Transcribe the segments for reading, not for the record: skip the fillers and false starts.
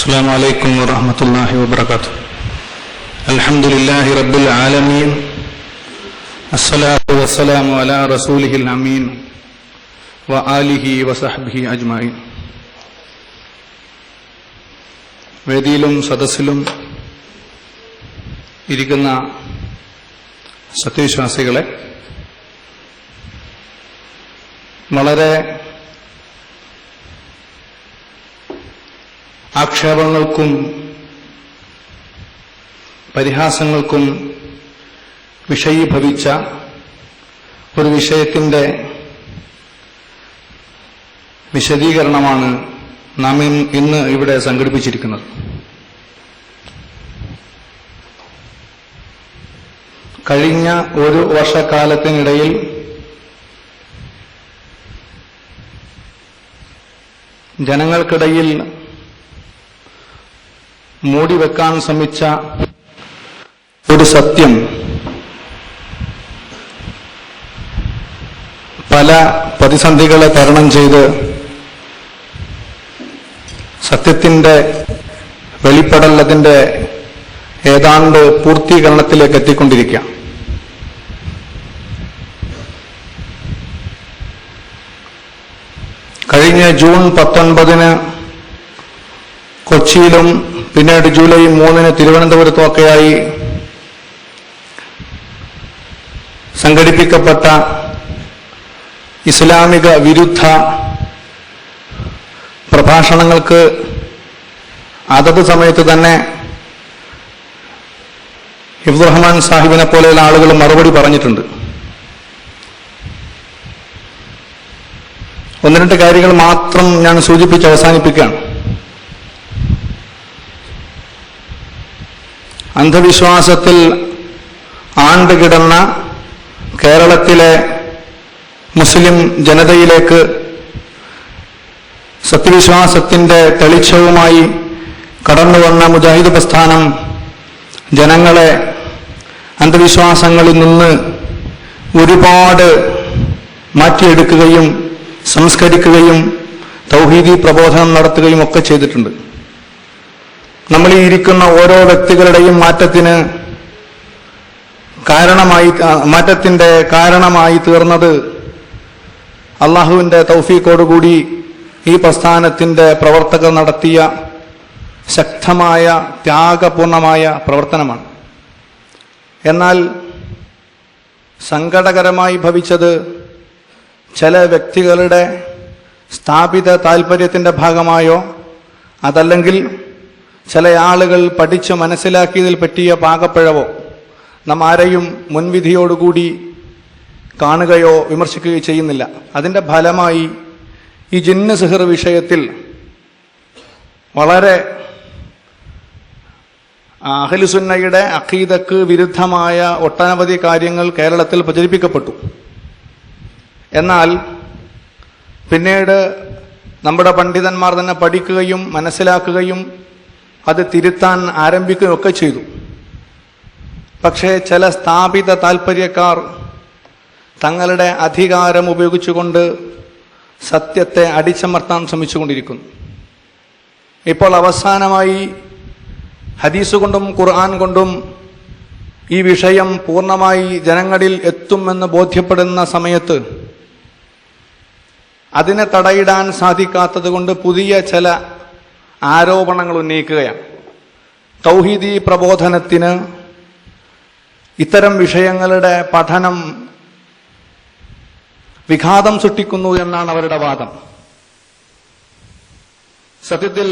السلام عليكم ورحمة الله وبركاته. الحمد لله رب العالمين. الصلاة والسلام على رسوله الأمين وآله وصحبه أجمعين. വേദിയിലും സദസ്സിലും ഇരിക്കുന്ന സത്യവിശ്വാസികളെ, വളരെ ആക്ഷേപങ്ങൾക്കും പരിഹാസങ്ങൾക്കും വിഷയീഭവിച്ച ഒരു വിഷയത്തിന്റെ വിശദീകരണമാണ് നാം ഇന്ന് ഇവിടെ സംഘടിപ്പിച്ചിരിക്കുന്നത്. കഴിഞ്ഞ ഒരു വർഷക്കാലത്തിനിടയിൽ ജനങ്ങൾക്കിടയിൽ മൂടിവെക്കാൻ ശ്രമിച്ച ഒരു സത്യം പല പ്രതിസന്ധികളെ തരണം ചെയ്ത് സത്യത്തിന്റെ വെളിപ്പെടൽ അതിന്റെ ഏതാണ്ട് പൂർത്തീകരണത്തിലേക്ക് എത്തിക്കൊണ്ടിരിക്കുക. കഴിഞ്ഞ ജൂൺ 19 കൊച്ചിയിലും പിന്നീട് ജൂലൈ 3 തിരുവനന്തപുരത്തുമൊക്കെയായി സംഘടിപ്പിക്കപ്പെട്ട ഇസ്ലാമിക വിരുദ്ധ പ്രഭാഷണങ്ങൾക്ക് അതത് സമയത്ത് തന്നെ ഹിഫ്ദുർ റഹ്മാൻ സാഹിബിനെ പോലെയുള്ള ആളുകൾ മറുപടി പറഞ്ഞിട്ടുണ്ട്. ഒന്ന് രണ്ട് കാര്യങ്ങൾ മാത്രം ഞാൻ സൂചിപ്പിച്ച് അവസാനിപ്പിക്കുകയാണ്. അന്ധവിശ്വാസത്തിൽ ആണ്ടുകിടന്ന കേരളത്തിലെ മുസ്ലിം ജനതയിലേക്ക് സത്യവിശ്വാസത്തിന്റെ തെളിച്ചവുമായി കടന്നുവന്ന മുജാഹിദ് പ്രസ്ഥാനം ജനങ്ങളെ അന്ധവിശ്വാസങ്ങളിൽ നിന്ന് ഒരുപാട് മാറ്റിയെടുക്കുകയും സംസ്കരിക്കുകയും തൗഹീദി പ്രബോധനം നടത്തുകയും ഒക്കെ ചെയ്തിട്ടുണ്ട്. നമ്മൾ ഈ ഇരിക്കുന്ന ഓരോ വ്യക്തികളുടെയും മാറ്റത്തിന്റെ കാരണമായി തീർന്നത് അള്ളാഹുവിന്റെ തൗഫീഖോടുകൂടി ഈ പ്രസ്ഥാനത്തിന്റെ പ്രവർത്തകർ നടത്തിയ ശക്തമായ ത്യാഗപൂർണമായ പ്രവർത്തനമാണ്. എന്നാൽ സങ്കടകരമായി ഭവിച്ചത് ചില വ്യക്തികളുടെ സ്ഥാപിത താൽപര്യത്തിന്റെ ഭാഗമായോ അതല്ലെങ്കിൽ ചില ആളുകൾ പഠിച്ച് മനസ്സിലാക്കിയതിൽ പറ്റിയ പാകപ്പിഴവോ നാം ആരെയും മുൻവിധിയോടുകൂടി കാണുകയോ വിമർശിക്കുകയോ ചെയ്യുന്നില്ല. അതിന്റെ ഫലമായി ഈ ജിന്ന് സിഹർ വിഷയത്തിൽ വളരെ അഹ്ലുസുന്നയുടെ അഖീദക്ക് വിരുദ്ധമായ ഒട്ടനവധി കാര്യങ്ങൾ കേരളത്തിൽ പ്രചരിപ്പിക്കപ്പെട്ടു. എന്നാൽ പിന്നീട് നമ്മുടെ പണ്ഡിതന്മാർ തന്നെ പഠിക്കുകയും മനസ്സിലാക്കുകയും അത് തിരുത്താൻ ആരംഭിക്കുകയൊക്കെ ചെയ്തു. പക്ഷേ ചില സ്ഥാപിത താൽപര്യക്കാർ തങ്ങളുടെ അധികാരം ഉപയോഗിച്ചുകൊണ്ട് സത്യത്തെ അടിച്ചമർത്താൻ ശ്രമിച്ചുകൊണ്ടിരിക്കുന്നു. ഇപ്പോൾ അവസാനമായി ഹദീസ് കൊണ്ടും ഖുർആൻ കൊണ്ടും ഈ വിഷയം പൂർണ്ണമായി ജനങ്ങളിൽ എത്തുമെന്ന് ബോധ്യപ്പെടുന്ന സമയത്ത് അതിനെ തടയിടാൻ സാധിക്കാത്തത് കൊണ്ട് പുതിയ ചില ആരോപണങ്ങൾ ഉന്നയിക്കുകയാണ്. തൗഹീദി പ്രബോധനത്തിന് ഇത്തരം വിഷയങ്ങളുടെ പഠനം വിഘാതം സൃഷ്ടിക്കുന്നു എന്നാണ് അവരുടെ വാദം. സത്യത്തിൽ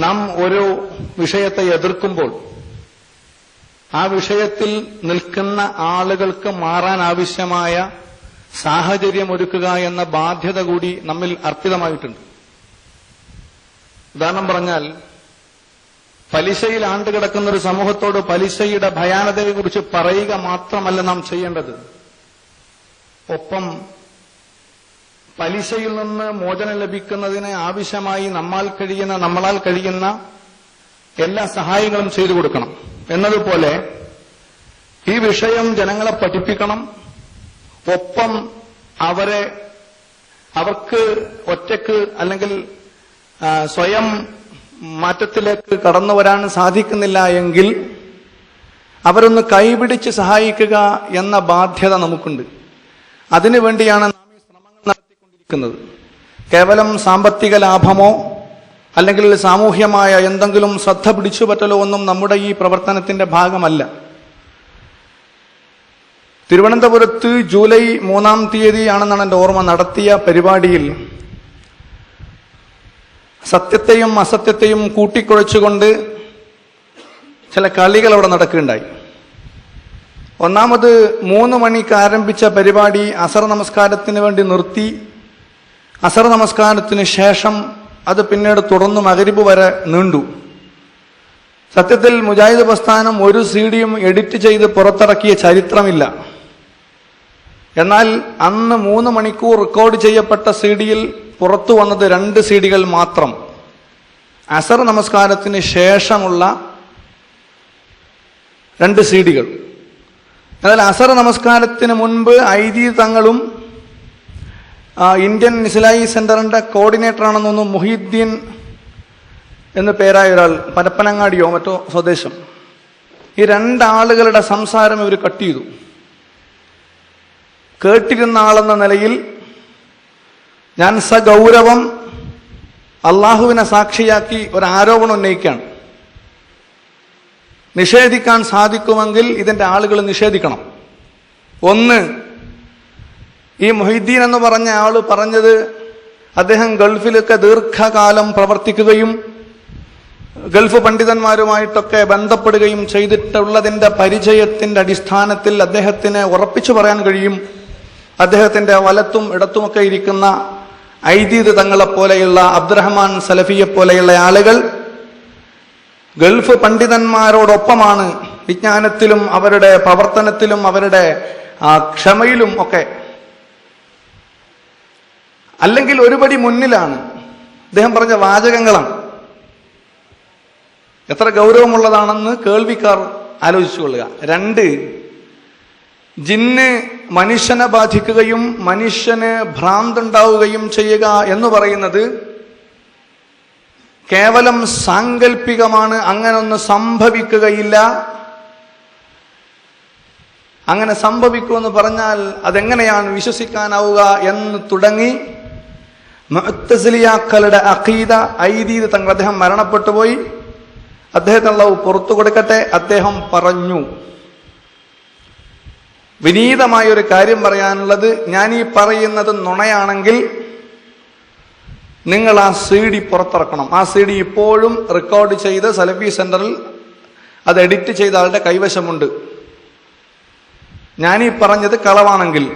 നാം ഒരു വിഷയത്തെ എതിർക്കുമ്പോൾ ആ വിഷയത്തിൽ നിൽക്കുന്ന ആളുകൾക്ക് മാറാൻ ആവശ്യമായ സാഹചര്യം ഒരുക്കുക എന്ന ബാധ്യത കൂടി നമ്മിൽ അർപ്പിതമായിട്ടുണ്ട്. ഉദാഹരണം പറഞ്ഞാൽ, പലിശയിൽ ആണ്ടുകിടക്കുന്ന ഒരു സമൂഹത്തോട് പലിശയുടെ ഭയാനതയെക്കുറിച്ച് പറയുക മാത്രമല്ല നാം ചെയ്യേണ്ടത്, ഒപ്പം പലിശയിൽ നിന്ന് മോചനം ലഭിക്കുന്നതിന് ആവശ്യമായി നമ്മളാൽ കഴിയുന്ന എല്ലാ സഹായങ്ങളും ചെയ്തു കൊടുക്കണം. എന്നതുപോലെ ഈ വിഷയം ജനങ്ങളെ പഠിപ്പിക്കണം. ഒപ്പം അവർക്ക് ഒറ്റക്ക് അല്ലെങ്കിൽ സ്വയം മാറ്റത്തിലേക്ക് കടന്നു വരാൻ സാധിക്കുന്നില്ല എങ്കിൽ അവരൊന്ന് കൈപിടിച്ച് സഹായിക്കുക എന്ന ബാധ്യത നമുക്കുണ്ട്. അതിനുവേണ്ടിയാണ് നാം ഈ ശ്രമങ്ങൾ നടത്തിക്കൊണ്ടിരിക്കുന്നത്. കേവലം സാമ്പത്തിക ലാഭമോ അല്ലെങ്കിൽ സാമൂഹ്യമായ എന്തെങ്കിലും ശ്രദ്ധ പിടിച്ചുപറ്റലോ ഒന്നും നമ്മുടെ ഈ പ്രവർത്തനത്തിന്റെ ഭാഗമല്ല. തിരുവനന്തപുരത്ത് ജൂലൈ 3-ാം തീയതിയാണെന്നാണ് എൻ്റെ ഓർമ്മ, നടത്തിയ പരിപാടിയിൽ സത്യത്തെയും അസത്യത്തെയും കൂട്ടിക്കുഴച്ചുകൊണ്ട് ചില കളികൾ അവിടെ നടക്കുകയുണ്ടായി. ഒന്നാമത് 3 മണിക്ക് ആരംഭിച്ച പരിപാടി അസർ നമസ്കാരത്തിന് വേണ്ടി നിർത്തി. അസർ നമസ്കാരത്തിന് ശേഷം അത് പിന്നീട് തുടർന്ന് മഗ്രിബ് വരെ നീണ്ടു. സത്യത്തിൽ മുജാഹിദ് പ്രസ്ഥാനം ഒരു സീഡിയും എഡിറ്റ് ചെയ്ത് പുറത്തിറക്കിയ ചരിത്രമില്ല. എന്നാൽ അന്ന് 3 മണിക്കൂർ റെക്കോർഡ് ചെയ്യപ്പെട്ട സീഡിയിൽ പുറത്തു വന്നത് 2 സീഡികൾ മാത്രം. അസർ നമസ്കാരത്തിന് ശേഷമുള്ള 2 സീഡികൾ. എന്നാൽ അസർ നമസ്കാരത്തിന് മുൻപ് ഐദി തങ്ങളും ഇന്ത്യൻ ഇസ്ലാഹി സെന്ററിന്റെ കോർഡിനേറ്ററാണെന്ന് തോന്നുന്നു, മുഹീദ്ദീൻ എന്ന് പേരായ ഒരാൾ, പരപ്പനങ്ങാടിയോ മറ്റോ സ്വദേശം, ഈ 2 ആളുകളുടെ സംസാരം ഇവർ കട്ട് ചെയ്തു. കേട്ടിരുന്ന ആളെന്ന നിലയിൽ ഞാൻ സഗൗരവം അള്ളാഹുവിനെ സാക്ഷിയാക്കി ഒരു ആരോപണം ഉന്നയിക്കുകയാണ്. നിഷേധിക്കാൻ സാധിക്കുമെങ്കിൽ ഇതിന്റെ ആളുകൾ നിഷേധിക്കണം. ഒന്ന്, ഈ മുഹീദ്ദീൻ എന്ന് പറഞ്ഞ ആള് പറഞ്ഞത് അദ്ദേഹം ഗൾഫിലൊക്കെ ദീർഘകാലം പ്രവർത്തിക്കുകയും ഗൾഫ് പണ്ഡിതന്മാരുമായിട്ടൊക്കെ ബന്ധപ്പെടുകയും ചെയ്തിട്ടുള്ളതിന്റെ പരിചയത്തിന്റെ അടിസ്ഥാനത്തിൽ അദ്ദേഹത്തിന് ഉറപ്പിച്ചു പറയാൻ കഴിയും, അദ്ദേഹത്തിന്റെ വലത്തും ഇടത്തുമൊക്കെ ഇരിക്കുന്ന ഐദീദ് തങ്ങളെപ്പോലെയുള്ള അബ്ദുറഹ്മാൻ സലഫിയെ പോലെയുള്ള ആളുകൾ ഗൾഫ് പണ്ഡിതന്മാരോടൊപ്പമാണ് വിജ്ഞാനത്തിലും അവരുടെ പ്രവർത്തനത്തിലും അവരുടെ ക്ഷമയിലും ഒക്കെ, അല്ലെങ്കിൽ ഒരുപടി മുന്നിലാണ്. അദ്ദേഹം പറഞ്ഞ വാചകങ്ങളാണ്. എത്ര ഗൗരവമുള്ളതാണെന്ന് കേൾവിക്കാർ ആലോചിച്ചു കൊള്ളുക. 2, ജിന്ന് മനുഷ്യനെ ബാധിക്കുകയും മനുഷ്യന് ഭ്രാന്തുണ്ടാവുകയും ചെയ്യുക എന്ന് പറയുന്നത് കേവലം സാങ്കല്പികമാണ്, അങ്ങനൊന്നും സംഭവിക്കുകയില്ല. അങ്ങനെ സംഭവിക്കുമെന്ന് പറഞ്ഞാൽ അതെങ്ങനെയാണ് വിശ്വസിക്കാനാവുക എന്ന് തുടങ്ങി മുഅ്തസിലിയാക്കളുടെ അഖീദ ഐദീദ് തങ്ങൾ, അദ്ദേഹം മരണപ്പെട്ടു പോയി, അദ്ദേഹത്തിന് അല്ലാഹു പുറത്തു കൊടുക്കട്ടെ, അദ്ദേഹം പറഞ്ഞു, വിനീതമായൊരു കാര്യം പറയാനുള്ളത്, ഞാൻ ഈ പറയുന്നത് നുണയാണെങ്കിൽ നിങ്ങൾ ആ CD പുറത്തിറക്കണം. ആ CD ഇപ്പോഴും റെക്കോർഡ് ചെയ്ത് സലഫി സെന്ററിൽ അത് എഡിറ്റ് ചെയ്ത ആളുടെ കൈവശമുണ്ട്. ഞാനീ പറഞ്ഞത് കളവാണെങ്കിൽ.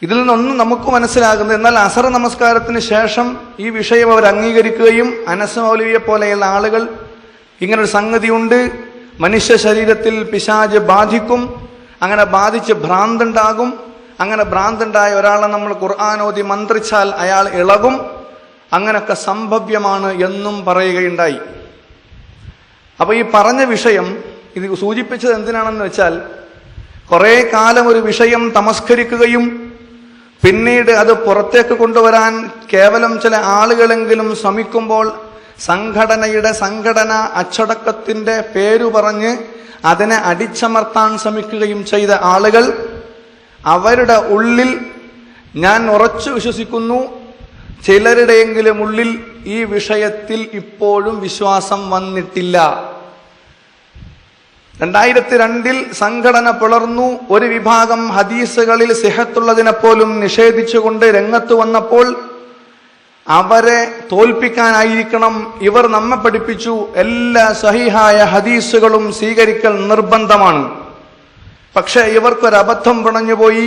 ഇതിൽ നിന്നൊന്നും നമുക്ക് മനസ്സിലാകുന്നത്, എന്നാൽ അസർ നമസ്കാരത്തിന് ശേഷം ഈ വിഷയം അവർ അംഗീകരിക്കുകയും അനസ് മൗലവിയെ പോലെയുള്ള ആളുകൾ ഇങ്ങനൊരു സംഗതിയുണ്ട്, മനുഷ്യ ശരീരത്തിൽ പിശാച് ബാധിക്കും, അങ്ങനെ ബാധിച്ച് ഭ്രാന്തുണ്ടാകും, അങ്ങനെ ഭ്രാന്തുണ്ടായ ഒരാളെ നമ്മൾ ഖുർആനോദി മന്ത്രിച്ചാൽ അയാൾ ഇളകും, അങ്ങനൊക്കെ സംഭവ്യമാണ് എന്നും പറയുകയുണ്ടായി. അപ്പൊ ഈ പറഞ്ഞ വിഷയം ഇത് സൂചിപ്പിച്ചത് എന്തിനാണെന്ന് വെച്ചാൽ, കുറെ കാലം ഒരു വിഷയം തമസ്കരിക്കുകയും പിന്നീട് അത് പുറത്തേക്ക് കൊണ്ടുവരാൻ കേവലം ചില ആളുകളെങ്കിലും ശ്രമിക്കുമ്പോൾ സംഘടന അച്ചടക്കത്തിന്റെ പേരു പറഞ്ഞ് അതിനെ അടിച്ചമർത്താൻ ശ്രമിക്കുകയും ചെയ്ത ആളുകൾ, അവരുടെ ഉള്ളിൽ ഞാൻ ഉറച്ചു വിശ്വസിക്കുന്നു ചിലരുടെയെങ്കിലും ഉള്ളിൽ ഈ വിഷയത്തിൽ ഇപ്പോഴും വിശ്വാസം വന്നിട്ടില്ല. 2002 സംഘടന പിളർന്നു. ഒരു വിഭാഗം ഹദീസുകളിൽ സിഹത്തുള്ളതിനെ പോലും നിഷേധിച്ചുകൊണ്ട് രംഗത്ത് വന്നപ്പോൾ അവരെ തോൽപ്പിക്കാനായിരിക്കണം ഇവർ നമ്മെ പഠിപ്പിച്ചു എല്ലാ സഹിഹായ ഹദീസുകളും സ്വീകരിക്കൽ നിർബന്ധമാണ്. പക്ഷെ ഇവർക്കൊരബദ്ധം പിണഞ്ഞുപോയി.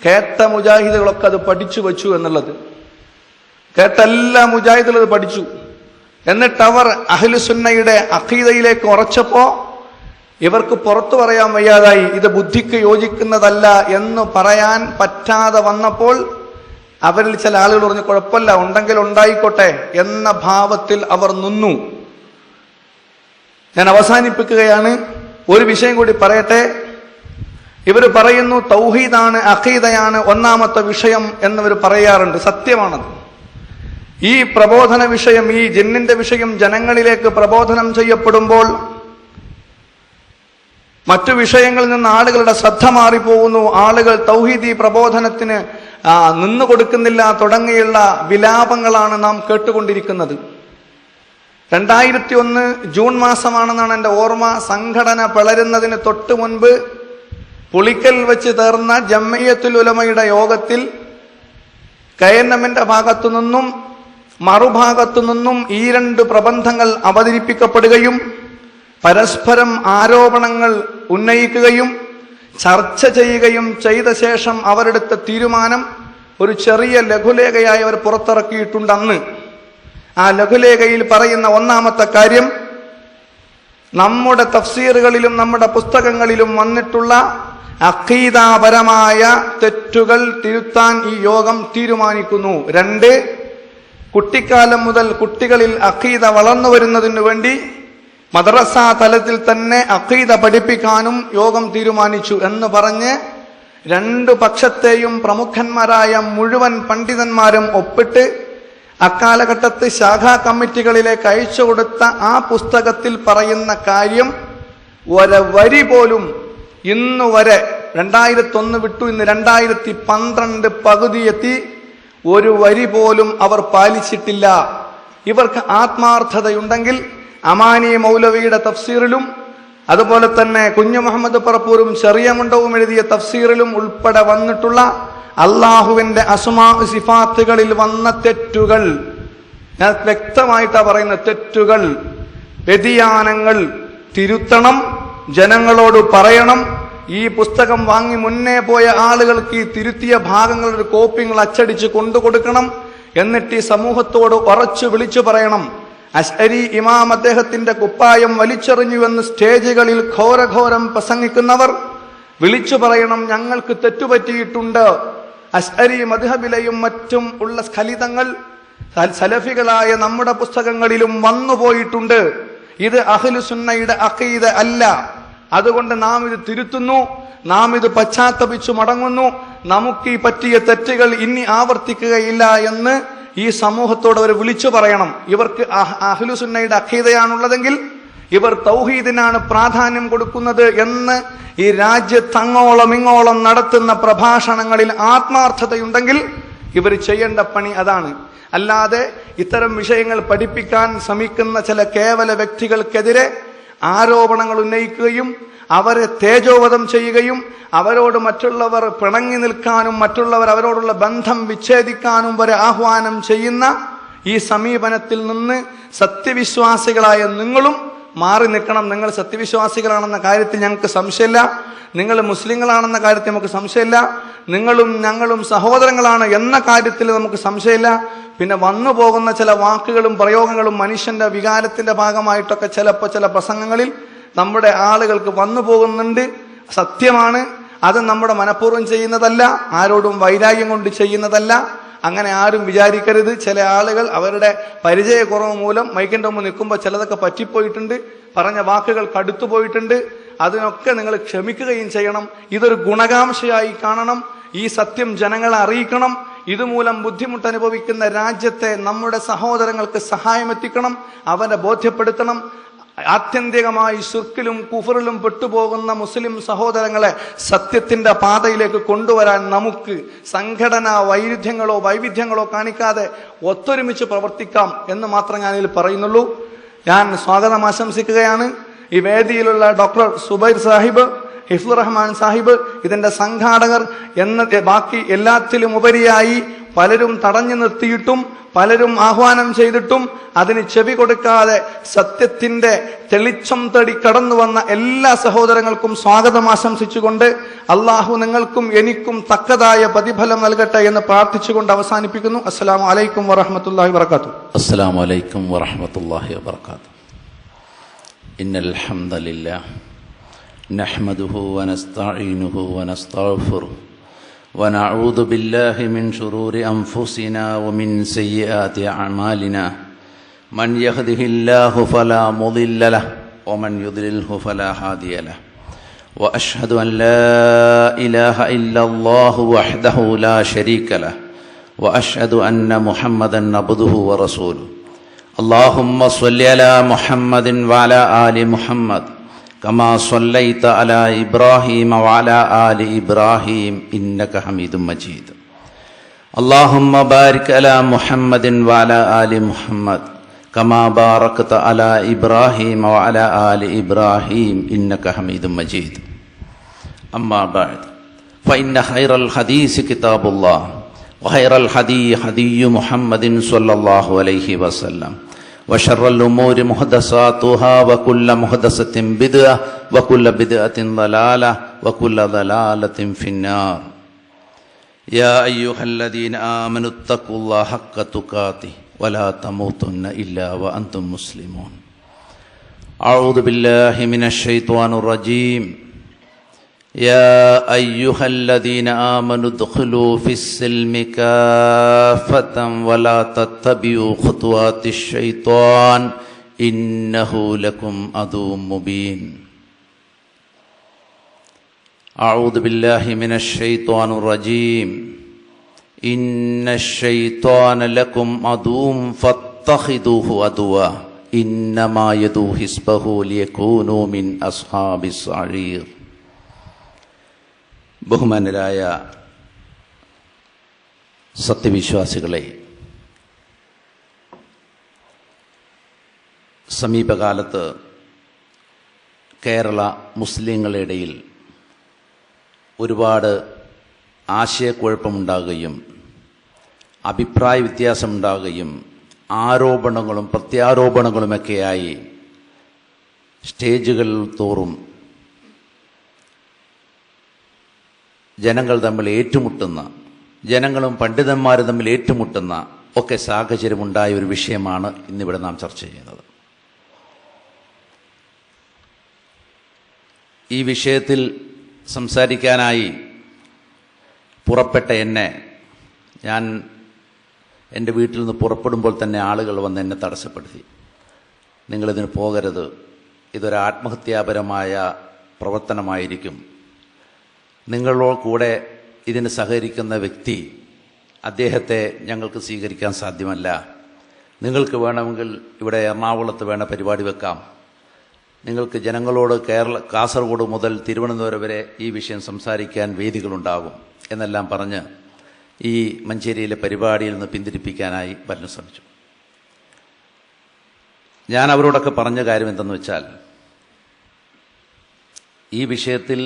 കേട്ട മുജാഹിദുകളൊക്കെ അത് പഠിച്ചു വച്ചു എന്നുള്ളത്. കേട്ട എല്ലാ മുജാഹിദുകളും അത് പഠിച്ചു. എന്നിട്ട് അവർ അഹ്ലുസുന്നയുടെ അഖീദയിലേക്ക് ഉറച്ചപ്പോ ഇവർക്ക് പുറത്തു പറയാൻ വയ്യാതായി. ഇത് ബുദ്ധിക്ക് യോജിക്കുന്നതല്ല എന്ന് പറയാൻ പറ്റാതെ വന്നപ്പോൾ അവരിൽ ചില ആളുകൾ പറഞ്ഞു, കുഴപ്പമില്ല, ഉണ്ടെങ്കിൽ ഉണ്ടായിക്കോട്ടെ എന്ന ഭാവത്തിൽ അവർ നിന്നു. ഞാൻ അവസാനിപ്പിക്കുകയാണ്. ഒരു വിഷയം കൂടി പറയട്ടെ. ഇവർ പറയുന്നു തൗഹീദാണ്, അഖീദയാണ് ഒന്നാമത്തെ വിഷയം എന്നിവർ പറയാറുണ്ട്. സത്യമാണത്. ഈ പ്രബോധന വിഷയം, ഈ ജിന്നിന്റെ വിഷയം ജനങ്ങളിലേക്ക് പ്രബോധനം ചെയ്യപ്പെടുമ്പോൾ മറ്റു വിഷയങ്ങളിൽ നിന്ന് ആളുകളുടെ ശ്രദ്ധ മാറിപ്പോകുന്നു. ആളുകൾ തൗഹീദി പ്രബോധനത്തിന് നിന്നു കൊടുക്കുന്നില്ല തുടങ്ങിയുള്ള വിലാപങ്ങളാണ് നാം കേട്ടുകൊണ്ടിരിക്കുന്നത്. 2001 ജൂൺ മാസമാണെന്നാണ് എൻ്റെ ഓർമ്മ. സംഘടന പിളരുന്നതിന് തൊട്ട് മുൻപ് പുളിക്കൽ വെച്ച് ചേർന്ന ജംഇയ്യത്തുൽ ഉലമയുടെ യോഗത്തിൽ KNMന്റെ ഭാഗത്തു നിന്നും മറുഭാഗത്തു നിന്നും ഈ 2 പ്രബന്ധങ്ങൾ അവതരിപ്പിക്കപ്പെടുകയും പരസ്പരം ആരോപണങ്ങൾ ഉന്നയിക്കുകയും ചർച്ച ചെയ്യുകയും ചെയ്ത ശേഷം അവരെടുത്ത തീരുമാനം ഒരു ചെറിയ ലഘുലേഖയായി അവർ പുറത്തിറക്കിയിട്ടുണ്ട്. അന്ന് ആ ലഘുലേഖയിൽ പറയുന്ന ഒന്നാമത്തെ കാര്യം, നമ്മുടെ തഫ്സീറുകളിലും നമ്മുടെ പുസ്തകങ്ങളിലും വന്നിട്ടുള്ള അഖീദാപരമായ തെറ്റുകൾ തിരുത്താൻ ഈ യോഗം തീരുമാനിക്കുന്നു. 2, കുട്ടിക്കാലം മുതൽ കുട്ടികളിൽ അഖീദ വളർന്നു വരുന്നതിനു വേണ്ടി മദ്രസ തലത്തിൽ തന്നെ അഖീദ പഠിപ്പിക്കാനും യോഗം തീരുമാനിച്ചു എന്ന് പറഞ്ഞ് 2 പക്ഷത്തെയും പ്രമുഖന്മാരായ മുഴുവൻ പണ്ഡിതന്മാരും ഒപ്പിട്ട് അക്കാലഘട്ടത്ത് ശാഖാ കമ്മിറ്റികളിലേക്ക് അയച്ചു കൊടുത്ത ആ പുസ്തകത്തിൽ പറയുന്ന കാര്യം ഒരു വരി പോലും ഇന്നുവരെ, 2001 വിട്ടു ഇന്ന് 2012 പകുതിയെത്തി, ഒരു വരി പോലും അവർ പാലിച്ചിട്ടില്ല. ഇവർക്ക് ആത്മാർത്ഥതയുണ്ടെങ്കിൽ അമാനി മൗലവിയുടെ തഫ്സീറിലും അതുപോലെ തന്നെ കുഞ്ഞു മുഹമ്മദ് പറപ്പൂരും ചെറിയ മുണ്ടവും എഴുതിയ തഫ്സീറിലും ഉൾപ്പെടെ വന്നിട്ടുള്ള അള്ളാഹുവിന്റെ അസ്മാ സിഫാത്തുകളിൽ വന്ന തെറ്റുകൾ, ഞാൻ വ്യക്തമായിട്ടാ പറയുന്ന തെറ്റുകൾ, വ്യതിയാനങ്ങൾ തിരുത്തണം, ജനങ്ങളോട് പറയണം. ഈ പുസ്തകം വാങ്ങി മുന്നേ പോയ ആളുകൾക്ക് ഈ തിരുത്തിയ ഭാഗങ്ങളുടെ കോപ്പിങ്ങൾ അച്ചടിച്ച് കൊണ്ടുകൊടുക്കണം. എന്നിട്ട് ഈ സമൂഹത്തോട് ഉറച്ചു വിളിച്ചു പറയണം, അശ്അരി ഇമാം അദ്ദേഹത്തിന്റെ കുപ്പായം വലിച്ചെറിഞ്ഞുവെന്ന് സ്റ്റേജുകളിൽ ഘോരഘോരം പ്രസംഗിക്കുന്നവർ വിളിച്ചു പറയണം, ഞങ്ങൾക്ക് തെറ്റുപറ്റിയിട്ടുണ്ട്. അശ്അരി മദ്ഹബിലെയും മറ്റും ഉള്ള സ്ഖലിതങ്ങൾ സലഫികളായ നമ്മുടെ പുസ്തകങ്ങളിലും വന്നുപോയിട്ടുണ്ട്. ഇത് അഹ്ലുസുന്നയുടെ അഖീദ അല്ല. അതുകൊണ്ട് നാം ഇത് തിരുത്തുന്നു, നാം ഇത് പശ്ചാത്തപിച്ചു മടങ്ങുന്നു, നമുക്ക് ഈ പറ്റിയ തെറ്റുകൾ ഇനി ആവർത്തിക്കുകയില്ല എന്ന് ഈ സമൂഹത്തോട് അവർ വിളിച്ചു പറയണം. ഇവർക്ക് അഹ്ലുസുന്നയുടെ അഖീദയാണുള്ളതെങ്കിൽ ഇവർ തൗഹീദിനാണ് പ്രാധാന്യം കൊടുക്കുന്നത് എന്ന് ഈ രാജ്യത്ത് അങ്ങോളം ഇങ്ങോളം നടത്തുന്ന പ്രഭാഷണങ്ങളിൽ ആത്മാർത്ഥതയുണ്ടെങ്കിൽ ഇവർ ചെയ്യേണ്ട പണി അതാണ്. അല്ലാതെ ഇത്തരം വിഷയങ്ങൾ പഠിപ്പിക്കാൻ ശ്രമിക്കുന്ന ചില കേവല വ്യക്തികൾക്കെതിരെ ആരോപണങ്ങൾ ഉന്നയിക്കുകയും അവരെ തേജോവധം ചെയ്യുകയും അവരോട് മറ്റുള്ളവർ പിണങ്ങി നിൽക്കാനും മറ്റുള്ളവർ അവരോടുള്ള ബന്ധം വിച്ഛേദിക്കാനും വരെ ആഹ്വാനം ചെയ്യുന്ന ഈ സമീപനത്തിൽ നിന്ന് സത്യവിശ്വാസികളായ നിങ്ങളും മാറി നിൽക്കണം. നിങ്ങൾ സത്യവിശ്വാസികളാണെന്ന കാര്യത്തിൽ ഞങ്ങൾക്ക് സംശയമില്ല, നിങ്ങൾ മുസ്ലിങ്ങളാണെന്ന കാര്യത്തിൽ നമുക്ക് സംശയമില്ല, നിങ്ങളും ഞങ്ങളും സഹോദരങ്ങളാണ് എന്ന കാര്യത്തിൽ നമുക്ക് സംശയമില്ല. പിന്നെ വന്നു പോകുന്ന ചില വാക്കുകളും പ്രയോഗങ്ങളും മനുഷ്യന്റെ വികാരത്തിന്റെ ഭാഗമായിട്ടൊക്കെ ചിലപ്പോൾ ചില പ്രസംഗങ്ങളിൽ നമ്മുടെ ആളുകൾക്ക് വന്നു പോകുന്നുണ്ട്. സത്യമാണ്, അത് നമ്മുടെ മനഃപൂർവ്വം ചെയ്യുന്നതല്ല, ആരോടും വൈരാഗ്യം കൊണ്ട് ചെയ്യുന്നതല്ല. അങ്ങനെ ആരും വിചാരിക്കരുത്. ചില ആളുകൾ അവരുടെ പരിചയക്കുറവ് മൂലം മൈക്കിന്റെ മുമ്പ് നിൽക്കുമ്പോൾ ചിലതൊക്കെ പറ്റിപ്പോയിട്ടുണ്ട്, പറഞ്ഞ വാക്കുകൾ കടുത്തുപോയിട്ടുണ്ട്. അതിനൊക്കെ നിങ്ങൾ ക്ഷമിക്കുകയും ചെയ്യണം. ഇതൊരു ഗുണകാംക്ഷയായി കാണണം. ഈ സത്യം ജനങ്ങളെ അറിയിക്കണം. ഇതുമൂലം ബുദ്ധിമുട്ട് അനുഭവിക്കുന്ന രാജ്യത്തെ നമ്മുടെ സഹോദരങ്ങൾക്ക് സഹായം എത്തിക്കണം, അവരെ ബോധ്യപ്പെടുത്തണം. ആത്യന്തികമായി ശിർക്കിലും കുഫറിലും പെട്ടുപോകുന്ന മുസ്ലിം സഹോദരങ്ങളെ സത്യത്തിന്റെ പാതയിലേക്ക് കൊണ്ടുവരാൻ നമുക്ക് സംഘടനാ വൈവിധ്യങ്ങളോ കാണിക്കാതെ ഒത്തൊരുമിച്ച് പ്രവർത്തിക്കാം എന്ന് മാത്രം ഞാനിതിൽ പറയുന്നുള്ളൂ. ഞാൻ സ്വാഗതം ആശംസിക്കുകയാണ്. ഈ വേദിയിലുള്ള ഡോക്ടർ സുബൈർ സാഹിബ്, ഹിഫ്ലുർ റഹ്മാൻ സാഹിബ്, ഇതിന്റെ സംഘാടകർ എന്ന ബാക്കി എല്ലാത്തിലും ഉപരിയായി പലരും തടഞ്ഞു നിർത്തിയിട്ടും പലരും ആഹ്വാനം ചെയ്തിട്ടും അതിന് ചെവി കൊടുക്കാതെ സത്യത്തിന്റെ തെളിച്ചം തേടി കടന്നു വന്ന എല്ലാ സഹോദരങ്ങൾക്കും സ്വാഗതം ആശംസിച്ചുകൊണ്ട് അള്ളാഹു നിങ്ങൾക്കും എനിക്കും തക്കതായ പ്രതിഫലം നൽകട്ടെ എന്ന് പ്രാർത്ഥിച്ചുകൊണ്ട് അവസാനിപ്പിക്കുന്നു. അസ്സലാമു അലൈക്കും വറഹ്മത്തുള്ളാഹി വബറകാതുഹു. അസ്സലാമു അലൈക്കും വറഹ്മത്തുള്ളാഹി വബറകാതുഹു. ഇന്നൽ ഹംദലില്ലാഹ് നഹ്മദുഹു വനസ്തഈനുഹു വനസ്തഗ്ഫിറുഹു ونعوذ بالله من شرور أنفسنا ومن سيئات أعمالنا من يهده الله فلا مضل له ومن يضلله فلا هادي له وأشهد أن لا إله إلا الله وحده لا شريك له وأشهد أن محمدا عبده ورسوله اللهم صل على محمد وعلى آل محمد كما صليت على إبراهيم وعلى آل إبراهيم إنك حميد مجيد اللهم بارك على محمد وعلى آل محمد كما باركت على إبراهيم وعلى آل إبراهيم إنك حميد مجيد أما بعد فإن خير الحديث كتاب الله وخير الهدي هدي محمد صلى الله عليه وسلم وشر الأمور محدثاتها وكل محدثة بدعة وكل بدعة ضلالة وكل ضلالة في النار يا أيها الذين آمنوا اتقوا الله حق تقاته ولا تموتن إلا وأنتم مسلمون أعوذ بالله من الشيطان الرجيم يا أيها الذين آمنوا ادخلوا في السلم كافة ولا تتبعوا خطوات الشيطان إنه لكم عدو مبين أعوذ بالله من الشيطان الرجيم إن الشيطان لكم عدو فاتخذوه عدوا إنما يدعو حزبه ليكونوا من أصحاب السعير ബഹുമാനരായ സത്യവിശ്വാസികളെ, സമീപകാലത്ത് കേരള മുസ്ലിങ്ങളുടെ ഇടയിൽ ഒരുപാട് ആശയക്കുഴപ്പമുണ്ടാകുകയും അഭിപ്രായ വ്യത്യാസമുണ്ടാകുകയും ആരോപണങ്ങളും പ്രത്യാരോപണങ്ങളുമൊക്കെയായി സ്റ്റേജുകൾ തോറും ജനങ്ങൾ തമ്മിൽ ഏറ്റുമുട്ടുന്ന, ജനങ്ങളും പണ്ഡിതന്മാരും തമ്മിൽ ഏറ്റുമുട്ടുന്ന ഒക്കെ സാഹചര്യമുണ്ടായ ഒരു വിഷയമാണ് ഇന്നിവിടെ നാം ചർച്ച ചെയ്യുന്നത്. ഈ വിഷയത്തിൽ സംസാരിക്കാനായി പുറപ്പെട്ട എന്നെ, ഞാൻ എൻ്റെ വീട്ടിൽ നിന്ന് പുറപ്പെടുമ്പോൾ തന്നെ ആളുകൾ വന്ന് എന്നെ തടസ്സപ്പെടുത്തി. നിങ്ങളിതിന് പോകരുത്, ഇതൊരു ആത്മഹത്യാപരമായ പ്രവർത്തനമായിരിക്കും, നിങ്ങളോ കൂടെ ഇതിന് സഹകരിക്കുന്ന വ്യക്തി, അദ്ദേഹത്തെ ഞങ്ങൾക്ക് സ്വീകരിക്കാൻ സാധ്യമല്ല, നിങ്ങൾക്ക് വേണമെങ്കിൽ ഇവിടെ എറണാകുളത്ത് വേണ്ട പരിപാടി വെക്കാം, നിങ്ങൾക്ക് ജനങ്ങളോട് കാസർഗോഡ് മുതൽ തിരുവനന്തപുരം വരെ ഈ വിഷയം സംസാരിക്കാൻ വേദികളുണ്ടാകും എന്നെല്ലാം പറഞ്ഞ് ഈ മഞ്ചേരിയിലെ പരിപാടിയിൽ നിന്ന് പിന്തിരിപ്പിക്കാനായി പലരും ശ്രമിച്ചു. ഞാൻ അവരോടൊക്കെ പറഞ്ഞ കാര്യം എന്തെന്ന് വെച്ചാൽ, ഈ വിഷയത്തിൽ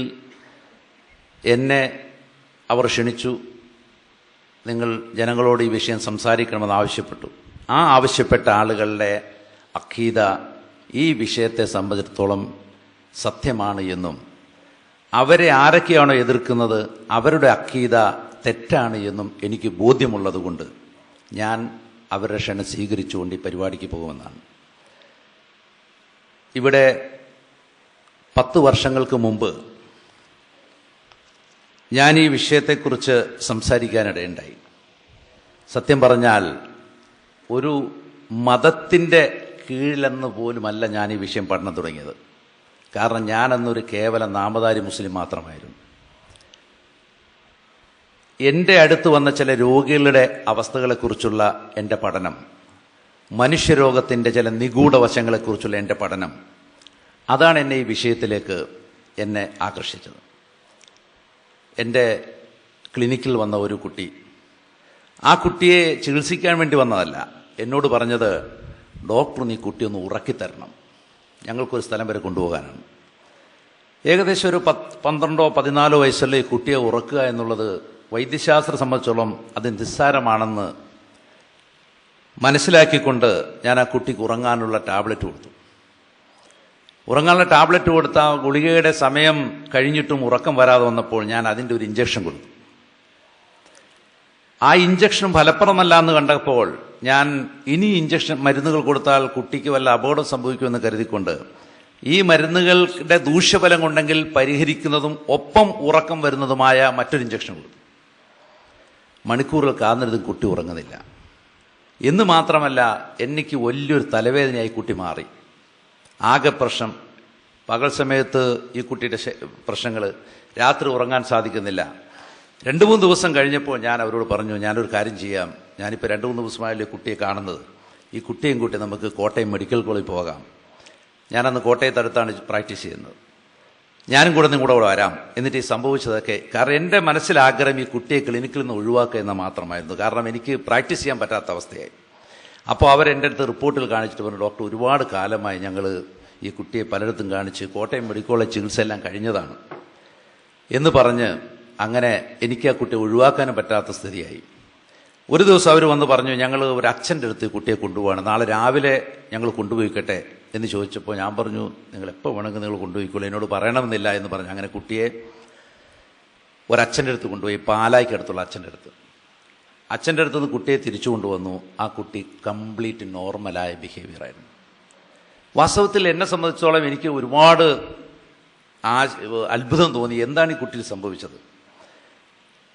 എന്നെ അവർ ക്ഷണിച്ചു, നിങ്ങൾ ജനങ്ങളോട് ഈ വിഷയം സംസാരിക്കണമെന്ന് ആവശ്യപ്പെട്ടു. ആ ആവശ്യപ്പെട്ട ആളുകളുടെ അഖീദ ഈ വിഷയത്തെ സംബന്ധിച്ചിടത്തോളം സത്യമാണ് എന്നും അവരെ ആരൊക്കെയാണോ എതിർക്കുന്നത് അവരുടെ അഖീദ തെറ്റാണ് എന്നും എനിക്ക് ബോധ്യമുള്ളതുകൊണ്ട് ഞാൻ അവരുടെ ക്ഷണം സ്വീകരിച്ചുകൊണ്ട് ഈ പരിപാടിക്ക് പോകുമെന്നാണ്. ഇവിടെ 10 വർഷങ്ങൾക്ക് മുമ്പ് ഞാൻ ഈ വിഷയത്തെക്കുറിച്ച് സംസാരിക്കാനിടയുണ്ടായി. സത്യം പറഞ്ഞാൽ ഒരു മതത്തിൻ്റെ കീഴിലെന്ന് പോലുമല്ല ഞാൻ ഈ വിഷയം പഠനം തുടങ്ങിയത്. കാരണം ഞാനന്നൊരു കേവല നാമധാരി മുസ്ലിം മാത്രമായിരുന്നു. എൻ്റെ അടുത്ത് വന്ന ചില രോഗികളുടെ അവസ്ഥകളെക്കുറിച്ചുള്ള എൻ്റെ പഠനം, മനുഷ്യരോഗത്തിൻ്റെ ചില നിഗൂഢ വശങ്ങളെക്കുറിച്ചുള്ള എൻ്റെ പഠനം, അതാണ് എന്നെ ഈ വിഷയത്തിലേക്ക് എന്നെ ആകർഷിച്ചത്. എൻ്റെ ക്ലിനിക്കിൽ വന്ന ഒരു കുട്ടി, ആ കുട്ടിയെ ചികിത്സിക്കാൻ വേണ്ടി വന്നതല്ല, എന്നോട് പറഞ്ഞത്, ഡോക്ടർ നീ കുട്ടിയൊന്ന് ഉറക്കിത്തരണം, ഞങ്ങൾക്കൊരു സ്ഥലം വരെ കൊണ്ടുപോകാനാണ്. ഏകദേശം ഒരു 12-14 വയസ്സുള്ള ഈ കുട്ടിയെ ഉറക്കുക എന്നുള്ളത് വൈദ്യശാസ്ത്രം സംബന്ധിച്ചോളം അത് നിസ്സാരമാണെന്ന് മനസ്സിലാക്കിക്കൊണ്ട് ഞാൻ ആ കുട്ടിക്ക് ഉറങ്ങാനുള്ള ടാബ്ലറ്റ് കൊടുത്തു. ഉറങ്ങാനുള്ള ടാബ്ലറ്റ് കൊടുത്ത ഗുളികയുടെ സമയം കഴിഞ്ഞിട്ടും ഉറക്കം വരാതെ വന്നപ്പോൾ ഞാൻ അതിൻ്റെ ഒരു ഇഞ്ചക്ഷൻ കൊടുത്തു. ആ ഇഞ്ചക്ഷൻ ഫലപ്രദമല്ല എന്ന് കണ്ടപ്പോൾ ഞാൻ ഇനി ഇഞ്ചക്ഷൻ മരുന്നുകൾ കൊടുത്താൽ കുട്ടിക്ക് വല്ല അപകടം സംഭവിക്കുമെന്ന് കരുതിക്കൊണ്ട് ഈ മരുന്നുകളുടെ ദൂഷ്യഫലം കൊണ്ടെങ്കിൽ പരിഹരിക്കുന്നതും ഒപ്പം ഉറക്കം വരുന്നതുമായ മറ്റൊരു ഇഞ്ചക്ഷൻ കൊടുത്തു. മണിക്കൂറുകൾ കാന്നിരുന്നും കുട്ടി ഉറങ്ങുന്നില്ല എന്ന് മാത്രമല്ല, എനിക്ക് വലിയൊരു തലവേദനയായി കുട്ടി മാറി. ആകെ പ്രശ്നം പകൽ സമയത്ത് ഈ കുട്ടിയുടെ പ്രശ്നങ്ങൾ, രാത്രി ഉറങ്ങാൻ സാധിക്കുന്നില്ല. 2-3 ദിവസം കഴിഞ്ഞപ്പോൾ ഞാൻ അവരോട് പറഞ്ഞു, ഞാനൊരു കാര്യം ചെയ്യാം, ഞാനിപ്പോൾ 2-3 ദിവസമായല്ലേ കുട്ടിയെ കാണുന്നത്, ഈ കുട്ടിയും കൂട്ടി നമുക്ക് കോട്ടയം മെഡിക്കൽ കോളേജിൽ പോകാം. ഞാനന്ന് കോട്ടയത്തടുത്താണ് പ്രാക്ടീസ് ചെയ്യുന്നത്, ഞാനും കൂടെ നിങ്ങളുടെ കൂടെ വരാം. എന്നിട്ട് ഈ സംഭവിച്ചതൊക്കെ, കാരണം എൻ്റെ മനസ്സിലാഗ്രഹം ഈ കുട്ടിയെ ക്ലിനിക്കിൽ നിന്ന് ഒഴിവാക്കുക എന്ന് മാത്രമായിരുന്നു. കാരണം എനിക്ക് പ്രാക്ടീസ് ചെയ്യാൻ പറ്റാത്ത അവസ്ഥയായി. അപ്പോൾ അവരെൻ്റെ അടുത്ത് റിപ്പോർട്ടിൽ കാണിച്ചിട്ട് പറഞ്ഞു, ഡോക്ടർ ഒരുപാട് കാലമായി ഞങ്ങൾ ഈ കുട്ടിയെ പലയിടത്തും കാണിച്ച് കോട്ടയം മെഡിക്കൽ കോളേജ് ചികിത്സയെല്ലാം കഴിഞ്ഞതാണ് എന്ന് പറഞ്ഞ് അങ്ങനെ എനിക്ക് ആ കുട്ടിയെ ഒഴിവാക്കാനും പറ്റാത്ത സ്ഥിതിയായി. ഒരു ദിവസം അവർ വന്ന് പറഞ്ഞു, ഞങ്ങൾ ഒരു അച്ഛൻ്റെ അടുത്ത് കുട്ടിയെ കൊണ്ടുപോവാണ്, നാളെ രാവിലെ ഞങ്ങൾ കൊണ്ടുപോയിക്കട്ടെ എന്ന് ചോദിച്ചപ്പോൾ ഞാൻ പറഞ്ഞു, നിങ്ങൾ എപ്പോൾ വേണമെങ്കിൽ നിങ്ങൾ കൊണ്ടുപോയിക്കോളൂ, എന്നോട് പറയണമെന്നില്ല എന്ന് പറഞ്ഞു. അങ്ങനെ കുട്ടിയെ ഒരച്ഛൻ്റെ അടുത്ത് കൊണ്ടുപോയി, പാലായ്ക്കടുത്തുള്ള അച്ഛൻ്റെ അടുത്ത്. അച്ഛൻ്റെ അടുത്ത് നിന്ന് കുട്ടിയെ തിരിച്ചു കൊണ്ടുവന്നു. ആ കുട്ടി കംപ്ലീറ്റ് നോർമലായ ബിഹേവിയറായിരുന്നു. വാസ്തവത്തിൽ എന്നെ സംബന്ധിച്ചോളം എനിക്ക് ഒരുപാട് അത്ഭുതം തോന്നി, എന്താണ് ഈ കുട്ടിയിൽ സംഭവിച്ചത്.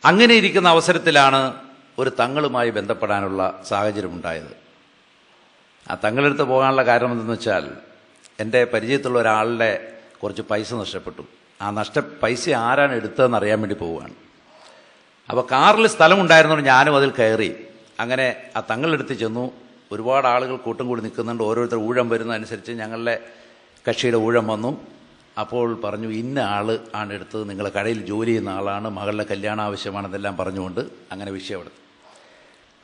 അങ്ങനെ ഇരിക്കുന്ന അവസരത്തിലാണ് ഒരു തങ്ങളുമായി ബന്ധപ്പെടാനുള്ള സാഹചര്യം ഉണ്ടായത്. ആ തങ്ങളെടുത്ത് പോകാനുള്ള കാരണം എന്തെന്ന് വെച്ചാൽ, എൻ്റെ പരിചയത്തുള്ള ഒരാളുടെ കുറച്ച് പൈസ നഷ്ടപ്പെട്ടു. ആ പൈസ ആരാണ് എടുത്തതെന്ന് അറിയാൻ വേണ്ടി പോവുകയാണ്. അപ്പോൾ കാറിൽ സ്ഥലമുണ്ടായിരുന്നതുകൊണ്ട് ഞാനും അതിൽ കയറി. അങ്ങനെ ആ തങ്ങളെടുത്ത് ചെന്നു. ഒരുപാട് ആളുകൾ കൂട്ടം കൂടി നിൽക്കുന്നുണ്ട്. ഓരോരുത്തർ ഊഴം വരുന്നതനുസരിച്ച് ഞങ്ങളുടെ കക്ഷിയുടെ ഊഴം വന്നു. അപ്പോൾ പറഞ്ഞു, ഇന്ന ആൾ ആണ് എടുത്തത്, നിങ്ങളെ കടയിൽ ജോലി ചെയ്യുന്ന ആളാണ്, മകളുടെ കല്യാണം ആവശ്യമാണെന്നെല്ലാം പറഞ്ഞുകൊണ്ട് അങ്ങനെ വിഷയം എടുത്തു.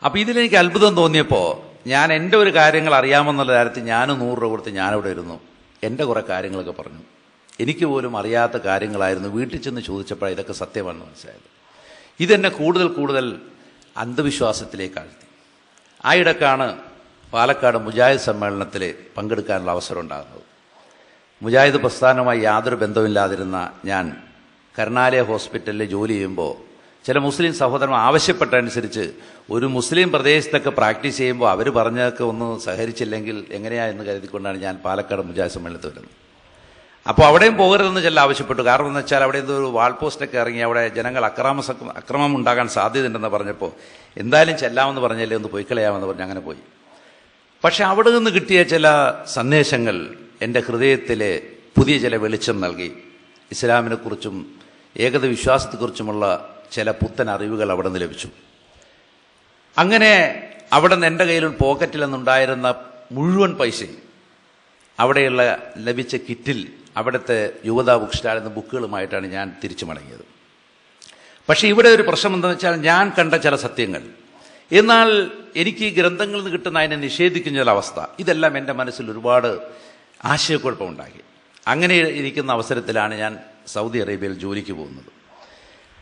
അപ്പോൾ ഇതിലെനിക്ക് അത്ഭുതം തോന്നിയപ്പോൾ ഞാൻ എൻ്റെ ഒരു കാര്യങ്ങൾ അറിയാമെന്നുള്ള കാര്യത്തിൽ ഞാൻ 100 രൂപ കൊടുത്ത് ഞാനവിടെ ഇരുന്നു. എൻ്റെ കുറേ കാര്യങ്ങളൊക്കെ പറഞ്ഞു. എനിക്ക് പോലും അറിയാത്ത കാര്യങ്ങളായിരുന്നു. വീട്ടിൽ ചെന്ന് ചോദിച്ചപ്പോഴാണ് ഇതൊക്കെ സത്യമാണെന്ന് മനസ്സിലായത്. ഇതെന്നെ കൂടുതൽ അന്ധവിശ്വാസത്തിലേക്ക് ആഴ്ത്തി. ആ ഇടക്കാണ് പാലക്കാട് മുജാഹിദ് സമ്മേളനത്തിൽ പങ്കെടുക്കാനുള്ള അവസരം ഉണ്ടാകുന്നത്. മുജാഹിദ് പ്രസ്ഥാനവുമായി യാതൊരു ബന്ധമില്ലാതിരുന്ന ഞാൻ കരുണാലയ ഹോസ്പിറ്റലിൽ ജോലി ചെയ്യുമ്പോൾ ചില മുസ്ലിം സഹോദരന്മാർ ആവശ്യപ്പെട്ടനുസരിച്ച് ഒരു മുസ്ലിം പ്രദേശത്തൊക്കെ പ്രാക്ടീസ് ചെയ്യുമ്പോൾ അവർ പറഞ്ഞതൊക്കെ ഒന്ന് സഹകരിച്ചില്ലെങ്കിൽ എങ്ങനെയാ എന്ന് കരുതിക്കൊണ്ടാണ് ഞാൻ പാലക്കാട് മുജാഹിദ് സമ്മേളനത്തിൽ വരുന്നത്. അപ്പോൾ അവിടെയും പോകരുതെന്ന് ചില ആവശ്യപ്പെട്ടു. കാരണം എന്ന് വെച്ചാൽ അവിടെ എന്തോ ഒരു വാൾ പോസ്റ്റൊക്കെ ഇറങ്ങി അവിടെ ജനങ്ങൾ അക്രമം ഉണ്ടാകാൻ സാധ്യതയുണ്ടെന്ന് പറഞ്ഞപ്പോൾ എന്തായാലും ചെല്ലാമെന്ന് പറഞ്ഞല്ലേ, ഒന്ന് പോയി കളയാമെന്ന് പറഞ്ഞ് അങ്ങനെ പോയി. പക്ഷെ അവിടെ നിന്ന് കിട്ടിയ ചില സന്ദേശങ്ങൾ എൻ്റെ ഹൃദയത്തിലെ പുതിയ ചില വെളിച്ചം നൽകി. ഇസ്ലാമിനെക്കുറിച്ചും ഏകത വിശ്വാസത്തെക്കുറിച്ചുമുള്ള ചില പുത്തൻ അറിവുകൾ അവിടെ നിന്ന് ലഭിച്ചു. അങ്ങനെ അവിടെ നിന്ന് എൻ്റെ കയ്യിൽ പോക്കറ്റിൽ നിന്നുണ്ടായിരുന്ന മുഴുവൻ പൈസയും അവിടെയുള്ള ലഭിച്ച കിറ്റിൽ അവിടുത്തെ യുവതാ ബുക്ക് സ്റ്റാളിൽ നിന്ന് ബുക്കുകളുമായിട്ടാണ് ഞാൻ തിരിച്ചു മടങ്ങിയത്. പക്ഷേ ഇവിടെ ഒരു പ്രശ്നം എന്താണെന്ന് വെച്ചാൽ, ഞാൻ കണ്ട ചില സത്യങ്ങൾ, എന്നാൽ എനിക്ക് ഈ ഗ്രന്ഥങ്ങളിൽ നിന്ന് കിട്ടുന്ന അതിനെ നിഷേധിക്കുന്ന ചില അവസ്ഥ, ഇതെല്ലാം എൻ്റെ മനസ്സിൽ ഒരുപാട് ആശയക്കുഴപ്പമുണ്ടാക്കി. അങ്ങനെ ഇരിക്കുന്ന അവസരത്തിലാണ് ഞാൻ സൗദി അറേബ്യയിൽ ജോലിക്ക് പോകുന്നത്.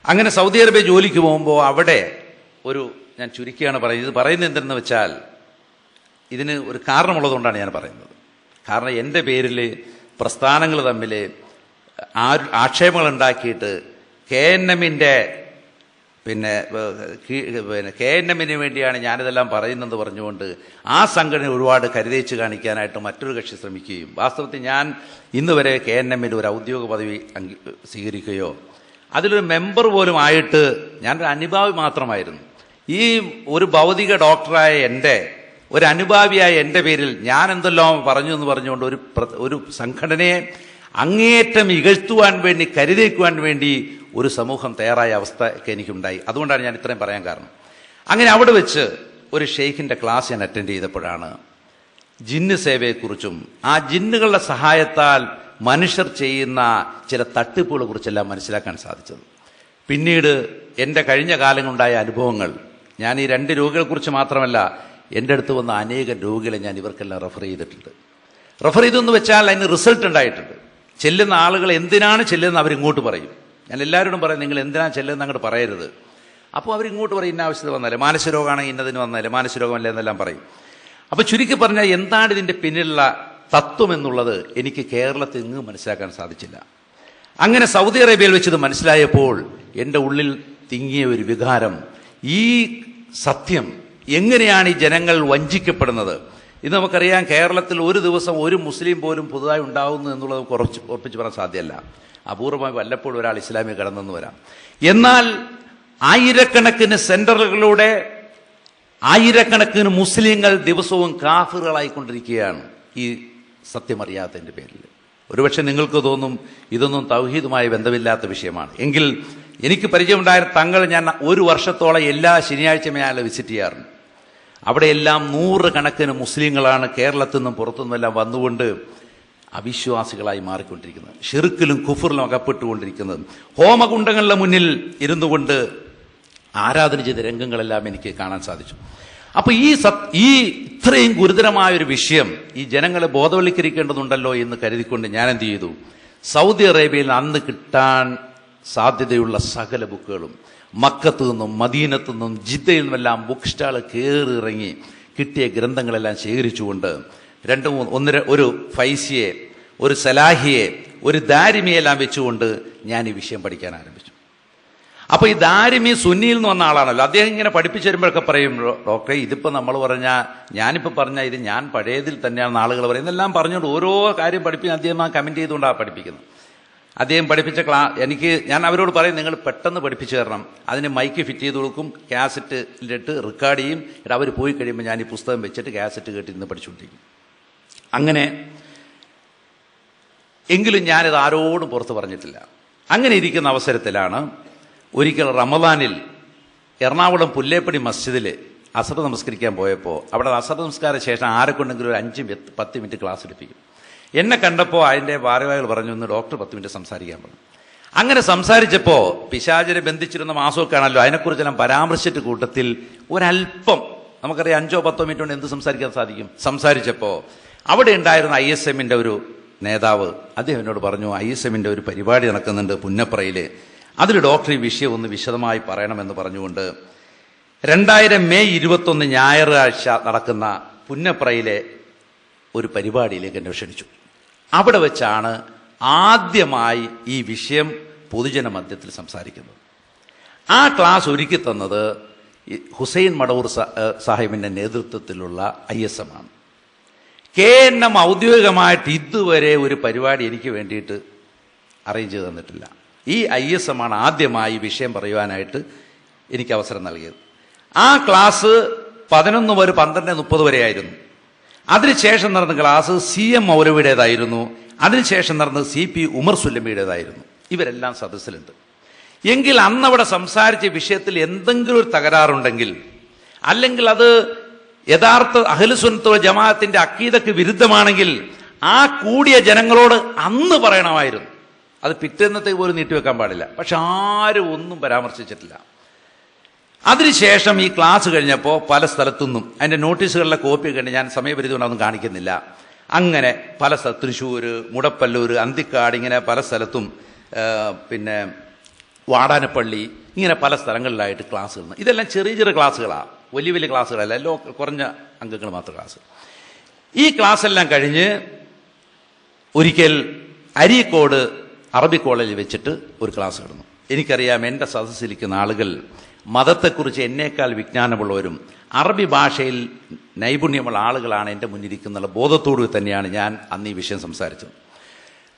അങ്ങനെ സൗദി അറേബ്യ ജോലിക്ക് പോകുമ്പോൾ അവിടെ ഞാൻ ചുരുക്കിയാണ് പറയുന്നത്. ഇത് പറയുന്നത് എന്തെന്ന് വെച്ചാൽ, ഇതിന് ഒരു കാരണമുള്ളതുകൊണ്ടാണ് ഞാൻ പറയുന്നത്. കാരണം എൻ്റെ പേരിൽ പ്രസ്ഥാനങ്ങൾ തമ്മിൽ ആക്ഷേപങ്ങൾ ഉണ്ടാക്കിയിട്ട് KNMന്റെ KNMന് വേണ്ടിയാണ് ഞാനിതെല്ലാം പറയുന്നത് പറഞ്ഞുകൊണ്ട് ആ സംഘടന ഒരുപാട് കരുതേച്ച് കാണിക്കാനായിട്ട് മറ്റൊരു കക്ഷി ശ്രമിക്കുകയും, വാസ്തവത്തിൽ ഞാൻ ഇന്ന് വരെ KNMന്റെ ഒരു ഔദ്യോഗിക പദവി സ്വീകരിക്കുകയോ അതിലൊരു മെമ്പർ പോലും ആയിട്ട് ഞാനൊരു അനുഭാവി മാത്രമായിരുന്നു. ഈ ഒരു ഭൗതിക ഡോക്ടറായ ഒരു അനുഭാവിയായ എൻ്റെ പേരിൽ ഞാൻ എന്തെല്ലാം പറഞ്ഞു എന്ന് പറഞ്ഞുകൊണ്ട് ഒരു സംഘടനയെ അങ്ങേയറ്റം ഇകഴ്ത്തുവാൻ വേണ്ടി, കരുതേക്കുവാൻ വേണ്ടി ഒരു സമൂഹം തയ്യാറായ അവസ്ഥ ഒക്കെ എനിക്കുണ്ടായി. അതുകൊണ്ടാണ് ഞാൻ ഇത്രയും പറയാൻ കാരണം. അങ്ങനെ അവിടെ വെച്ച് ഒരു ഷെയ്ഖിൻ്റെ ക്ലാസ് ഞാൻ അറ്റൻഡ് ചെയ്തപ്പോഴാണ് ജിന്ന് സേവയെക്കുറിച്ചും ആ ജിന്നുകളുടെ സഹായത്താൽ മനുഷ്യർ ചെയ്യുന്ന ചില തട്ടിപ്പുകളെ കുറിച്ചെല്ലാം മനസ്സിലാക്കാൻ സാധിച്ചത്. പിന്നീട് എൻ്റെ കഴിഞ്ഞ കാലങ്ങളുണ്ടായ അനുഭവങ്ങൾ, ഞാൻ ഈ 2 രോഗികളെക്കുറിച്ച് മാത്രമല്ല, എൻ്റെ അടുത്ത് വന്ന അനേകം രോഗികളെ ഞാൻ ഇവർക്കെല്ലാം റെഫർ ചെയ്തിട്ടുണ്ട്. റെഫർ ചെയ്തെന്ന് വെച്ചാൽ അതിന് റിസൾട്ട് ഉണ്ടായിട്ടുണ്ട്. ചെല്ലുന്ന ആളുകൾ എന്തിനാണ് ചെല്ലുന്നത് അവരിങ്ങോട്ട് പറയും. ഞാൻ എല്ലാവരോടും പറയും, നിങ്ങൾ എന്തിനാണ് ചെല്ലുന്നത് അങ്ങോട്ട് പറയരുത്. അപ്പോൾ അവരിങ്ങോട്ട് പറയും, ഇന്ന ആവശ്യത്തിന് വന്നാലേ, മാനസികരോഗമാണെങ്കിൽ ഇന്നതിന് വന്നാലേ, മാനസികരോഗമല്ല എന്നെല്ലാം പറയും. അപ്പോൾ ചുരുക്കി പറഞ്ഞാൽ എന്താണ് ഇതിൻ്റെ പിന്നിലുള്ള തത്വം എന്നുള്ളത് എനിക്ക് കേരളത്തിൽ നിന്ന് മനസ്സിലാക്കാൻ സാധിച്ചില്ല. അങ്ങനെ സൗദി അറേബ്യയിൽ വെച്ചത് മനസ്സിലായപ്പോൾ എൻ്റെ ഉള്ളിൽ തിങ്ങിയ ഒരു വികാരം, ഈ സത്യം എങ്ങനെയാണ് ഈ ജനങ്ങൾ വഞ്ചിക്കപ്പെടുന്നത്. ഇത് നമുക്കറിയാം, കേരളത്തിൽ ഒരു ദിവസം ഒരു മുസ്ലിം പോലും പുതുതായി ഉണ്ടാകുന്നു എന്നുള്ളത് ഉറപ്പിച്ച് പറയാൻ സാധ്യമല്ല. അപൂർവമായി വല്ലപ്പോഴും ഒരാൾ ഇസ്ലാമിൽ കടന്നെന്ന് വരാം. എന്നാൽ ആയിരക്കണക്കിന് സെന്ററുകളിലൂടെ ആയിരക്കണക്കിന് മുസ്ലിങ്ങൾ ദിവസവും കാഫിറുകളായിക്കൊണ്ടിരിക്കുകയാണ് ഈ സത്യമറിയാത്തതിൻ്റെ പേരിൽ. ഒരുപക്ഷെ നിങ്ങൾക്ക് തോന്നും ഇതൊന്നും തൗഹീദുമായി ബന്ധമില്ലാത്ത വിഷയമാണ്. എങ്കിൽ എനിക്ക് പരിചയമുണ്ടായ തങ്ങൾ ഞാൻ 1 വർഷത്തോളം എല്ലാ ശനിയാഴ്ചയും അയാളെ വിസിറ്റ് ചെയ്യാറുണ്ട്. അവിടെയെല്ലാം 100 കണക്കിന് മുസ്ലിങ്ങളാണ് കേരളത്തിൽ നിന്നും പുറത്തുനിന്നെല്ലാം വന്നുകൊണ്ട് അവിശ്വാസികളായി മാറിക്കൊണ്ടിരിക്കുന്നത്, ഷിർക്കിലും കുഫറിലും അകപ്പെട്ടുകൊണ്ടിരിക്കുന്നത്, ഹോമകുണ്ടങ്ങളുടെ മുന്നിൽ ഇരുന്നു കൊണ്ട് ആരാധന ചെയ്ത രംഗങ്ങളെല്ലാം എനിക്ക് കാണാൻ സാധിച്ചു. അപ്പൊ ഈ ഇത്രയും ഗുരുതരമായൊരു വിഷയം ഈ ജനങ്ങളെ ബോധവൽക്കരിക്കേണ്ടതുണ്ടല്ലോ എന്ന് കരുതിക്കൊണ്ട് ഞാൻ എന്ത് ചെയ്തു, സൗദി അറേബ്യയിൽ അന്ന് കിട്ടാൻ സാധ്യതയുള്ള സകല ബുക്കുകളും മക്കത്തു നിന്നും മദീനത്തു നിന്നും ജിദ്ദയിൽ നിന്നുമെല്ലാം ബുക്ക് സ്റ്റാൾ കയറി ഇറങ്ങി കിട്ടിയ ഗ്രന്ഥങ്ങളെല്ലാം ശേഖരിച്ചുകൊണ്ട് ഒരു ഫൈസിയെ, ഒരു സലാഹിയെ, ഒരു ദാരിമിയെല്ലാം വെച്ചുകൊണ്ട് ഞാൻ ഈ വിഷയം പഠിക്കാൻ ആരംഭിച്ചു. അപ്പൊ ഈ ദാരിമി സുന്നിയിൽ നിന്ന് വന്ന ആളാണല്ലോ. അദ്ദേഹം ഇങ്ങനെ പഠിപ്പിച്ചു വരുമ്പോഴൊക്കെ പറയും, ഡോക്ടറെ ഇതിപ്പോ നമ്മൾ ഞാനിപ്പോ പറഞ്ഞ ഇത് ഞാൻ പഴയതിൽ തന്നെയാണ് ആളുകൾ പറയുന്നത് എന്നെല്ലാം പറഞ്ഞുകൊണ്ട് ഓരോ കാര്യം പഠിപ്പിക്കാൻ അദ്ദേഹം കമന്റ് ചെയ്തുകൊണ്ടാണ് പഠിപ്പിക്കുന്നത്. അദ്ദേഹം പഠിപ്പിച്ച ഞാൻ അവരോട് പറയും, നിങ്ങൾ പെട്ടെന്ന് പഠിപ്പിച്ചു തരണം, അതിന് മൈക്ക് ഫിറ്റ് ചെയ്ത് കൊടുക്കും, കാസറ്റിലിട്ട് റെക്കോർഡ് ചെയ്യും, അവർ പോയി കഴിയുമ്പോൾ ഞാൻ ഈ പുസ്തകം വെച്ചിട്ട് കാസറ്റ് കേട്ടിരുന്ന് പഠിച്ചുകൊണ്ടിരിക്കും. അങ്ങനെ എങ്കിലും ഞാനിത് ആരോടും പുറത്ത് പറഞ്ഞിട്ടില്ല. അങ്ങനെ ഇരിക്കുന്ന അവസരത്തിലാണ് ഒരിക്കൽ റമദാനിൽ എറണാകുളം പുല്ലേപ്പടി മസ്ജിദിൽ അസർ നമസ്കരിക്കാൻ പോയപ്പോൾ അവിടെ അസർ നമസ്കാര ശേഷം ആരെക്കൊണ്ടെങ്കിലും ഒരു 5-10 മിനിറ്റ് ക്ലാസ് എടുപ്പിക്കും. എന്നെ കണ്ടപ്പോൾ അതിൻ്റെ ഭാരവാഹികൾ പറഞ്ഞു, ഒന്ന് ഡോക്ടർ 10 മിനിറ്റ് സംസാരിക്കാൻ പറഞ്ഞു. അങ്ങനെ സംസാരിച്ചപ്പോൾ പിശാചിനെ ബന്ധിച്ചിരുന്ന മാസമൊക്കെ ആണല്ലോ, അതിനെക്കുറിച്ചെല്ലാം പരാമർശിച്ചിട്ട് കൂട്ടത്തിൽ ഒരല്പം നമുക്കറിയാം 5-10 മിനിറ്റ് കൊണ്ട് എന്ത് സംസാരിക്കാൻ സാധിക്കും. സംസാരിച്ചപ്പോൾ അവിടെ ഉണ്ടായിരുന്ന ISM-ന്റെ ഒരു നേതാവ് അദ്ദേഹം എന്നോട് പറഞ്ഞു, ISM-ന്റെ ഒരു പരിപാടി നടക്കുന്നുണ്ട് പുന്നപ്രയിൽ, അതിൽ ഡോക്ടർ ഈ വിഷയം ഒന്ന് വിശദമായി പറയണമെന്ന് പറഞ്ഞുകൊണ്ട് 2000 മെയ് 21 ഞായറാഴ്ച നടക്കുന്ന പുന്നപ്രയിലെ ഒരു പരിപാടിയിലേക്ക് എന്നെ ക്ഷണിച്ചു. അവിടെ വെച്ചാണ് ആദ്യമായി ഈ വിഷയം പൊതുജന മധ്യത്തിൽ സംസാരിക്കുന്നത്. ആ ക്ലാസ് ഒരുക്കി തന്നത് ഹുസൈൻ മടവൂർ സാഹിബിന്റെ നേതൃത്വത്തിലുള്ള ISM-ആണ്. KNM ഔദ്യോഗികമായിട്ട് ഇതുവരെ ഒരു പരിപാടി എനിക്ക് വേണ്ടിയിട്ട് അറേഞ്ച് ചെയ്ത് തന്നിട്ടില്ല. ഈ ISM-ആണ് ആദ്യമായി വിഷയം പറയുവാനായിട്ട് എനിക്ക് അവസരം നൽകിയത്. ആ ക്ലാസ് 11 മുതൽ 12:30 വരെ ആയിരുന്നു. അതിനുശേഷം നടന്ന ക്ലാസ് CM മൗലവിയുടേതായിരുന്നു. അതിനുശേഷം നടന്നത് CP ഉമർ സുല്ലമിയുടേതായിരുന്നു. ഇവരെല്ലാം സദസ്സിലുണ്ട്. എങ്കിൽ അന്നവിടെ സംസാരിച്ച വിഷയത്തിൽ എന്തെങ്കിലും ഒരു തകരാറുണ്ടെങ്കിൽ, അല്ലെങ്കിൽ അത് യഥാർത്ഥ അഹ്ലുസുന്നത്ത് വൽ ജമാഅത്തിന്റെ അഖീദക്ക് വിരുദ്ധമാണെങ്കിൽ ആ കൂടിയ ജനങ്ങളോട് അന്ന് പറയണമായിരുന്നു. അത് പിറ്റേന്നത്തേക്ക് പോലും നീട്ടിവെക്കാൻ പാടില്ല. പക്ഷെ ആരും ഒന്നും പരാമർശിച്ചിട്ടില്ല. അതിനുശേഷം ഈ ക്ലാസ് കഴിഞ്ഞപ്പോൾ പല സ്ഥലത്തുനിന്നും അതിന്റെ നോട്ടീസുകളിലെ കോപ്പി കണ്ട് ഞാൻ സമയപരിധി കൊണ്ടൊന്നും കാണിക്കുന്നില്ല. അങ്ങനെ പല സ്ഥലത്ത് തൃശ്ശൂർ, മുടപ്പല്ലൂർ, അന്തിക്കാട്, ഇങ്ങനെ പല സ്ഥലത്തും പിന്നെ വാടാനപ്പള്ളി, ഇങ്ങനെ പല സ്ഥലങ്ങളിലായിട്ട് ക്ലാസ്സുകൾ. ഇതെല്ലാം ചെറിയ ചെറിയ ക്ലാസ്സുകളാണ്, വലിയ വലിയ ക്ലാസ്സുകളല്ല, കുറഞ്ഞ അംഗങ്ങൾ മാത്രം ക്ലാസ്. ഈ ക്ലാസ് എല്ലാം കഴിഞ്ഞ് ഒരിക്കൽ അരീക്കോട് അറബി കോളേജിൽ വെച്ചിട്ട് ഒരു ക്ലാസ് കിടന്നു. എനിക്കറിയാം എൻ്റെ സദസ്സിലിരിക്കുന്ന ആളുകൾ മതത്തെക്കുറിച്ച് എന്നേക്കാൾ വിജ്ഞാനമുള്ളവരും അറബി ഭാഷയിൽ നൈപുണ്യമുള്ള ആളുകളാണ് എൻ്റെ മുന്നിരിക്കുന്ന ബോധത്തോടു തന്നെയാണ് ഞാൻ അന്ന് ഈ വിഷയം സംസാരിച്ചത്.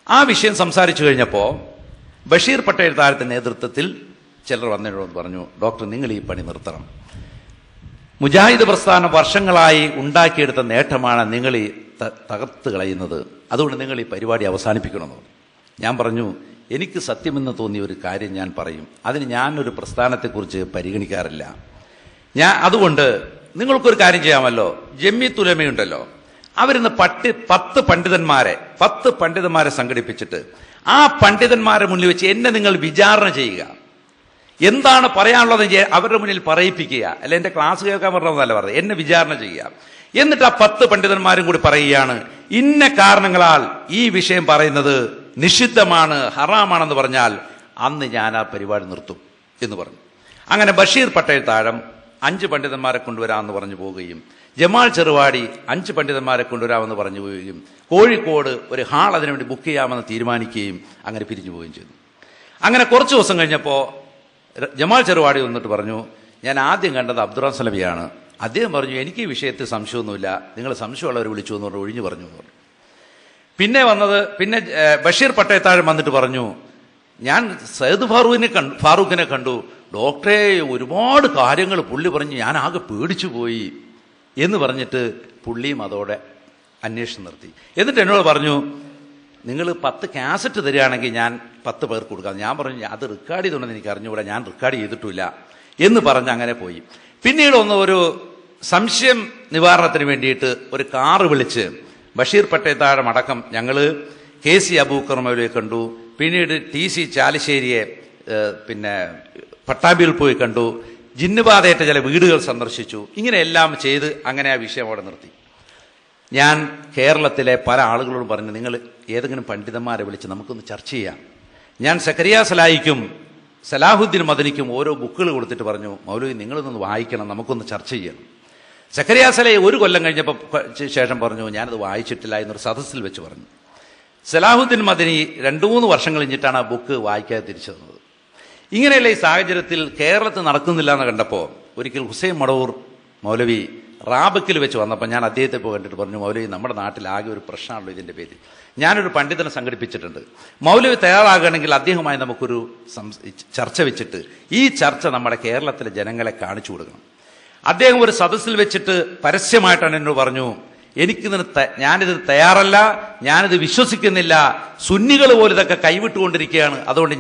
ആ വിഷയം സംസാരിച്ചു കഴിഞ്ഞപ്പോൾ ബഷീർ പട്ടേൽ താഴത്തെ നേതൃത്വത്തിൽ ചിലർ വന്നതിനോട് പറഞ്ഞു, ഡോക്ടർ നിങ്ങൾ ഈ പണി നിർത്തണം, മുജാഹിദ് പ്രസ്ഥാനം വർഷങ്ങളായി ഉണ്ടാക്കിയെടുത്ത നേട്ടമാണ് നിങ്ങൾ ഈ തകർത്ത് കളയുന്നത്, അതുകൊണ്ട് നിങ്ങൾ ഈ പരിപാടി അവസാനിപ്പിക്കണമെന്ന് പറഞ്ഞു. ഞാൻ പറഞ്ഞു, എനിക്ക് സത്യമെന്ന് തോന്നിയ ഒരു കാര്യം ഞാൻ പറയും, അതിന് ഞാനൊരു പ്രസ്ഥാനത്തെക്കുറിച്ച് പരിഗണിക്കാറില്ല. അതുകൊണ്ട് നിങ്ങൾക്കൊരു കാര്യം ചെയ്യാമല്ലോ, ജമിയത്തുൽ ഉലമയുണ്ടല്ലോ, അവരിന്ന് 10 പണ്ഡിതന്മാരെ സംഘടിപ്പിച്ചിട്ട് ആ പണ്ഡിതന്മാരെ മുന്നിൽ വെച്ച് എന്നെ നിങ്ങൾ വിചാരണ ചെയ്യുക, എന്താണ് പറയാനുള്ളത് അവരുടെ മുന്നിൽ പറയിപ്പിക്കുക. അല്ല എന്റെ ക്ലാസ് കേൾക്കാൻ പറഞ്ഞതല്ല പറഞ്ഞത്, എന്നെ വിചാരണ ചെയ്യുക. എന്നിട്ട് ആ 10 പണ്ഡിതന്മാരും കൂടി പറയുകയാണ്, ഇന്ന കാരണങ്ങളാൽ ഈ വിഷയം പറയുന്നത് നിഷിദ്ധമാണ്, ഹറാമാണെന്ന് പറഞ്ഞാൽ അന്ന് ഞാൻ ആ പരിപാടി നിർത്തും എന്ന് പറഞ്ഞു. അങ്ങനെ ബഷീർ പട്ടേൽ താഴം 5 പണ്ഡിതന്മാരെ കൊണ്ടുവരാമെന്ന് പറഞ്ഞു പോവുകയും, ജമാൽ ചെറുവാടി 5 പണ്ഡിതന്മാരെ കൊണ്ടുവരാമെന്ന് പറഞ്ഞു പോവുകയും, കോഴിക്കോട് ഒരു ഹാൾ അതിനുവേണ്ടി ബുക്ക് ചെയ്യാമെന്ന് തീരുമാനിക്കുകയും അങ്ങനെ പിരിഞ്ഞു പോവുകയും ചെയ്തു. അങ്ങനെ കുറച്ച് ദിവസം കഴിഞ്ഞപ്പോൾ ജമാൽ ചെറുവാടി വന്നിട്ട് പറഞ്ഞു, ഞാൻ ആദ്യം കണ്ടത് അബ്ദുറഹ്മാൻ സലഫിയാണ്. അദ്ദേഹം പറഞ്ഞു, എനിക്ക് ഈ വിഷയത്തിൽ സംശയമൊന്നുമില്ല, നിങ്ങൾ സംശയമുള്ളവർ വിളിച്ചു എന്ന് പറഞ്ഞു ഒഴിഞ്ഞു പറഞ്ഞു. പിന്നെ ബഷീർ പട്ടേത്താഴം വന്നിട്ട് പറഞ്ഞു, ഞാൻ സയ്യിദ് ഫാറൂഖിനെ കണ്ടു, ഡോക്ടറെ ഒരുപാട് കാര്യങ്ങൾ പുള്ളി പറഞ്ഞ് ഞാൻ ആകെ പേടിച്ചു പോയി എന്ന് പറഞ്ഞിട്ട് പുള്ളിയും അതോടെ അന്വേഷണം നിർത്തി. എന്നിട്ട് എന്നോട് പറഞ്ഞു, നിങ്ങൾ 10 കാസറ്റ് തരികയാണെങ്കിൽ ഞാൻ 10 പേർക്ക് കൊടുക്കാം. ഞാൻ പറഞ്ഞു അത് റെക്കോർഡ് ചെയ്തുകൊണ്ടെന്ന് എനിക്ക് അറിഞ്ഞുകൂടാ, ഞാൻ റെക്കോർഡ് ചെയ്തിട്ടില്ല എന്ന് പറഞ്ഞ് അങ്ങനെ പോയി. പിന്നീട് ഒരു സംശയം നിവാരണത്തിന് വേണ്ടിയിട്ട് ഒരു കാറ് വിളിച്ച് ബഷീർ പട്ടേത്താഴം അടക്കം ഞങ്ങൾ KC അബൂബക്കർ മൗലവിയെ കണ്ടു. പിന്നീട് TC ചാലിശ്ശേരിയെ പിന്നെ പട്ടാമ്പിയിൽ പോയി കണ്ടു. ജിന്നുബാധയേറ്റ ചില വീടുകൾ സന്ദർശിച്ചു. ഇങ്ങനെയെല്ലാം ചെയ്ത് അങ്ങനെ ആ വിഷയം അവിടെ നിർത്തി. ഞാൻ കേരളത്തിലെ പല ആളുകളോടും പറഞ്ഞു, നിങ്ങൾ ഏതെങ്കിലും പണ്ഡിതന്മാരെ വിളിച്ച് നമുക്കൊന്ന് ചർച്ച ചെയ്യാം. ഞാൻ സക്കരിയ സലായിക്കും സലാഹുദ്ദീൻ മദനിക്കും ഓരോ ബുക്കുകൾ കൊടുത്തിട്ട് പറഞ്ഞു, മൗലവി നിങ്ങളിതൊന്ന് വായിക്കണം, നമുക്കൊന്ന് ചർച്ച ചെയ്യണം. സക്കരിയ സലായി 1 കൊല്ലം കഴിഞ്ഞപ്പോൾ ശേഷം പറഞ്ഞു, ഞാനത് വായിച്ചിട്ടില്ല എന്നൊരു സദസ്സിൽ വെച്ച് പറഞ്ഞു. സലാഹുദ്ദീൻ മദനി 2-3 വർഷം കഴിഞ്ഞിട്ടാണ് ആ ബുക്ക് വായിക്കാതെ തിരിച്ചു തന്നത്. ഇങ്ങനെയുള്ള ഈ സാഹചര്യത്തിൽ കേരളത്തിൽ നടക്കുന്നില്ല എന്ന് കണ്ടപ്പോൾ ഒരിക്കൽ ഹുസൈൻ മടവൂർ മൗലവി റാബക്കിൽ വെച്ച് വന്നപ്പോൾ ഞാൻ അദ്ദേഹത്തെ പോയി കണ്ടിട്ട് പറഞ്ഞു, മൗലവി നമ്മുടെ നാട്ടിൽ ആകെ ഒരു പ്രശ്നമാണല്ലോ ഇതിൻ്റെ പേരിൽ. ഞാനൊരു പണ്ഡിതനെ സംഘടിപ്പിച്ചിട്ടുണ്ട്. മൗലവി തയ്യാറാകണമെങ്കിൽ അദ്ദേഹവുമായി നമുക്കൊരു ചർച്ച വെച്ചിട്ട് ഈ ചർച്ച നമ്മുടെ കേരളത്തിലെ ജനങ്ങളെ കാണിച്ചു കൊടുക്കണം. അദ്ദേഹം ഒരു സദസ്സിൽ വെച്ചിട്ട് പരസ്യമായിട്ടാണ് എന്നോട് പറഞ്ഞു, ഞാനിത് തയ്യാറല്ല, ഞാനിത് വിശ്വസിക്കുന്നില്ല, സുന്നികൾ പോലും ഇതൊക്കെ കൈവിട്ടുകൊണ്ടിരിക്കുകയാണ്, അതുകൊണ്ട്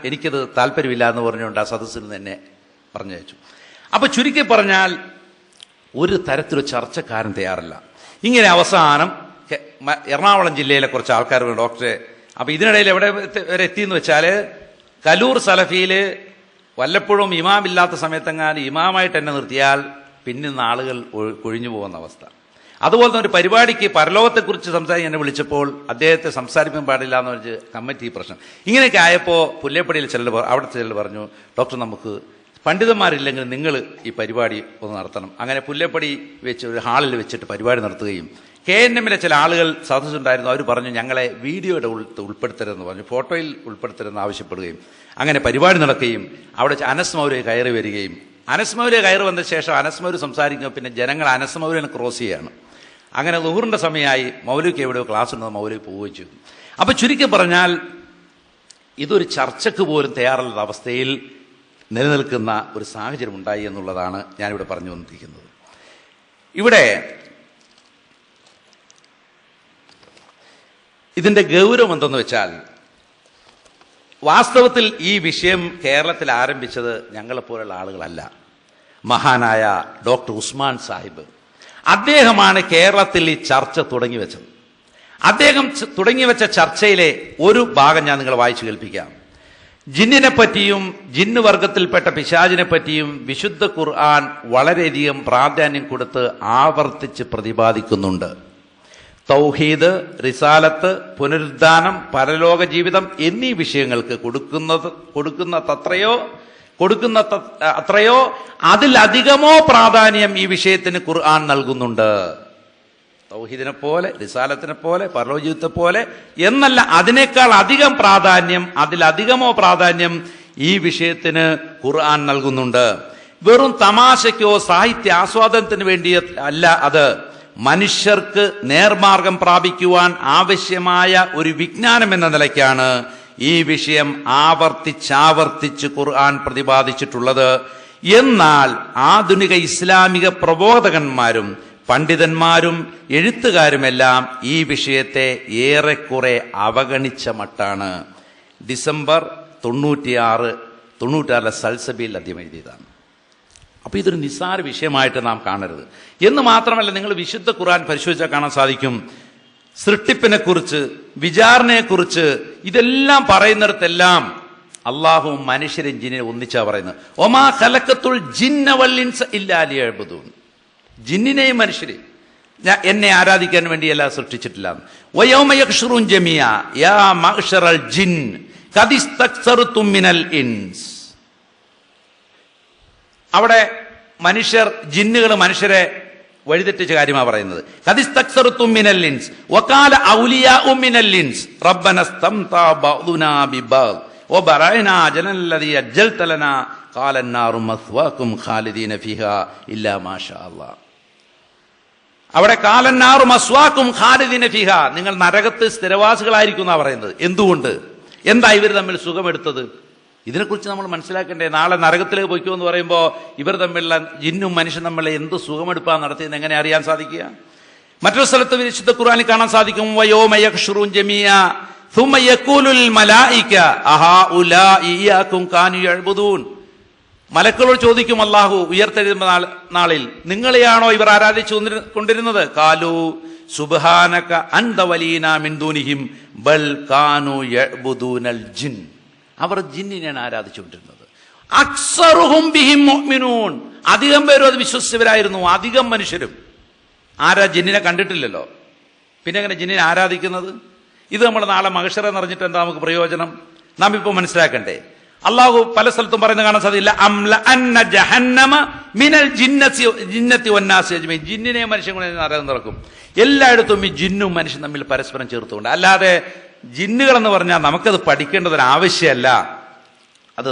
എനിക്കിത് താല്പര്യമില്ല എന്ന് പറഞ്ഞുകൊണ്ട് ആ സദസ്സിൽ നിന്ന് എന്നെ പറഞ്ഞയച്ചു. അപ്പൊ ചുരുക്കി പറഞ്ഞാൽ ഒരു തരത്തിലൊരു ചർച്ചക്കാരൻ തയ്യാറല്ല. ഇങ്ങനെ അവസാനം എറണാകുളം ജില്ലയിലെ കുറച്ച് ആൾക്കാർ ഡോക്ടറെ, അപ്പൊ ഇതിനിടയിൽ എവിടെ വരെ എത്തിയെന്ന് വെച്ചാൽ കലൂർ സലഫിയില് വല്ലപ്പോഴും ഇമാമില്ലാത്ത സമയത്തെങ്ങാനും ഇമാമായിട്ട് എന്നെ നിർത്തിയാൽ പിന്നുന്ന ആളുകൾ കൊഴിഞ്ഞു പോകുന്ന അവസ്ഥ. അതുപോലെ തന്നെ ഒരു പരിപാടിക്ക് പരലോകത്തെക്കുറിച്ച് സംസാരിക്കാൻ എന്നെ വിളിച്ചപ്പോൾ അദ്ദേഹത്തെ സംസാരിക്കാൻ പാടില്ല എന്ന് വെച്ച് കമ്മിറ്റി പ്രശ്നം. ഇങ്ങനെയൊക്കെ ആയപ്പോൾ പുല്ലേപ്പടിയിൽ അവിടെ ചിലർ പറഞ്ഞു, ഡോക്ടർ നമുക്ക് പണ്ഡിതന്മാരില്ലെങ്കിൽ നിങ്ങൾ ഈ പരിപാടി ഒന്ന് നടത്തണം. അങ്ങനെ പുല്ലേപ്പടി വെച്ച് ഒരു ഹാളിൽ വെച്ചിട്ട് പരിപാടി നടത്തുകയും KNMലെ ചില ആളുകൾ സദസ്സുണ്ടായിരുന്നു. അവർ പറഞ്ഞു ഞങ്ങളെ വീഡിയോയുടെ ഉൾപ്പെടുത്തരുതെന്ന് പറഞ്ഞു, ഫോട്ടോയിൽ ഉൾപ്പെടുത്തരുതെന്ന് ആവശ്യപ്പെടുകയും അങ്ങനെ പരിപാടി നടക്കുകയും അവിടെ അനസ് മൗലവി കയറി വരികയും അനസ് മൗലവി കയറി വന്ന ശേഷം അനസ് മൗലവി സംസാരിക്കുമ്പോൾ പിന്നെ ജനങ്ങൾ അനസ് മൗലവിനെ ക്രോസ് ചെയ്യുകയാണ്. അങ്ങനെ ളുഹറിന്റെ സമയമായി മൗലവിക്ക് എവിടെയോ ക്ലാസ് ഉണ്ടെന്ന് മൗലവി പോവുകയും ചെയ്തു. അപ്പൊ ചുരുക്കി പറഞ്ഞാൽ ഇതൊരു ചർച്ചയ്ക്ക് പോലും തയ്യാറുള്ള അവസ്ഥയിൽ നിലനിൽക്കുന്ന ഒരു സാഹചര്യം ഉണ്ടായി എന്നുള്ളതാണ് ഞാനിവിടെ പറഞ്ഞു വന്നിരിക്കുന്നത്. ഇവിടെ ഇതിന്റെ ഗൗരവം എന്തെന്ന് വെച്ചാൽ, വാസ്തവത്തിൽ ഈ വിഷയം കേരളത്തിൽ ആരംഭിച്ചത് ഞങ്ങളെപ്പോലുള്ള ആളുകളല്ല. മഹാനായ ഡോക്ടർ ഉസ്മാൻ സാഹിബ്, അദ്ദേഹമാണ് കേരളത്തിൽ ഈ ചർച്ച തുടങ്ങിവെച്ചത്. അദ്ദേഹം തുടങ്ങിവെച്ച ചർച്ചയിലെ ഒരു ഭാഗം ഞാൻ നിങ്ങളെ വായിച്ചു കേൾപ്പിക്കാം. ജിന്നിനെ പറ്റിയും ജിന്ന് വർഗത്തിൽപ്പെട്ട പിശാചിനെ പറ്റിയും വിശുദ്ധ ഖുർആൻ വളരെയധികം പ്രാധാന്യം കൊടുത്ത് ആവർത്തിച്ച് പ്രതിപാദിക്കുന്നുണ്ട്. തൗഹീദ്, റിസാലത്ത്, പുനരുദ്ധാനം, പരലോക ജീവിതം എന്നീ വിഷയങ്ങൾക്ക് കൊടുക്കുന്ന അത്രയോ അതിലധികമോ പ്രാധാന്യം ഈ വിഷയത്തിന് ഖുർആൻ നൽകുന്നുണ്ട്. തൗഹീദിനെ പോലെ, റിസാലത്തിനെ പോലെ, പരലോക ജീവിതത്തെ പോലെ എന്നല്ല, അതിനേക്കാൾ അധികം പ്രാധാന്യം, അതിലധികമോ പ്രാധാന്യം ഈ വിഷയത്തിന് ഖുർആൻ നൽകുന്നുണ്ട്. വെറും തമാശയ്ക്കോ സാഹിത്യ ആസ്വാദനത്തിന് വേണ്ടി അല്ല, അത് മനുഷ്യർക്ക് നേർമാർഗം പ്രാപിക്കുവാൻ ആവശ്യമായ ഒരു വിജ്ഞാനം എന്ന നിലയ്ക്കാണ് ഈ വിഷയം ആവർത്തിച്ചാവർത്തിച്ച് ഖുർആൻ പ്രതിപാദിച്ചിട്ടുള്ളത്. എന്നാൽ ആധുനിക ഇസ്ലാമിക പ്രബോധകന്മാരും പണ്ഡിതന്മാരും എഴുത്തുകാരുമെല്ലാം ഈ വിഷയത്തെ ഏറെക്കുറെ അവഗണിച്ച മട്ടാണ്. ഡിസംബർ 96 സൽസബിയിൽ അദ്ദേഹം എഴുതിയതാണ്. അപ്പൊ ഇതൊരു നിസ്സാര വിഷയമായിട്ട് നാം കാണരുത്. എന്ന് മാത്രമല്ല, നിങ്ങൾ വിശുദ്ധ ഖുർആൻ പരിശോധിച്ചാൽ കാണാൻ സാധിക്കും, സൃഷ്ടിപ്പിനെ കുറിച്ച്, വിചാരണയെക്കുറിച്ച് ഇതെല്ലാം പറയുന്നിടത്തെല്ലാം അള്ളാഹു മനുഷ്യരും ജിന്നിനെ ഒന്നിച്ചാ പറയുന്നത്. ഒമാ ഖലഖത്തുൽ ജിന്ന വൽ ഇൻസ ഇല്ലാ ലിയഅ്ബുദൂൻ. ജിന്നിനെയും മനുഷ്യരെയും എന്നെ ആരാധിക്കാൻ വേണ്ടിയല്ല സൃഷ്ടിച്ചിട്ടില്ല. വയൗമ യഹ്ശുറുൻ ജമിയ യാ മഅ്ശറൽ ജിൻ ഖദ് ഇസ്തക്സർതും മിനൽ ഇൻസ്. അവിടെ ജിന്നുകൾ മനുഷ്യരെ വഴിതെറ്റിച്ച കാര്യമാണ് പറയുന്നത്. ഖദ് ഇസ്തക്സർതും മിനൽ ഇൻസ് വഖാല ഔലിയാഉ മിനൽ ഇൻസ് റബ്ബന സ്തംതാ ബഅദുനാ ബിബഅദ് വബറഅനാ ജനല്ലദീ അജ്ജൽത ലനാ ഖാല അന്നാറു മസ്വാകും ഖാലിദീന ഫീഹാ ഇല്ലാ മാഷാ അല്ലാഹ്. അവിടെ കാലന്നാറു മസ്വാക്കും ഖാലിദീന ഫീഹാ, നിങ്ങൾ നരകത്ത് സ്ഥിരവാസികളായിരിക്കും എന്നാണ് പറയുന്നത്. എന്തുകൊണ്ട്? എന്താ ഇവർ തമ്മിൽ സുഖമെടുത്തത്? ഇതിനെക്കുറിച്ച് നമ്മൾ മനസ്സിലാക്കണ്ടേ. നാളെ നരകത്തിലേക്ക് പൊയ്ക്കോ എന്ന് പറയുമ്പോൾ ഇവർ തമ്മിലുള്ള ജിന്നും മനുഷ്യൻ തമ്മിലുള്ള എന്ത് സുഖമെടുപ്പാണ് നടത്തിയെന്ന് എങ്ങനെ അറിയാൻ സാധിക്കുക? മറ്റൊരു സ്ഥലത്ത് വിശുദ്ധ ഖുർആനിൽ കാണാൻ സാധിക്കും, വയോമ യഹ്ശുറുൻ ജമിയ, ثم يقول الملائكة أهؤلاء إياكم كانوا يعبدون. മലക്കുകളോട് ചോദിക്കും അല്ലാഹു ഉയർത്തെഴുന്ന നാളിൽ, നിങ്ങളെയാണോ ഇവർ ആരാധിച്ചു കൊണ്ടിരുന്നത്? കാലു സുബ്ഹാനക അൻത വലീനാ മിൻ ദൂനിഹിം ബൽ കാനൂ യഅ്ബുദൂനൽ ജിൻ. അവർ ജിന്നിനെയാണ് ആരാധിച്ചുകൊണ്ടിരുന്നത്. അക്സറുഹും ബിഹിം മുഅ്മിനൂൻ. അധികം പേരും അത് വിശ്വസിച്ചവരായിരുന്നു, അധികം മനുഷ്യരും. ആരാ ജിന്നിനെ കണ്ടിട്ടില്ലല്ലോ, പിന്നെ എങ്ങനെ ജിന്നിനെ ആരാധിക്കുന്നത്? ഇത് നമ്മൾ നാളെ മഹ്ശറ നിറഞ്ഞിട്ട് എന്താ നമുക്ക് പ്രയോജനം? നാം ഇപ്പൊ മനസ്സിലാക്കണ്ടേ? അള്ളാഹു പല സ്ഥലത്തും പറയുന്നത് കാണാൻ സാധ്യല്ല, അംല അന്ന ജഹന്നമ മിനൽ ജിന്നത്തി വന്നാസി അജ്മഈൻ. ജിന്നിനെ മനുഷ്യൻ കൊണ്ട് നരകം നിറക്കും. എല്ലായിടത്തും ഈ ജിന്നും മനുഷ്യൻ തമ്മിൽ പരസ്പരം ചേർത്തുകൊണ്ട്. അല്ലാതെ ജിന്നുകളെന്ന് പറഞ്ഞാൽ നമുക്കത് പഠിക്കേണ്ടതൊരു ആവശ്യമല്ല. അത്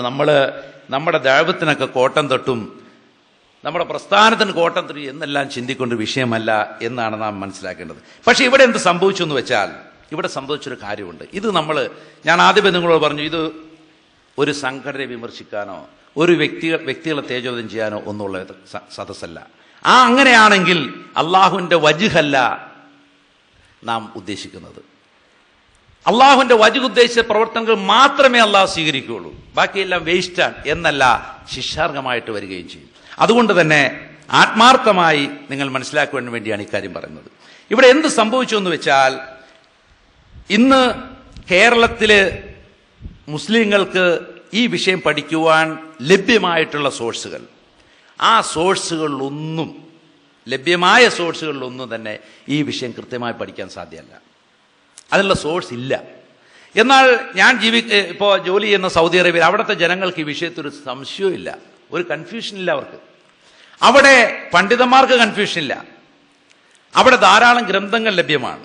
നമ്മുടെ ദൈവത്തിനൊക്കെ കോട്ടം തൊട്ടും നമ്മുടെ പ്രസ്ഥാനത്തിന് കോട്ടം തൊട്ടും എന്നെല്ലാം ചിന്തിക്കൊണ്ട് വിഷയമല്ല എന്നാണ് നാം മനസ്സിലാക്കേണ്ടത്. പക്ഷെ ഇവിടെ എന്ത് സംഭവിച്ചു എന്ന് വെച്ചാൽ, ഇവിടെ സംഭവിച്ചൊരു കാര്യമുണ്ട്. ഇത് ഞാൻ ആദ്യമേ നിങ്ങളോട് പറഞ്ഞു, ഇത് ഒരു സംഘടനയെ വിമർശിക്കാനോ ഒരു വ്യക്തികളെ തേജോധനം ചെയ്യാനോ ഒന്നുള്ള സദസ്സല്ല. അങ്ങനെയാണെങ്കിൽ അള്ളാഹുവിന്റെ വജ്ഹല്ല നാം ഉദ്ദേശിക്കുന്നത്. അള്ളാഹുവിന്റെ വജ്ഹ് ഉദ്ദേശിച്ച പ്രവർത്തനങ്ങൾ മാത്രമേ അള്ളാഹു സ്വീകരിക്കുകയുള്ളൂ, ബാക്കിയെല്ലാം വേസ്റ്റാണ് എന്നല്ല, ശിക്ഷാർഹമായിട്ട് വരികയും ചെയ്യും. അതുകൊണ്ട് തന്നെ ആത്മാർത്ഥമായി നിങ്ങൾ മനസ്സിലാക്കുവാൻ വേണ്ടിയാണ് ഇക്കാര്യം പറയുന്നത്. ഇവിടെ എന്ത് സംഭവിച്ചു എന്ന് വെച്ചാൽ, ഇന്ന് കേരളത്തില് മുസ്ലിങ്ങൾക്ക് ഈ വിഷയം പഠിക്കുവാൻ ലഭ്യമായിട്ടുള്ള സോഴ്സുകൾ, ആ ലഭ്യമായ സോഴ്സുകളിലൊന്നും തന്നെ ഈ വിഷയം കൃത്യമായി പഠിക്കാൻ സാധ്യമല്ല. അതിനുള്ള സോഴ്സ് ഇല്ല. എന്നാൽ ഞാൻ ഇപ്പോൾ ജോലി ചെയ്യുന്ന സൗദി അറേബ്യയിൽ അവിടുത്തെ ജനങ്ങൾക്ക് ഈ വിഷയത്തിൽ ഒരു സംശയവും ഇല്ല, ഒരു കൺഫ്യൂഷൻ ഇല്ല അവർക്ക്. അവിടെ പണ്ഡിതന്മാർക്ക് കൺഫ്യൂഷൻ ഇല്ല. അവിടെ ധാരാളം ഗ്രന്ഥങ്ങൾ ലഭ്യമാണ്.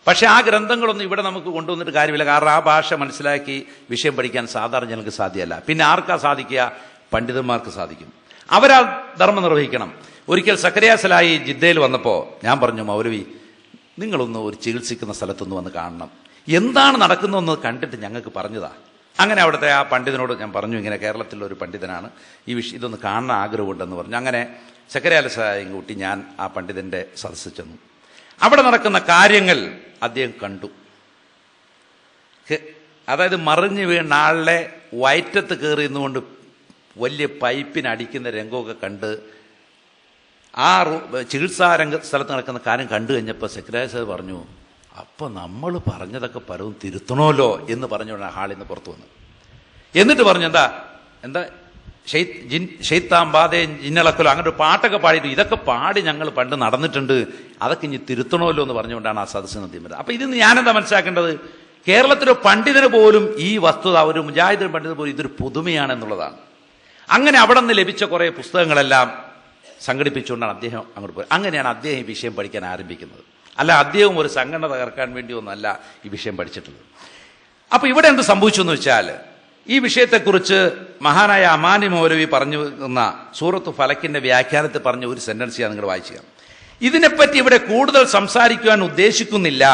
പക്ഷെ ആ ഗ്രന്ഥങ്ങളൊന്നും ഇവിടെ നമുക്ക് കൊണ്ടുവന്നിട്ട് കാര്യമില്ല. കാരണം ആ ഭാഷ മനസ്സിലാക്കി വിഷയം പഠിക്കാൻ സാധാരണ ജനങ്ങൾക്ക് സാധ്യമല്ല. പിന്നെ ആർക്കാ സാധിക്കുക? പണ്ഡിതന്മാർക്ക് സാധിക്കും. അവരാ ധർമ്മം നിർവഹിക്കണം. ഒരിക്കൽ സക്കറിയ സലായി ജിദ്ദയിൽ വന്നപ്പോൾ ഞാൻ പറഞ്ഞു, മൗലവി നിങ്ങളൊന്ന് ഒരു ചികിത്സിക്കുന്ന സ്ഥലത്തൊന്ന് വന്ന് കാണണം, എന്താണ് നടക്കുന്നതെന്ന് കണ്ടിട്ട് ഞങ്ങൾക്ക് പറഞ്ഞതാ. അങ്ങനെ അവിടുത്തെ ആ പണ്ഡിതനോട് ഞാൻ പറഞ്ഞു, ഇങ്ങനെ കേരളത്തിലുള്ള ഒരു പണ്ഡിതനാണ്, ഈ ഇതൊന്ന് കാണാൻ ആഗ്രഹമുണ്ടെന്ന് പറഞ്ഞു. അങ്ങനെ സക്കറിയ സലായി കൂട്ടി ഞാൻ ആ പണ്ഡിതന്റെ സദസ്സിൽ ചെന്നു. അവിടെ നടക്കുന്ന കാര്യങ്ങൾ അദ്ദേഹം കണ്ടു. അതായത് മറിഞ്ഞു വീണ ആളുടെ വയറ്റത്ത് കയറി നിന്നുകൊണ്ട് വലിയ പൈപ്പിനടിക്കുന്ന രംഗമൊക്കെ കണ്ട് ആ ചികിത്സാ സ്ഥലത്ത് നടക്കുന്ന കാര്യം കണ്ടു കഴിഞ്ഞപ്പോൾ സെക്രട്ടറി സാർ പറഞ്ഞു, അപ്പൊ നമ്മൾ പറഞ്ഞതൊക്കെ പലതും തിരുത്തണമല്ലോ എന്ന് പറഞ്ഞുകൊണ്ട് ഹാളിൽ നിന്ന് പുറത്തു വന്നു. എന്നിട്ട് പറഞ്ഞു, എന്താ ഷെയ്ത്താൻ ബാധേ ജിന്നളക്കലോ, അങ്ങനെ ഒരു പാട്ടൊക്കെ പാടിയിട്ട് ഇതൊക്കെ പാടി ഞങ്ങൾ പണ്ട് നടന്നിട്ടുണ്ട്, അതൊക്കെ ഇനി തിരുത്തണമല്ലോ എന്ന് പറഞ്ഞുകൊണ്ടാണ് ആ സദസ്സിന് തീരുമാനം. അപ്പൊ ഇതിന് ഞാനെന്താ മനസ്സിലാക്കേണ്ടത്? കേരളത്തിലെ പണ്ഡിതന് പോലും ഈ വസ്തുത, ഒരു മുജാഹിദ് പണ്ഡിതന് പോലും ഇതൊരു പുതുമയാണെന്നുള്ളതാണ്. അങ്ങനെ അവിടെ നിന്ന് ലഭിച്ച കുറെ പുസ്തകങ്ങളെല്ലാം സംഘടിപ്പിച്ചുകൊണ്ടാണ് അദ്ദേഹം അങ്ങോട്ട് പോയത്. അങ്ങനെയാണ് അദ്ദേഹം ഈ വിഷയം പഠിക്കാൻ ആരംഭിക്കുന്നത്. അല്ല, അദ്ദേഹം ഒരു സംഘടന തകർക്കാൻ വേണ്ടിയൊന്നല്ല ഈ വിഷയം പഠിച്ചിട്ടുള്ളത്. അപ്പൊ ഇവിടെ എന്ത് സംഭവിച്ചു എന്ന് വെച്ചാൽ, ഈ വിഷയത്തെക്കുറിച്ച് മഹാനായ അമാനി മൗലവി പറഞ്ഞു എന്ന സൂറത്ത് ഫലക്കിന്റെ വ്യാഖ്യാനത്തിൽ പറഞ്ഞ ഒരു സെന്റൻസ് ഞാൻ നിങ്ങൾ വായിച്ചു. ഇതിനെപ്പറ്റി ഇവിടെ കൂടുതൽ സംസാരിക്കുവാൻ ഉദ്ദേശിക്കുന്നില്ല.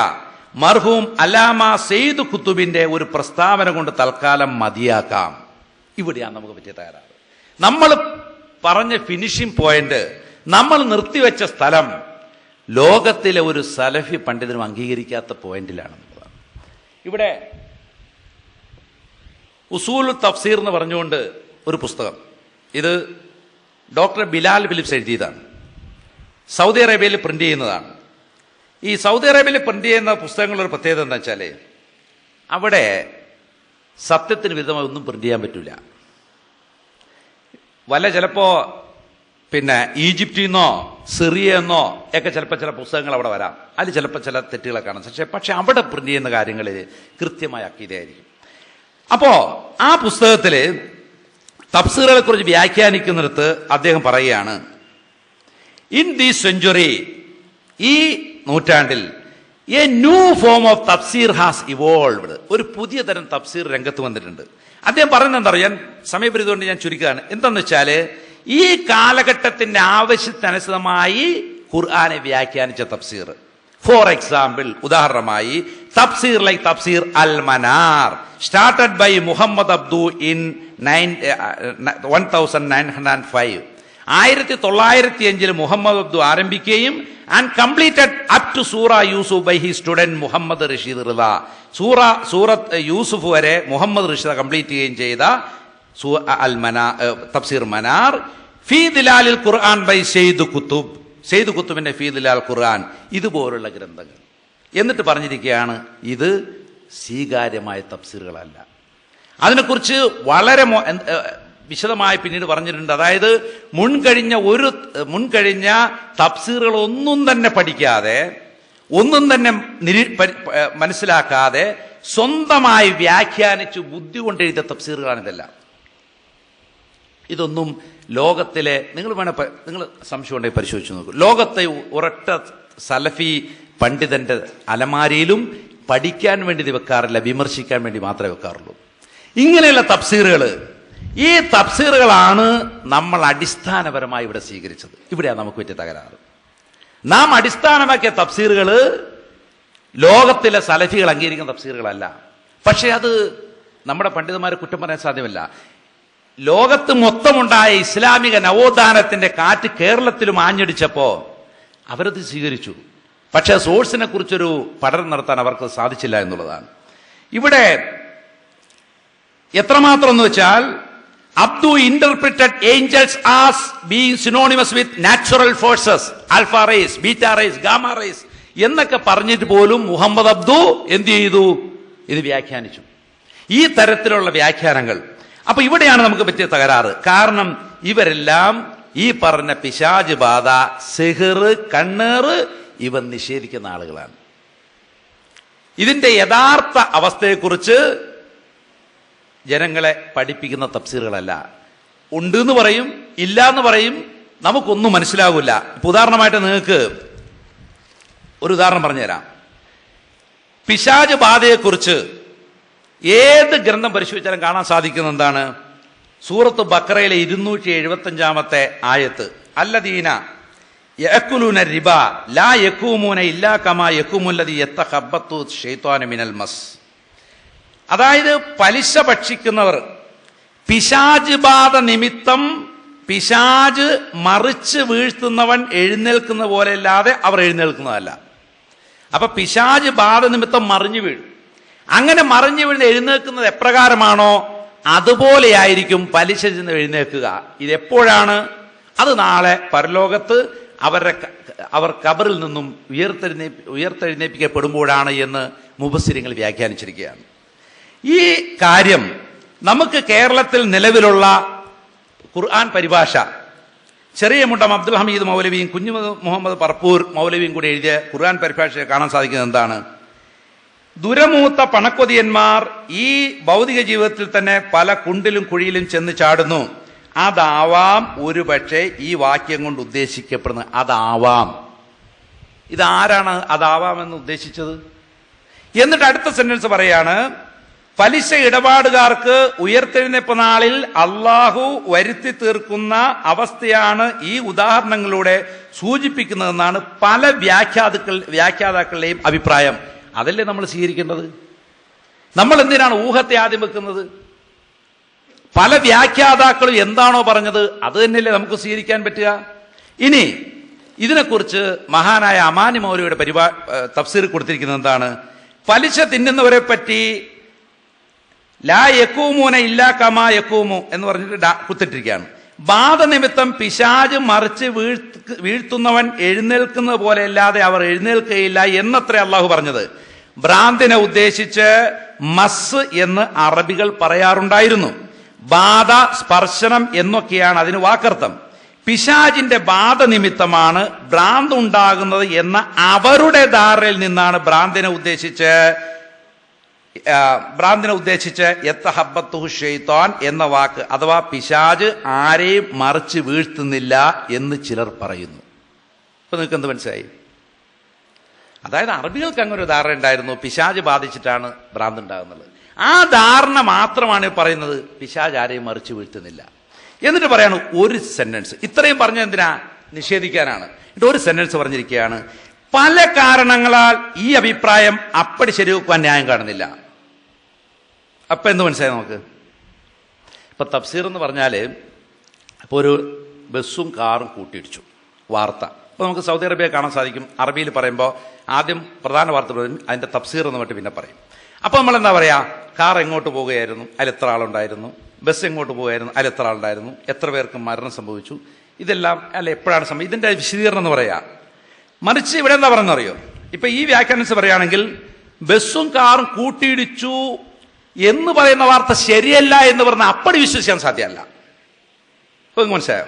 മർഹൂം അലാമ സെയ്ദ് ഖുത്തുബിന്റെ ഒരു പ്രസ്താവന കൊണ്ട് തൽക്കാലം മതിയാക്കാം. ഇവിടെയാണ് നമുക്ക് പറ്റിയ തയ്യാറാണ്. നമ്മൾ പറഞ്ഞ ഫിനിഷിംഗ് പോയിന്റ്, നമ്മൾ നിർത്തിവെച്ച സ്ഥലം ലോകത്തിലെ ഒരു സലഫി പണ്ഡിതനും അംഗീകരിക്കാത്ത പോയിന്റിലാണെന്നുള്ളതാണ്. ഇവിടെ ഉസൂൽ തഫ്സീർ എന്ന് പറഞ്ഞുകൊണ്ട് ഒരു പുസ്തകം, ഇത് ഡോക്ടർ ബിലാൽ ഫിലിപ്സ് എഴുതിയതാണ്, സൗദി അറേബ്യയിൽ പ്രിന്റ് ചെയ്യുന്നതാണ്. ഈ സൗദി അറേബ്യയിൽ പ്രിന്റ് ചെയ്യുന്ന പുസ്തകങ്ങളുടെ പ്രത്യേകത എന്താ വെച്ചാൽ, അവിടെ സത്യത്തിന് വിരുദ്ധമായി ഒന്നും പ്രിന്റ് ചെയ്യാൻ പറ്റില്ല. ചിലപ്പോ ഈജിപ്തിൽ നിന്നോ സിറിയെന്നോ ഒക്കെ ചിലപ്പോൾ ചില പുസ്തകങ്ങൾ അവിടെ വരാം, അതിൽ ചിലപ്പോൾ ചില തെറ്റുകളൊക്കെ കാണാം. പക്ഷെ അവിടെ പ്രിന്റ് ചെയ്യുന്ന കാര്യങ്ങളിൽ കൃത്യമായ അക്കീതയായിരിക്കും. അപ്പോ ആ പുസ്തകത്തില് തഫ്സീറുകളെ കുറിച്ച് വ്യാഖ്യാനിക്കുന്നിടത്ത് അദ്ദേഹം പറയുകയാണ്, ഇൻ ദിസ് സെഞ്ചുറി, ഈ നൂറ്റാണ്ടിൽ എ ന്യൂ ഫോം ഓഫ് തഫ്സീർ ഹാസ് ഇവോൾവ്ഡ്, ഒരു പുതിയ തരം തഫ്സീർ രംഗത്ത് വന്നിട്ടുണ്ട്. അദ്ദേഹം പറയുന്നത് എന്താ പറയുക, സമയപരിധി കൊണ്ട് ഞാൻ ചുരുക്കുകയാണ്. എന്താന്ന് വെച്ചാല്, ഈ കാലഘട്ടത്തിന്റെ ആവശ്യത്തിനനുസൃതമായി ഖുർആനെ വ്യാഖ്യാനിച്ച തഫ്സീർ. ഫോർ എക്സാമ്പിൾ, ഉദാഹരണമായി തഫ്സീർ ലൈക്ക് തഫ്സീർ അൽ മനാർ started by Muhammad Abduh in 1905. 1905 Muhammad Abduh ആരംഭിക്കുകയും ആൻഡ് കംപ്ലീറ്റഡ് അപ് ടു സൂറ യൂസുഫ് by he student Muhammad Rashid Rida. സൂറത്ത് യൂസുഫ് വരെ മുഹമ്മദ് റഷീദ് കംപ്ലീറ്റ് ചെയ്യുകയും ചെയ്ത തഫ്സീർ മനാർ, ഫീ ദിലാലിൽ ഖുർആൻ ബൈ സെയ്ദ് കുത്തുബിന്റെ ഫീ ദിലാൽ ഖുർആൻ, ഇതുപോലുള്ള ഗ്രന്ഥങ്ങൾ. എന്നിട്ട് പറഞ്ഞിരിക്കുകയാണ് ഇത് സ്വീകാര്യമായ തഫ്സീറുകളല്ല. അതിനെക്കുറിച്ച് വളരെ വിശദമായി പിന്നീട് പറഞ്ഞിട്ടുണ്ട്. അതായത് മുൻകഴിഞ്ഞ തഫ്സീറുകളൊന്നും തന്നെ പഠിക്കാതെ, ഒന്നും തന്നെ മനസ്സിലാക്കാതെ സ്വന്തമായി വ്യാഖ്യാനിച്ചു ബുദ്ധി കൊണ്ടെഴുതിയ തഫ്സീറുകളാണിതെല്ലാം. ഇതൊന്നും ലോകത്തിലെ നിങ്ങൾ സംശയം ഉണ്ടെങ്കിൽ പരിശോധിച്ച് നോക്കൂ. ലോകത്തെ ഒരൊറ്റ സലഫി പണ്ഡിതന്റെ അലമാരിയിലും പഠിക്കാൻ വേണ്ടി ഇത് വെക്കാറില്ല, വിമർശിക്കാൻ വേണ്ടി മാത്രമേ വെക്കാറുള്ളൂ. ഇങ്ങനെയുള്ള തഫ്സീറുകൾ, ഈ തഫ്സീറുകളാണ് നമ്മൾ അടിസ്ഥാനപരമായി ഇവിടെ സ്വീകരിച്ചത്. ഇവിടെയാണ് നമുക്ക് പറ്റിയ തകരാറ്. നാം അടിസ്ഥാനമാക്കിയ തഫ്സീറുകൾ ലോകത്തിലെ സലഫികൾ അംഗീകരിക്കുന്ന തഫ്സീറുകളല്ല. പക്ഷെ അത് നമ്മുടെ പണ്ഡിതന്മാരെ കുറ്റം പറയാൻ സാധ്യമല്ല. ലോകത്ത് മൊത്തമുണ്ടായ ഇസ്ലാമിക നവോത്ഥാനത്തിന്റെ കാറ്റ് കേരളത്തിലും ആഞ്ഞടിച്ചപ്പോ അവരത് സ്വീകരിച്ചു. പക്ഷെ സോഴ്സിനെ കുറിച്ചൊരു പഠനം നടത്താൻ അവർക്ക് സാധിച്ചില്ല എന്നുള്ളതാണ്. ഇവിടെ എത്രമാത്രം എന്ന് വെച്ചാൽ, Abduh interpreted angels as being synonymous with natural forces, alpha rays, beta rays, gamma rays എന്നൊക്കെ പറഞ്ഞിട്ട് പോലും മുഹമ്മദ് അബ്ദു എന്ത് ചെയ്തു? ഇത് വ്യാഖ്യാനിച്ചു. ഈ തരത്തിലുള്ള വ്യാഖ്യാനങ്ങൾ. അപ്പൊ ഇവിടെയാണ് നമുക്ക് പറ്റിയ തകരാറ്. കാരണം ഇവരെല്ലാം ഈ പറഞ്ഞ പിശാച് ബാധ, സിഹിർ, കണ്ണേറ് ഇവ നിഷേധിക്കുന്ന ആളുകളാണ്. ഇതിന്റെ യഥാർത്ഥ അവസ്ഥയെക്കുറിച്ച് ജനങ്ങളെ പഠിപ്പിക്കുന്ന തഫ്സീറുകളല്ല. ഉണ്ട് എന്ന് പറയും, ഇല്ല എന്ന് പറയും, നമുക്കൊന്നും മനസ്സിലാകില്ല. ഇപ്പൊ ഉദാഹരണമായിട്ട് നിങ്ങൾക്ക് ഒരു ഉദാഹരണം പറഞ്ഞുതരാം. പിശാച് ബാധയെക്കുറിച്ച് ഏത് ഗ്രന്ഥം പരിശോധിച്ചാലും കാണാൻ സാധിക്കുന്ന എന്താണ്? സൂറത്ത് ബഖറയിലെ 275 ആയത്ത്, അല്ലദീന യഅകുലൂന റിബ ലാ യഖൂമൂന ഇല്ലാ കമാ യഖൂമുല്ലദീ യതഖബ്ബത്തു ശൈത്വാനു മിനൽ മസ്. അതായത് പലിശ ഭക്ഷിക്കുന്നവർ പിശാച് ബാധ നിമിത്തം പിശാച് മറിച്ച് വീഴ്ത്തുന്നവൻ എഴുന്നേൽക്കുന്ന പോലെ അല്ലാതെ അവർ എഴുന്നേൽക്കുന്നതല്ല. അപ്പൊ പിശാച് ബാധ നിമിത്തം മറിഞ്ഞു വീഴും. അങ്ങനെ മറിഞ്ഞു വീഴുന്ന എഴുന്നേൽക്കുന്നത് എപ്രകാരമാണോ അതുപോലെയായിരിക്കും പലിശ ചെന്ന് എഴുന്നേൽക്കുക. ഇതെപ്പോഴാണ്? അത് നാളെ പരലോകത്ത് അവർ ഖബറിൽ നിന്നും ഉയർത്തെഴുന്നേൽപ്പിക്കപ്പെടുമ്പോഴാണ് എന്ന് മുഫസ്സിരിങ്ങൾ വ്യാഖ്യാനിച്ചിരിക്കുകയാണ്. ഈ കാര്യം നമുക്ക് കേരളത്തിൽ നിലവിലുള്ള ഖുർആൻ പരിഭാഷ ചെറിയ മുണ്ടം അബ്ദുൽ ഹമീദ് മൗലവിയും കുഞ്ഞു മുഹമ്മദ് പറപ്പൂർ മൗലവിയും കൂടി എഴുതിയ ഖുർആൻ പരിഭാഷയെ കാണാൻ സാധിക്കുന്നത് എന്താണ്? ദുരമൂത്ത പണക്കൊതിയന്മാർ ഈ ഭൗതിക ജീവിതത്തിൽ തന്നെ പല കുണ്ടിലും കുഴിയിലും ചെന്ന് ചാടുന്നു. അതാവാം ഒരുപക്ഷെ ഈ വാക്യം കൊണ്ട് ഉദ്ദേശിക്കപ്പെടുന്നത്. അതാവാം. ഇതാരാണ് അതാവാം എന്ന് ഉദ്ദേശിച്ചത്? എന്നിട്ട് അടുത്ത സെന്റൻസ് പറയാണ്, പലിശ ഇടപാടുകാർക്ക് ഉയർത്തെഴുന്നേൽപ്പ് നാളിൽ അള്ളാഹു വരുത്തി തീർക്കുന്ന അവസ്ഥയാണ് ഈ ഉദാഹരണങ്ങളിലൂടെ സൂചിപ്പിക്കുന്നതെന്നാണ് പല വ്യാഖ്യാതാക്കളുടെയും അഭിപ്രായം. അതല്ലേ നമ്മൾ സ്വീകരിക്കേണ്ടത്? നമ്മൾ എന്തിനാണ് ഊഹത്തെ ആദ്യം വെക്കുന്നത്? പല വ്യാഖ്യാതാക്കളും എന്താണോ പറഞ്ഞത് അത് തന്നെയല്ലേ നമുക്ക് സ്വീകരിക്കാൻ പറ്റുക. ഇനി ഇതിനെക്കുറിച്ച് മഹാനായ അമാനി മൗലവിയുടെ തഫ്സീർ കൊടുത്തിരിക്കുന്നത് എന്താണ്? പലിശ തിന്നുന്നവരെ പറ്റി ലാ യക്കൂമൂന ഇല്ലാ കമാ യക്കൂമു എന്ന് പറഞ്ഞിട്ട് കുത്തിട്ടിരിക്കുകയാണ്. ബാധ നിമിത്തം പിശാച് മറിച്ച് വീഴ്ത്തുന്നവൻ എഴുന്നേൽക്കുന്നത് പോലെ അല്ലാതെ അവർ എഴുന്നേൽക്കുകയില്ല എന്നത്ര അള്ളാഹു പറഞ്ഞത്. ഭ്രാന്തിനെ ഉദ്ദേശിച്ച് മസ് എന്ന് അറബികൾ പറയാറുണ്ടായിരുന്നു. ബാധ, സ്പർശനം എന്നൊക്കെയാണ് അതിന് വാക്കർത്ഥം. പിശാചിന്റെ ബാധ നിമിത്തമാണ് ഭ്രാന്ത് ഉണ്ടാകുന്നത് എന്ന അവരുടെ ധാരണയിൽ നിന്നാണ് ഭ്രാന്തിനെ ഉദ്ദേശിച്ച് യത്തഹബ്ബത്തുഹു ശൈത്താൻ എന്ന വാക്ക് അഥവാ പിശാച് ആരെയും മറിച്ച് വീഴ്ത്തുന്നില്ല എന്ന് ചിലർ പറയുന്നു. ഇപ്പൊ നിങ്ങൾക്ക് എന്ത് മനസ്സിലായി? അതായത് അറബികൾക്ക് അങ്ങനെ ഒരു ധാരണ ഉണ്ടായിരുന്നു, പിശാച് ബാധിച്ചിട്ടാണ് ഭ്രാന്ത് ഉണ്ടാകുന്നത്. ആ ധാരണ മാത്രമാണ് പറയുന്നത്, പിശാച് ആരെയും മറിച്ച് വീഴ്ത്തുന്നില്ല. എന്നിട്ട് പറയാണ് ഒരു സെന്റൻസ്, ഇത്രയും പറഞ്ഞ എന്തിനാ? നിഷേധിക്കാനാണ്. എന്നിട്ട് ഒരു സെന്റൻസ് പറഞ്ഞിരിക്കുകയാണ്, പല കാരണങ്ങളാൽ ഈ അഭിപ്രായം അപ്പടി ശരിവെക്കുവാൻ ന്യായം കാണുന്നില്ല. അപ്പൊ എന്ത് മനസ്സിലായി നമുക്ക്? ഇപ്പൊ തഫ്സീർ എന്ന് പറഞ്ഞാല് ഇപ്പൊ ഒരു ബസ്സും കാറും കൂട്ടിയിടിച്ചു. വാർത്ത അപ്പോൾ നമുക്ക് സൗദി അറേബ്യ കാണാൻ സാധിക്കും. അറബിയിൽ പറയുമ്പോൾ ആദ്യം പ്രധാന വാർത്ത പറയും, അതിൻ്റെ തഫ്സീർ എന്ന് പറഞ്ഞിട്ട് പിന്നെ പറയും. അപ്പോൾ നമ്മൾ എന്താ പറയുക, കാർ എങ്ങോട്ട് പോവുകയായിരുന്നു, അതിൽ എത്ര ആളുണ്ടായിരുന്നു, ബസ് എങ്ങോട്ട് പോവുകയായിരുന്നു, അതിൽ എത്ര ആളുണ്ടായിരുന്നു, എത്ര പേർക്ക് മരണം സംഭവിച്ചു, ഇതെല്ലാം അല്ല എപ്പോഴാണ് സംഭവിച്ചത്, ഇതിൻ്റെ വിശദീകരണം എന്ന് പറയാ. മറിച്ച് ഇവിടെ എന്താ പറയുന്നറിയോ, ഇപ്പൊ ഈ വ്യാഖ്യാനിച്ച് പറയുകയാണെങ്കിൽ ബസ്സും കാറും കൂട്ടിയിടിച്ചു എന്ന് പറയുന്ന വാർത്ത ശരിയല്ല എന്ന് പറഞ്ഞാൽ അപ്പടി വിശ്വസിക്കാൻ സാധ്യമല്ല. ഇപ്പൊ മനസ്സിലായോ?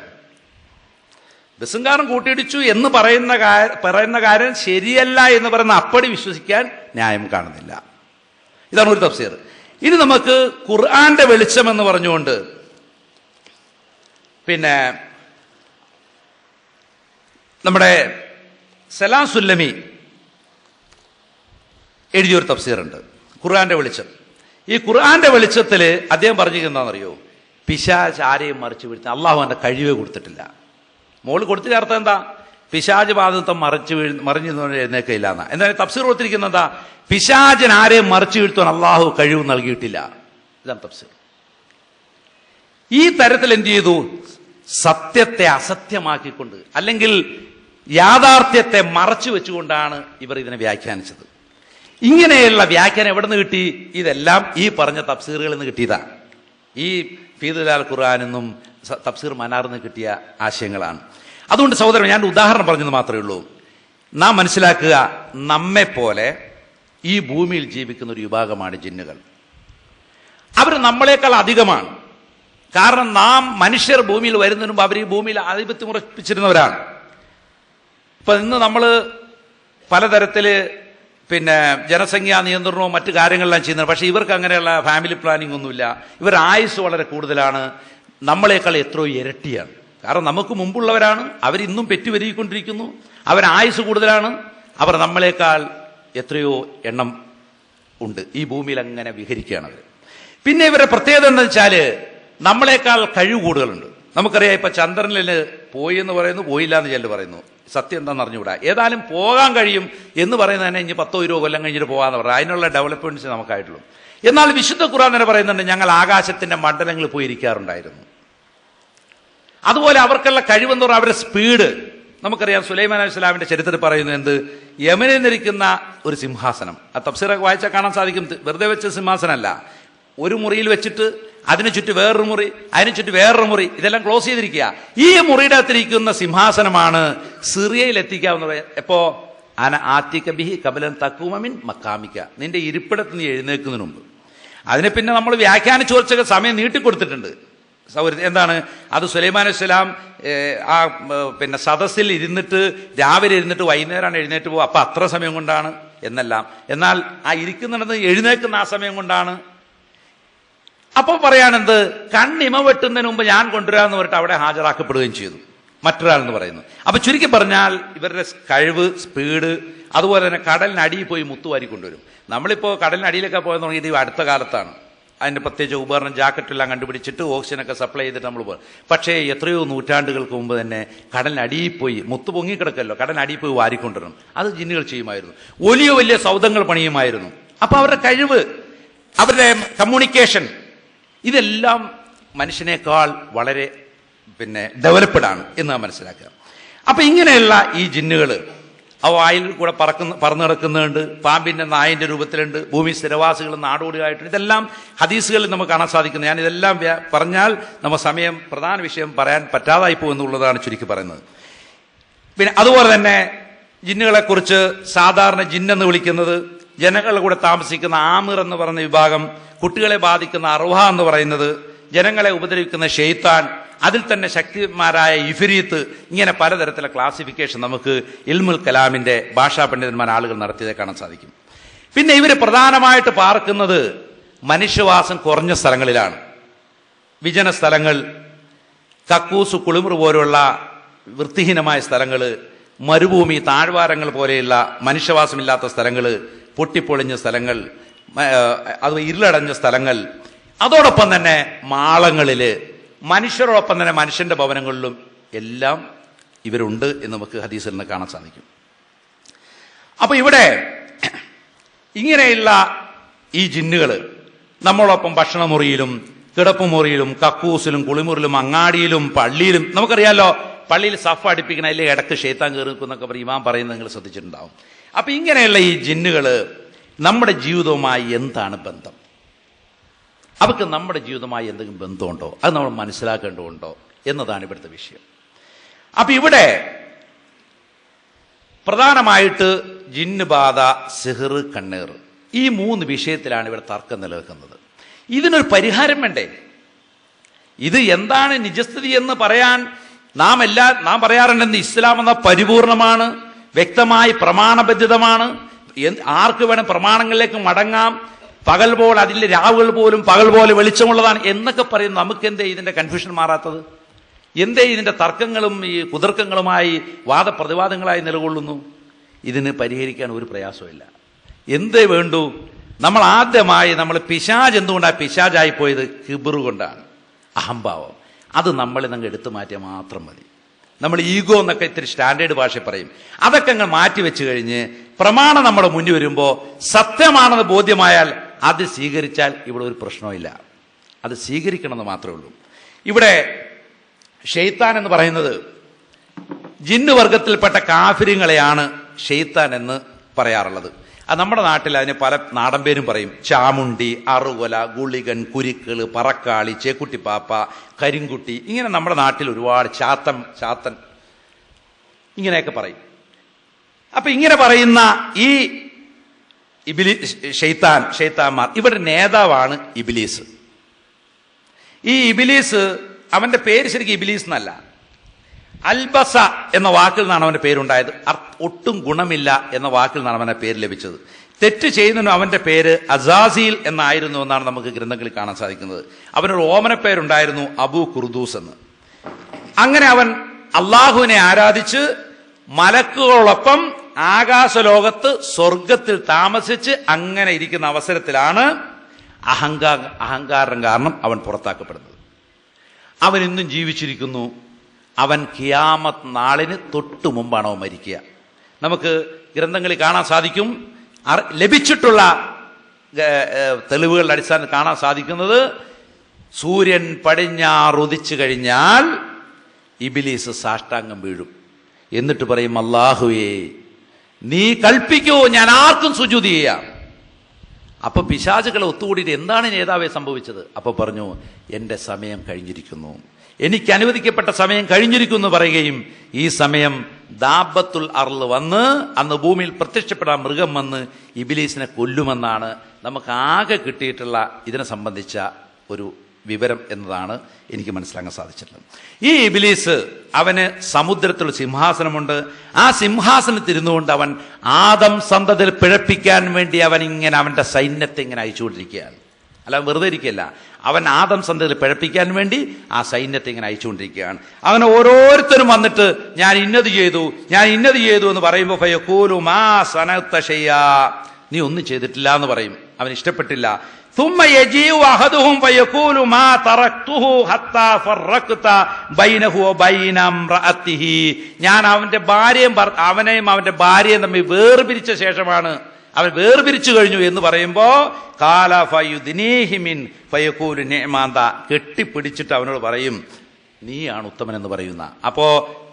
ബസ്സും കാറും കൂട്ടിയിടിച്ചു എന്ന് പറയുന്ന കാര്യം ശരിയല്ല എന്ന് പറയുന്ന അപ്പടി വിശ്വസിക്കാൻ ന്യായം കാണുന്നില്ല. ഇതാണ് ഒരു തഫ്സീർ. ഇനി നമുക്ക് ഖുർആന്റെ വെളിച്ചം എന്ന് പറഞ്ഞുകൊണ്ട് പിന്നെ നമ്മുടെ സലാം സുല്ലമി എഴുതിയൊരു തഫ്സീറുണ്ട്, ഖുർആന്റെ വെളിച്ചം. ഈ ഖുർആന്റെ വെളിച്ചത്തിൽ അദ്ദേഹം പറഞ്ഞിരിക്കുന്നറിയോ, പിശാച് ആരെയും മറിച്ച് വീഴ്ത്താൻ അള്ളാഹു അവന്റെ കഴിവ് കൊടുത്തിട്ടില്ല. മോള് കൊടുത്തിട്ട് അർത്ഥം എന്താ, പിശാച് ബാധിത്വം മറിഞ്ഞു എഴുന്നേക്കില്ല എന്നാ. എന്നാൽ തഫ്സീർ കൊടുത്തിരിക്കുന്നത് എന്താ, പിശാചിന് ആരെയും മറിച്ചു വീഴ്ത്താൻ അള്ളാഹു കഴിവ് നൽകിയിട്ടില്ല. ഇതാണ് തഫ്സീർ. ഈ തരത്തിൽ എന്ത് ചെയ്തു, സത്യത്തെ അസത്യമാക്കിക്കൊണ്ട് അല്ലെങ്കിൽ യാഥാർത്ഥ്യത്തെ മറച്ചു വെച്ചുകൊണ്ടാണ് ഇവർ ഇതിനെ വ്യാഖ്യാനിച്ചത്. ഇങ്ങനെയുള്ള വ്യാഖ്യാനം എവിടെ നിന്ന് കിട്ടി? ഇതെല്ലാം ഈ പറഞ്ഞ തഫ്സീറുകളിൽ നിന്ന് കിട്ടിയതാണ്. ഈ ഫീദുൽ ഖുർആനെന്നും തഫ്സീർ മനാറിൽ നിന്ന് കിട്ടിയ ആശയങ്ങളാണ്. അതുകൊണ്ട് സഹോദരൻ, ഞാൻ ഉദാഹരണം പറഞ്ഞത് മാത്രമേ ഉള്ളൂ. നാം മനസ്സിലാക്കുക, നമ്മെപ്പോലെ ഈ ഭൂമിയിൽ ജീവിക്കുന്ന ഒരു വിഭാഗമാണ് ജിന്നുകൾ. അവർ നമ്മളെക്കാൾ അധികമാണ്. കാരണം നാം മനുഷ്യർ ഭൂമിയിൽ വരുന്നതിന് മുമ്പ് അവർ ഈ ഭൂമിയിൽ ആധിപത്യം ഉറപ്പിച്ചിരുന്നവരാണ്. ഇപ്പൊ ഇന്ന് നമ്മൾ പലതരത്തില് പിന്നെ ജനസംഖ്യാ നിയന്ത്രണവും മറ്റു കാര്യങ്ങളെല്ലാം ചെയ്യുന്നത്. പക്ഷെ ഇവർക്ക് അങ്ങനെയുള്ള ഫാമിലി പ്ലാനിംഗ് ഒന്നുമില്ല. ഇവർ ആയുസ് വളരെ കൂടുതലാണ്, നമ്മളെക്കാൾ എത്രയോ ഇരട്ടിയാണ്. കാരണം നമുക്ക് മുമ്പുള്ളവരാണ്, അവരിന്നും പെറ്റുവരുകൊണ്ടിരിക്കുന്നു, അവർ ആയുസ് കൂടുതലാണ്, അവർ നമ്മളെക്കാൾ എത്രയോ എണ്ണം ഉണ്ട്, ഈ ഭൂമിയിൽ അങ്ങനെ വിഹരിക്കുകയാണ് അവർ. പിന്നെ ഇവരുടെ പ്രത്യേകത എന്താണെന്ന് വെച്ചാല് നമ്മളെക്കാൾ കഴിവ് കൂടുതലുണ്ട്. നമുക്കറിയാം, ഇപ്പൊ ചന്ദ്രനിൽ പോയി എന്ന് പറയുന്നു, പോയില്ല എന്ന് ചെല്ലു പറയുന്നു. സത്യം എന്താണെന്ന് അറിഞ്ഞുകൂടാ. ഏതായാലും പോകാൻ കഴിയും എന്ന് പറയുന്നത് തന്നെ ഇനി 10-20 കൊല്ലം കഴിഞ്ഞിട്ട് പോകാന്ന് പറയാം. അതിനുള്ള ഡെവലപ്മെന്റ്സ് നമുക്കായിട്ടുള്ളൂ. എന്നാൽ വിശുദ്ധ ഖുർആൻ തന്നെ പറയുന്നുണ്ട്, ഞങ്ങൾ ആകാശത്തിന്റെ മണ്ഡലങ്ങളിൽ പോയി ഇരിക്കാറുണ്ടായിരുന്നു. അതുപോലെ അവർക്കുള്ള കഴിവെന്ന് പറഞ്ഞാൽ അവരുടെ സ്പീഡ്. നമുക്കറിയാം, സുലൈമാൻ അലൈഹി സ്വലാമിന്റെ ചരിത്രത്തിൽ പറയുന്നു എന്ത്, യമനിൽ നിന്നിരിക്കുന്ന ഒരു സിംഹാസനം. ആ തഫ്സീറൊക്കെ വായിച്ചാൽ കാണാൻ സാധിക്കും, വെറുതെ വെച്ച സിംഹാസനമല്ല, ഒരു മുറിയിൽ വെച്ചിട്ട് അതിനു ചുറ്റും വേറൊരു മുറി, അതിനു ചുറ്റും വേറൊരു മുറി, ഇതെല്ലാം ക്ലോസ് ചെയ്തിരിക്കുക. ഈ മുറിയുടെ അകത്തിരിക്കുന്ന സിംഹാസനമാണ് സിറിയയിൽ എത്തിക്കാവുന്നത്. എപ്പോ അന ആത്തിക ബിഹി കബലൻ തക്കൂമിൻ മക്കാമിക്ക, നിന്റെ ഇരിപ്പിടത്ത് നീ എഴുന്നേൽക്കുന്നതിന് മുമ്പ്. അതിനെ പിന്നെ നമ്മൾ വ്യാഖ്യാനിച്ചു കുറച്ചൊക്കെ സമയം നീട്ടിക്കൊടുത്തിട്ടുണ്ട്. എന്താണ് അത്, സുലൈമാൻ അലൈഹി സ്വലാം ആ പിന്നെ സദസ്സിൽ ഇരുന്നിട്ട് രാവിലെ ഇരുന്നിട്ട് വൈകുന്നേരമാണ് എഴുന്നേറ്റ് പോകുക, അപ്പൊ അത്ര സമയം കൊണ്ടാണ് എന്നെല്ലാം. എന്നാൽ ആ ഇരിക്കുന്നിടത്ത് എഴുന്നേൽക്കുന്ന ആ സമയം കൊണ്ടാണ്. അപ്പൊ പറയാനെന്ത്, കണ്ണിമ വെട്ടുന്നതിന് മുമ്പ് ഞാൻ കൊണ്ടുവരാമെന്ന് പറഞ്ഞിട്ട് അവിടെ ഹാജരാക്കപ്പെടുകയും ചെയ്തു മറ്റൊരാൾ എന്ന് പറയുന്നു. അപ്പൊ ചുരുക്കി പറഞ്ഞാൽ ഇവരുടെ കഴിവ്, സ്പീഡ്, അതുപോലെ തന്നെ കടലിനടിയിൽ പോയി മുത്തുവാരി കൊണ്ടുവരും. നമ്മളിപ്പോ കടലിനടിയിലൊക്കെ പോയെന്ന് തുടങ്ങിയിട്ട് അടുത്ത കാലത്താണ് അതിന്റെ പ്രത്യേകിച്ച് ഉപകരണം, ജാക്കറ്റെല്ലാം കണ്ടുപിടിച്ചിട്ട് ഓക്സിജനൊക്കെ സപ്ലൈ ചെയ്തിട്ട് നമ്മൾ പോകും. പക്ഷേ എത്രയോ നൂറ്റാണ്ടുകൾക്ക് മുമ്പ് തന്നെ കടലിനടിയിൽ പോയി, മുത്ത് പൊങ്ങിക്കിടക്കല്ലോ, കടലിനടിയിൽ പോയി വാരിക്കൊണ്ടുവരണം. അത് ജിന്നുകൾ ചെയ്യുമായിരുന്നു. വലിയ വലിയ സൗധങ്ങൾ പണിയുമായിരുന്നു. അപ്പൊ അവരുടെ കഴിവ്, അവരുടെ കമ്മ്യൂണിക്കേഷൻ, ഇതെല്ലാം മനുഷ്യനേക്കാൾ വളരെ പിന്നെ ഡെവലപ്ഡ് ആണ് എന്ന് നാം മനസ്സിലാക്കുക. അപ്പൊ ഇങ്ങനെയുള്ള ഈ ജിന്നുകൾ അവ വായിൽ കൂടെ പറന്നു കിടക്കുന്നുണ്ട്, പാമ്പിന്റെ നായന്റെ രൂപത്തിലുണ്ട്, ഭൂമി സ്ഥിരവാസികൾ നാടോടിയായിട്ടുണ്ട്. ഇതെല്ലാം ഹദീസുകളിൽ നമുക്ക് കാണാൻ സാധിക്കുന്നത്. ഞാൻ ഇതെല്ലാം പറഞ്ഞാൽ നമ്മൾ സമയം പ്രധാന വിഷയം പറയാൻ പറ്റാതായി പോകുന്നുള്ളതാണ് ചുരുക്കി പറയുന്നത്. പിന്നെ അതുപോലെ തന്നെ ജിന്നുകളെ കുറിച്ച് സാധാരണ ജിന്നെന്ന് വിളിക്കുന്നത് ജനങ്ങളുടെ കൂടെ താമസിക്കുന്ന ആമിർ എന്ന് പറയുന്ന വിഭാഗം, കുട്ടികളെ ബാധിക്കുന്ന അർവ എന്ന് പറയുന്നത്, ജനങ്ങളെ ഉപദ്രവിക്കുന്ന ഷെയ്ത്താൻ, അതിൽ തന്നെ ശക്തിമാരായ ഇഫ്രീത്ത്, ഇങ്ങനെ പലതരത്തിലുള്ള ക്ലാസിഫിക്കേഷൻ നമുക്ക് ഇൽമുൽ കലാമിന്റെ ഭാഷാ പണ്ഡിതന്മാർ ആളുകൾ നടത്തിയതേ കാണാൻ സാധിക്കും. പിന്നെ ഇവര് പ്രധാനമായിട്ട് പാർക്കുന്നത് മനുഷ്യവാസം കുറഞ്ഞ സ്ഥലങ്ങളിലാണ്. വിജന സ്ഥലങ്ങൾ, കക്കൂസ്, കുളിമുറി പോലുള്ള വൃത്തിഹീനമായ സ്ഥലങ്ങൾ, മരുഭൂമി, താഴ്വാരങ്ങൾ പോലെയുള്ള മനുഷ്യവാസമില്ലാത്ത സ്ഥലങ്ങൾ, പൊട്ടിപ്പൊളിഞ്ഞ സ്ഥലങ്ങൾ, അത് ഇരുളടഞ്ഞ സ്ഥലങ്ങൾ, അതോടൊപ്പം തന്നെ മാളങ്ങളില്, മനുഷ്യരോടൊപ്പം തന്നെ മനുഷ്യന്റെ ഭവനങ്ങളിലും എല്ലാം ഇവരുണ്ട് എന്ന് നമുക്ക് ഹദീസിൽ നിന്ന് കാണാൻ സാധിക്കും. അപ്പൊ ഇവിടെ ഇങ്ങനെയുള്ള ഈ ജിന്നുകൾ നമ്മളോടൊപ്പം ഭക്ഷണമുറിയിലും കിടപ്പുമുറിയിലും കക്കൂസിലും കുളിമുറിയിലും അങ്ങാടിയിലും പള്ളിയിലും. നമുക്കറിയാലോ, പള്ളിയിൽ സഫ് അടുപ്പിക്കണ അല്ലേ ഇടക്ക് ഷെയ്ത്താൻ കയറി നിൽക്കുന്നൊക്കെ ഇമാം പറയുന്നത് നിങ്ങൾ ശ്രദ്ധിച്ചിട്ടുണ്ടാവും. അപ്പൊ ഇങ്ങനെയുള്ള ഈ ജിന്നുകള് നമ്മുടെ ജീവിതവുമായി എന്താണ് ബന്ധം? അവർക്ക് നമ്മുടെ ജീവിതവുമായി എന്തെങ്കിലും ബന്ധമുണ്ടോ? അത് നമ്മൾ മനസ്സിലാക്കേണ്ടതുണ്ടോ എന്നതാണ് ഇവിടുത്തെ വിഷയം. അപ്പൊ ഇവിടെ പ്രധാനമായിട്ട് ജിന്ന് ബാധ, സിഹർ, കണ്ണേർ, ഈ 3 വിഷയത്തിലാണ് ഇവിടെ തർക്കം നിലനിൽക്കുന്നത്. ഇതിനൊരു പരിഹാരം വേണ്ടേ? ഇത് എന്താണ് നിജസ്ഥിതി എന്ന് പറയാൻ നാം പറയാറുണ്ടെന്ന് ഇസ്ലാം എന്ന പരിപൂർണമാണ്, വ്യക്തമായി പ്രമാണബദ്ധിതമാണ്, ആർക്ക് വേണം പ്രമാണങ്ങളിലേക്ക് മടങ്ങാം, പകൽ പോലെ അതിലെ രാവുകൾ പോലും പകൽ പോലെ വെളിച്ചമുള്ളതാണ് എന്നൊക്കെ പറയുന്നു. നമുക്കെന്തേ ഇതിന്റെ കൺഫ്യൂഷൻ മാറാത്തത്? എന്തേ ഇതിന്റെ തർക്കങ്ങളും ഈ കുതർക്കങ്ങളുമായി വാദപ്രതിവാദങ്ങളായി നിലകൊള്ളുന്നു? ഇതിന് പരിഹരിക്കാൻ ഒരു പ്രയാസമില്ല. എന്തേ വേണ്ടു? നമ്മൾ ആദ്യമായി പിശാജ് എന്തുകൊണ്ടാണ് പിശാജായി പോയത്? കിബിറു കൊണ്ടാണ്, അഹംഭാവം. അത് നമ്മളിൽ നിന്ന് എടുത്തു മാറ്റിയാൽ മാത്രം മതി. നമ്മൾ ഈഗോ എന്നൊക്കെ ഇത്തിരി സ്റ്റാൻഡേർഡ് ഭാഷ പറയും. അതൊക്കെ അങ്ങ് മാറ്റി വെച്ച് കഴിഞ്ഞ് പ്രമാണം നമ്മുടെ മുന്നിൽ വരുമ്പോൾ സത്യമാണെന്ന് ബോധ്യമായാൽ അത് സ്വീകരിച്ചാൽ ഇവിടെ ഒരു പ്രശ്നമില്ല. അത് സ്വീകരിക്കണമെന്ന് മാത്രമേ ഉള്ളൂ. ഇവിടെ ഷെയ്ത്താൻ എന്ന് പറയുന്നത് ജിന്ന് വർഗത്തിൽപ്പെട്ട കാഫിര്യങ്ങളെയാണ് ഷെയ്ത്താൻ എന്ന് പറയാറുള്ളത്. അത് നമ്മുടെ നാട്ടിൽ അതിന് പല നാടൻ പേരും പറയും. ചാമുണ്ടി, അറുകൊല, ഗുളികൻ, കുരുക്കള്, പറക്കാളി, ചേക്കുട്ടിപ്പാപ്പ, കരിങ്കുട്ടി, ഇങ്ങനെ നമ്മുടെ നാട്ടിൽ ഒരുപാട് ചാത്തൻ ഇങ്ങനെയൊക്കെ പറയും. അപ്പൊ ഇങ്ങനെ പറയുന്ന ഈ ഷെയ്ത്താന്മാർ, ഇവിടെ നേതാവാണ് ഇബ്ലീസ്. ഈ ഇബ്ലീസ്, അവന്റെ പേര് ശരിക്കും ഇബ്ലീസ് എന്നല്ല, അൽബസ എന്ന വാക്കിൽ നിന്നാണ് അവന്റെ പേരുണ്ടായത്. ഒട്ടും ഗുണമില്ല എന്ന വാക്കിൽ നിന്നാണ് അവന്റെ പേര് ലഭിച്ചത്. തെറ്റ് ചെയ്യുന്നതിനും അവന്റെ പേര് അസാസീൽ എന്നായിരുന്നു എന്നാണ് നമുക്ക് ഗ്രന്ഥങ്ങളിൽ കാണാൻ സാധിക്കുന്നത്. അവനൊരു ഓമന പേരുണ്ടായിരുന്നു, അബൂ ഖുർദൂസ് എന്ന്. അങ്ങനെ അവൻ അള്ളാഹുവിനെ ആരാധിച്ച് മലക്കുകളോടൊപ്പം ആകാശലോകത്ത് സ്വർഗത്തിൽ താമസിച്ച് അങ്ങനെ ഇരിക്കുന്ന അവസരത്തിലാണ് അഹങ്കാരം കാരണം അവൻ പുറത്താക്കപ്പെടുന്നത്. അവൻ ഇന്നും ജീവിച്ചിരിക്കുന്നു. അവൻ ഖിയാമത്ത് നാളിന് തൊട്ടു മുമ്പാണ് അവൻ മരിക്കുക. നമുക്ക് ഗ്രന്ഥങ്ങളിൽ കാണാൻ സാധിക്കും, ലഭിച്ചിട്ടുള്ള തെളിവുകളുടെ അടിസ്ഥാനത്തിൽ കാണാൻ സാധിക്കുന്നത്, സൂര്യൻ പടിഞ്ഞാറുദിച്ചു കഴിഞ്ഞാൽ ഇബ്ലീസ് സാഷ്ടാംഗം വീഴും. എന്നിട്ട് പറയും, അല്ലാഹുവേ നീ കൽപ്പിക്കൂ, ഞാൻ ആർക്കും സുജൂദ് ചെയ്യാം. അപ്പൊ പിശാചുകളെ ഒത്തുകൂടിയിട്ട് എന്താണ് നേതാവെ സംഭവിച്ചത്? അപ്പൊ പറഞ്ഞു, എന്റെ സമയം കഴിഞ്ഞിരിക്കുന്നു, എനിക്ക് അനുവദിക്കപ്പെട്ട സമയം കഴിഞ്ഞിരിക്കുന്നു പറയുകയും, ഈ സമയം ദാബത്തുൽ അർള് വന്ന്, അന്ന് ഭൂമിയിൽ പ്രത്യക്ഷപ്പെട്ട മൃഗം വന്ന് ഇബ്ലീസിനെ കൊല്ലുമെന്നാണ് നമുക്ക് ആകെ കിട്ടിയിട്ടുള്ള ഇതിനെ സംബന്ധിച്ച ഒരു വിവരം എന്നതാണ് എനിക്ക് മനസ്സിലാക്കാൻ സാധിച്ചിട്ടുള്ളത്. ഈ ഇബ്ലീസ്, അവന് സമുദ്രത്തിൽ സിംഹാസനമുണ്ട്. ആ സിംഹാസനത്തിൽ ഇരുന്നുകൊണ്ട് അവൻ ആദം സന്തതിയിൽ പിഴപ്പിക്കാൻ വേണ്ടി അവൻ ഇങ്ങനെ അവന്റെ സൈന്യത്തെ ഇങ്ങനെ അയച്ചുകൊണ്ടിരിക്കുകയാണ്. അല്ല, വെറുതെ ഇരിക്കുകയല്ല, അവൻ ആദം സന്തതിയിൽ പിഴപ്പിക്കാൻ വേണ്ടി ആ സൈന്യത്തെ ഇങ്ങനെ അയച്ചുകൊണ്ടിരിക്കുകയാണ്. അങ്ങനെ ഓരോരുത്തരും വന്നിട്ട് ഞാൻ ഇന്നത് ചെയ്തു എന്ന് പറയുമ്പോൾ ഫയഖൂലു മാ സനഅത ശൈആ, നീ ഒന്നും ചെയ്തിട്ടില്ല എന്ന് പറയും. അവൻ ഇഷ്ടപ്പെട്ടില്ല. ثم يجيء احدهم فيقول ما تركته حتى فرقت بينه وبين امراته, ഞാൻ അവന്റെ ഭാര്യയും അവന്റെ ഭാര്യയും തമ്മിൽ വേർപിരിച്ച ശേഷമാണ്, അവൻ വേർപിരിച്ചു കഴിഞ്ഞു എന്ന് പറയുമ്പോ കാല ഫയുദ്നീഹി മിൻ ഫയഖൂലു നിഅമാന്ത, കെട്ടിപ്പിടിച്ചിട്ട് അവനോട് പറയും, നീയാണ് ഉത്തമൻ എന്ന് പറയുന്ന. അപ്പോ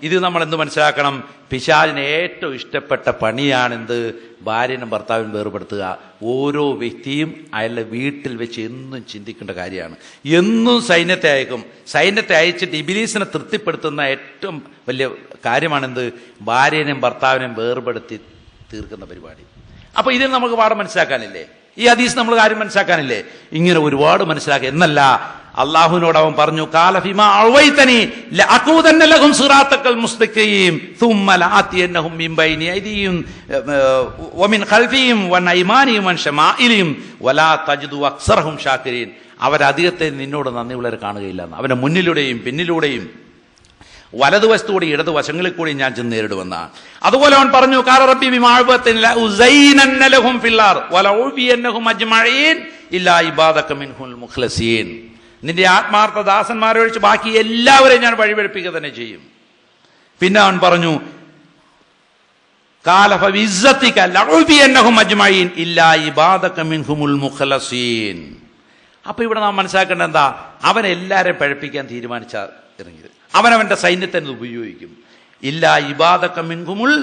ഇത് നമ്മൾ എന്ത് മനസ്സിലാക്കണം? പിശാചിന് ഏറ്റവും ഇഷ്ടപ്പെട്ട പണിയാണെന്ത്? ഭാര്യനും ഭർത്താവിനും വേർപെടുത്തുക. ഓരോ വ്യക്തിയും അയാളുടെ വീട്ടിൽ വെച്ച് എന്നും ചിന്തിക്കേണ്ട കാര്യമാണ്. എന്നും സൈന്യത്തെ അയക്കും. സൈന്യത്തെ അയച്ചിട്ട് ഇബ്ലീസിനെ തൃപ്തിപ്പെടുത്തുന്ന ഏറ്റവും വലിയ കാര്യമാണെന്ത്? ഭാര്യനെയും ഭർത്താവിനെയും വേർപെടുത്തി തീർക്കുന്ന പരിപാടി. അപ്പൊ ഇതിന് നമുക്ക് പാഠം മനസ്സിലാക്കാനില്ലേ? ഈ ഹദീസ് നമ്മൾ കാര്യം മനസ്സിലാക്കാനില്ലേ? ഇങ്ങനെ ഒരുപാട് മനസ്സിലാക്കുക എന്നല്ല, അള്ളാഹുവിനോട് അവൻ പറഞ്ഞു, കാല ഫിമാ അവൈതനി ലഅഖൂദന്ന ലഹും സിറാത്തക്കൽ മുസ്തഖീം ثم لآتينهم من بين أيديهم ومن خلفهم وعن أيمانهم وعن شمائلهم ولا تجد أكثرهم شاكرين. അവരധികത്തെ നിന്നോട് നന്ദിയുള്ളവരെ കാണുകയില്ല. അവന്റെ മുന്നിലൂടെയും പിന്നിലൂടെയും വലതുവശത്തൂടെ ഇടതുവശങ്ങളിൽ കൂടി ഞാൻ ചെന്ന് നേരിടുമെന്നാണ്. അതുപോലെ അവൻ പറഞ്ഞു, കാല റബ്ബി ബിമാ അഅ്ബതനി ലഉസൈനന്ന ലഹും ഫിൽ അർദ് വലഉബിയന്നഹും അജ്മഈൻ ഇല്ലാ ഇബാദക മിൻഹുൽ മുഖ്ലസീൻ. നിന്റെ ആത്മാർത്ഥ ദാസന്മാരെ ഒഴിച്ച് ബാക്കി എല്ലാവരെയും ഞാൻ വഴിപഴിപ്പിക്കുക തന്നെ ചെയ്യും. പിന്നെ അവൻ പറഞ്ഞു, കാല ഫബിഇസ്സതിക ലഉബിയന്നഹും അജ്മഈൻ ഇല്ലാ ഇബാദക മിൻഹുൽ മുഖ്ലസീൻ. അപ്പൊ ഇവിടെ നാം മനസ്സിലാക്കേണ്ട എന്താ, അവൻ എല്ലാവരെയും പഴപ്പിക്കാൻ തീരുമാനിച്ച ഇറങ്ങിയത്, അവനവന്റെ സൈന്യത്തെ ഉപയോഗിക്കും. ഇല്ല ഇബാദക മിൻകുമുൽ